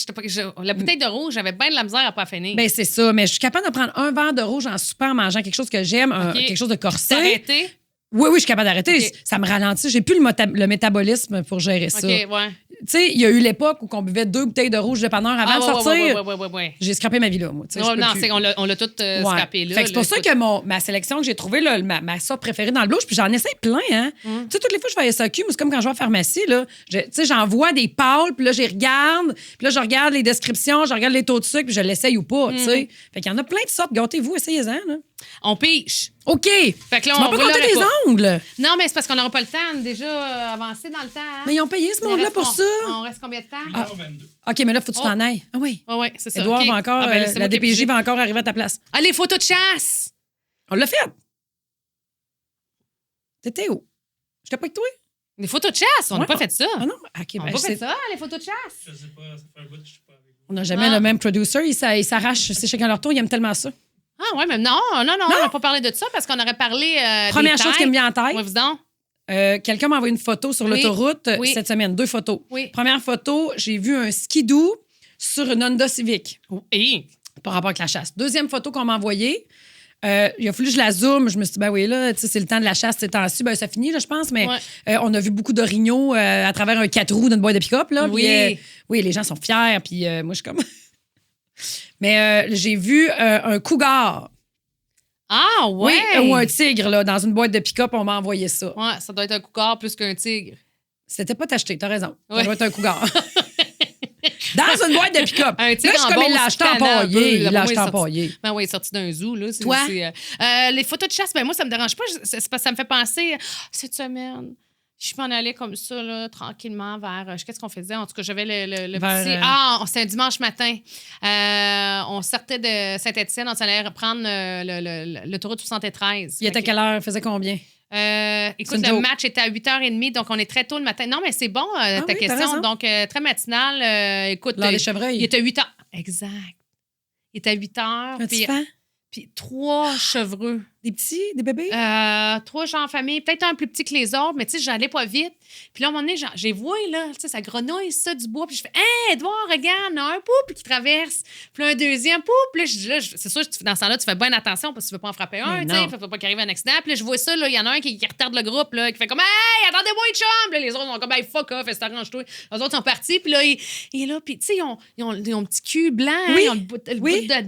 la bouteille de rouge, j'avais bien de la misère à pas finir. Ben, c'est ça. Mais je suis capable de prendre un verre de rouge en souper en mangeant quelque chose que j'aime, OK. quelque chose de corsé. T'arrêter? Oui, je suis capable d'arrêter. OK. Ça me ralentit. J'ai plus le métabolisme pour gérer ça. OK, ouais. Tu sais, il y a eu l'époque où on buvait 2 bouteilles de rouge de dépanneur avant de sortir. Ouais. J'ai scrappé ma vie là, moi. Tu sais, je peux Non, plus. on l'a tout Ouais. scrappé là. Fait que c'est pour là, ça que ma sélection que j'ai trouvée, là, ma sorte préférée dans le blouge, puis j'en essaie plein, hein. Tu sais, toutes les fois que je vais à SAQ, moi, c'est comme quand je vais à la pharmacie, là. Tu sais, j'en vois des pâles, puis là, je les regarde, puis là, je regarde les descriptions, je regarde les taux de sucre, puis je l'essaye ou pas, tu sais. Fait qu'il y en a plein de sortes. Gâtez-vous, essayez-en, là. On piche. OK. Fait que là, Tu m'as on pas roule compté le des repas. ongles. Non, mais c'est parce qu'on n'aura pas le temps déjà avancé dans le temps. Hein? Mais ils ont payé ce Il monde-là reste pour ça. On reste combien de temps? 1h22. OK, mais là, faut que tu t'en ailles. Ah oui. Oui, c'est ça. Édouard OK. va encore, Ah, ben là, c'est la moi qui ai DPJ pigé. va encore arriver à ta place. Ah, les photos de chasse! On l'a fait. T'étais où? J'étais pas avec toi? Les photos de chasse, on n'a Ouais, pas fait ça. Ah non? OK, On ben, n'a je pas sais- fait ça, les photos de chasse. Je sais pas, ça fait un bout que je suis pas avec vous. On n'a jamais Ah. le même producer. Il s'arrache. C'est chacun leur tour. Il aime tellement ça. Ah, ouais, mais non, on n'a pas parlé de ça parce qu'on aurait parlé. Première des chose qui me vient en tête, Ouais, vas-y. quelqu'un m'a envoyé une photo sur Oui. l'autoroute Oui. cette semaine. 2 photos. Oui. Première photo, j'ai vu un skidoo sur une Honda Civic Hey. par rapport avec la chasse. Deuxième photo qu'on m'a envoyée, il a fallu que je la zoome. Je me suis dit, ben oui, là, tu sais, c'est le temps de la chasse ces temps-ci. Ben, ça finit, là, je pense, mais Ouais. on a vu beaucoup d'orignaux à travers un 4 roues d'une boîte de pick-up. Là, Oui. Puis, oui, les gens sont fiers. Puis moi, je suis comme. Mais j'ai vu un cougar. Ah, ouais. Oui, ou un tigre, là, dans une boîte de pick-up, on m'a envoyé ça. Ouais, ça doit être un coucard plus qu'un tigre. C'était pas t'acheter, t'as raison. Ça Ouais. doit être un cougar. Dans une boîte de pick-up. Un Là, tigre je suis en comme il Beauce, l'a acheté tannant un peu. empaillé. Il Là, l'a moi, acheté il est sorti- empaillé. Ben oui, il est sorti d'un zoo. Là. Toi? Les photos de chasse, ben moi, ça me dérange pas. C'est parce que ça me fait penser, cette semaine, je m'en allais comme ça, là, tranquillement, vers... Qu'est-ce qu'on faisait? En tout cas, j'avais le Vers, petit... c'était un dimanche matin. On sortait de Saint-Étienne, on s'allait reprendre l'autoroute 73. Il était quelle heure? Il faisait combien? Écoute, C'est une le joke. match était à 8h30, donc on est très tôt le matin. Non, mais c'est bon, ta oui, t'as question. raison. Donc, très matinale. Écoute, L'heure des chevreuils. il était 8h. Exact. Il était à 8h. Un petit Puis, fan? puis 3 chevreux. Des petits? Des bébés? 3 gens en famille, peut-être un plus petit que les autres, mais tu sais, j'allais pas vite. Puis là, à un moment donné, j'ai vu, là, tu sais, ça grenouille, ça, du bois. Puis je fais, hé, Edouard, regarde, il y en a un pouple qui traverse. Puis là, un deuxième pouple. Là, c'est sûr, dans ce temps-là, tu fais bien attention parce que tu veux pas en frapper un, Mais tu sais. non. Faut pas qu'il arrive un accident. Puis là, je vois ça, là, il y en a un qui retarde le groupe, là, qui fait comme, hey, attendez-moi, chum. Puis là, les autres sont comme, hey, fuck off, arrange-toi. Les autres sont partis. Puis là, il est là, puis tu sais, ils ont un petit cul blanc, hein, Oui. ils ont le bout de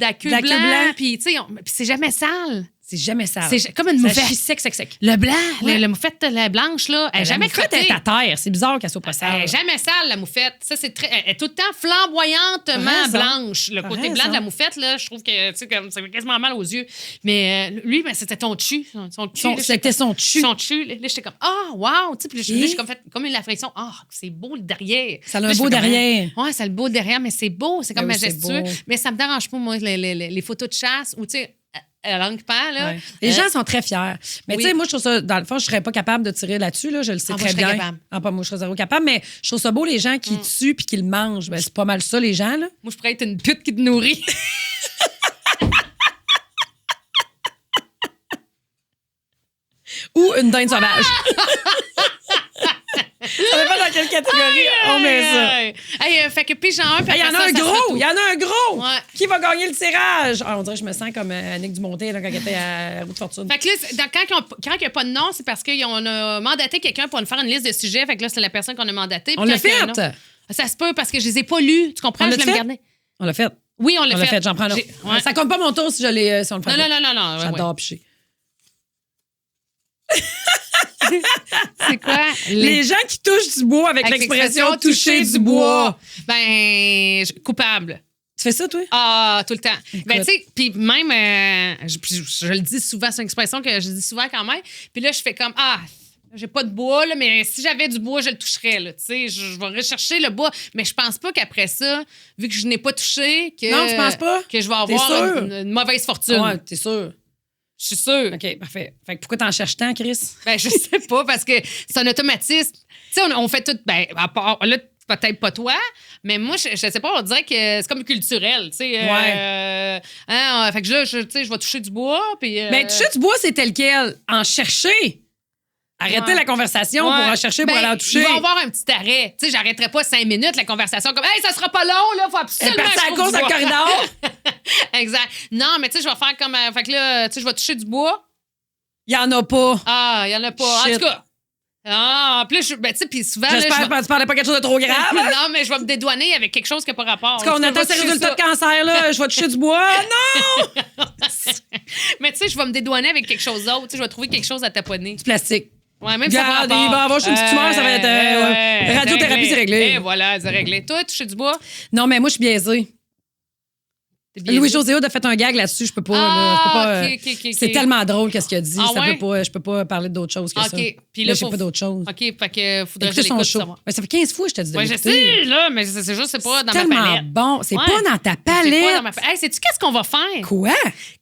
la queue De la queue blanc. blanc. Puis tu sais, puis c'est jamais sale. C'est jamais sale. C'est comme une Ça moufette. chie sec. Le blanc, Ouais. la moufette, la blanche, là, elle est La jamais moufette crottée. est à terre. C'est bizarre qu'elle soit pas Elle sale. est jamais sale, la moufette. Ça, elle est tout le temps flamboyantement T'as raison. blanche. Le T'as côté raison. blanc de la moufette, là, je trouve que, tu sais, comme, ça fait quasiment mal aux yeux. Mais lui, ben, c'était ton chu. Son chu. Là, C'était son chu. son chu. Là, j'étais comme, ah, wow. Tu sais, puis là, j'ai comme fait comme une réflexion. Ah, c'est beau le derrière. Ça a Là, un je beau fais comme, derrière. Ouais, ça a le beau derrière, mais c'est beau. C'est comme Ben oui, c'est majestueux. beau. Mais ça me dérange pas, moi, les photos de chasse ou, tu sais, à la langue pend, là. Ouais. Les gens sont très fiers. Mais oui. tu sais, moi, je trouve ça, dans le fond, je serais pas capable de tirer là-dessus, là, je le sais Ah, moi, très je serais bien. capable. Ah, pas moi, je serais zéro capable, mais je trouve ça beau, les gens qui tuent puis qui le mangent. Ben, c'est pas mal ça, les gens, là. Moi, je pourrais être une pute qui te nourrit. Ou une dinde sauvage. Ça dépend dans quelle catégorie on met ça. Hey, fait que pige en un, puis Il y en après a ça, un ça sera gros! tout. Il y en a un gros! Ouais. Qui va gagner le tirage? Ah, on dirait que je me sens comme Annick Dumontet là, quand elle était à Route de Fortune. Fait que là, quand il n'y a pas de nom, c'est parce qu'on a mandaté quelqu'un pour nous faire une liste de sujets. Fait que là, c'est la personne qu'on a mandatée. On Puis l'a quand il y a un fait! nom- Ça se peut parce que je les ai pas lus. Tu comprends? On Je l'a voulais me fait? garder. On l'a fait. Oui, on On l'a l'a fait. fait, j'en prends un autre. Ouais. Ça compte pas mon tour si, si on le fait. Non. ouais, J'adore picher. C'est quoi? Les gens qui touchent du bois avec l'expression toucher du bois. Ben, coupable. Tu fais ça, toi? Ah, tout le temps. Ben, Écoute. tu sais, puis même, je le dis souvent, c'est une expression que je dis souvent quand même. Puis là, je fais comme, j'ai pas de bois, là, mais si j'avais du bois, je le toucherais, là. Tu sais, je vais rechercher le bois. Mais je pense pas qu'après ça, vu que je n'ai pas touché, que. Non, tu penses pas? Que je vais T'es avoir sûr? une mauvaise fortune. Ouais, t'es sûr. Je suis sûre. OK, parfait. Fait que pourquoi t'en cherches tant, Chris? Ben, je sais pas, parce que c'est un automatisme. Tu sais, on fait tout. Ben, à part. Là, peut-être pas toi, mais moi, je sais pas, on dirait que c'est comme culturel, tu sais. Fait que là, tu sais, je vais toucher du bois, puis... Ben, toucher du bois, c'est tel quel. En chercher. Arrêtez Ouais. la conversation pour en chercher, pour Ben, aller en toucher. Il va y avoir un petit arrêt. Tu sais, j'arrêterai pas 5 minutes la conversation comme, hey, ça sera pas long, là, faut Elle est absolument. partie à que la je course trouve dans le du bois. corridor. Exact. Non, mais tu sais, je vais faire comme. Fait que là, tu sais, je vais toucher du bois. Il y en a pas. Ah, il y en a pas. Shit. En tout cas. Ah, en plus, ben, tu sais, puis souvent. là, J'espère je vais- que tu parlais pas quelque chose de trop grave. hein? Non, mais je vais me dédouaner avec quelque chose qui n'a pas rapport. Parce qu'on Je vais attend ces toucher résultats ça. de cancer, là. Je vais toucher du bois. Non! Mais tu sais, je vais me dédouaner avec quelque chose d'autre. Tu sais, je vais trouver quelque chose à taponner. Du plastique. Ouais, même si ça Regarde, va il va avoir une petite tumeur, ça va être, radiothérapie, c'est réglé. Et voilà, c'est réglé. Toi, toucher du bois? Non, mais moi, je suis biaisée. T'es biaisé. Louis-José Hood a fait un gag là-dessus. Je peux pas. là, je peux pas, ok. C'est tellement drôle qu'est-ce qu'il a dit. Ah ça ouais? peut pas, je peux pas parler d'autre chose que ça. OK. Puis Là, là, j'ai faut- pas d'autre chose. OK, fait que faudrait que je Écoutez son l'écoute. show. savoir. Ouais, ça fait 15 fois que je t'ai dit de Ouais, je l'écouter. sais, là, mais c'est juste, c'est pas dans ma Tellement palette. bon. C'est Ouais. pas dans ta C'est pas palette. dans ma palette. Hey, sais-tu qu'est-ce qu'on va faire? Quoi?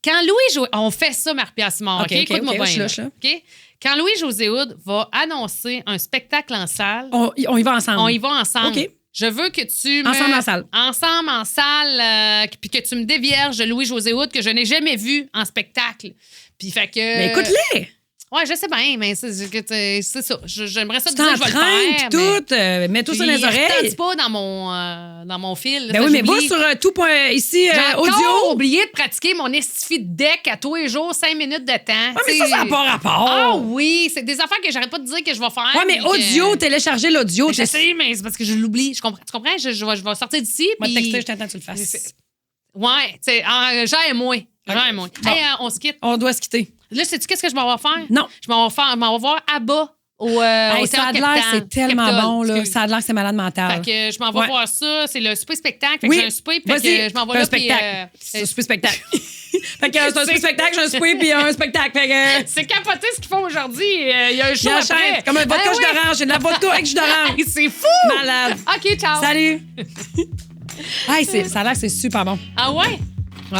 Quand Louis... On fait ça, Marie-Pierre Simon. OK, OK, écoute-moi OK, bien. je suis là, là. je suis là. OK? Quand Louis-José Hood va annoncer un spectacle en salle, On y va ensemble. on y va ensemble. OK. Je veux que tu me... Ensemble en salle. Ensemble en salle, puis que tu me dévierges de Louis-José Hood que je n'ai jamais vu en spectacle. Puis fait que... Mais écoute-les. Ouais, je sais bien, mais c'est ça. J'aimerais ça Tu te dire que je vais le t'entraînes, faire. tout. Mets tout ça dans les oreilles. Je pas dans mon fil. Ben oui, mais va sur tout point ici, J'ai encore audio. oublié de pratiquer mon estifi de deck à tous les jours, 5 minutes de temps. Ouais, mais ça n'a pas rapport. Ah oui, c'est des affaires que j'arrête pas de dire que je vais faire. Ouais, mais puis audio, que... télécharger l'audio. Je sais, mais c'est parce que je l'oublie. Tu comprends? Je vais sortir d'ici. Moi, puis- texter, je t'attends que tu le fasses. Ouais, tu sais, j'ai moins. J'ai moins. Bon. Hey, on se quitte. On doit se quitter. Là, sais-tu qu'est-ce que je m'en vais faire? Non. Je m'en vais voir Abba au Hey, ça a Théâtre l'air, Capitale. c'est tellement Capitole, bon, là. excuse. Ça a l'air que c'est malade mental. Fait que je m'en vais Ouais. voir ça. C'est le souper spectacle. Fait que Oui. j'ai un souper. Fait Vas-y. que je m'en vais Un là. Puis, spectacle. C'est un souper spectacle. Fait que c'est un souper spectacle, j'ai un souper puis un spectacle. Fait que... c'est capoté ce qu'ils font aujourd'hui. Il y a un show J'ai la après. chaîne, comme un vodka Ah jus ouais. d'orange. J'ai de la vodka avec jus d'orange. C'est fou! Malade. OK, ciao. Salut. Hey, ça a l'air que c'est super bon. Ah ouais? Ouais.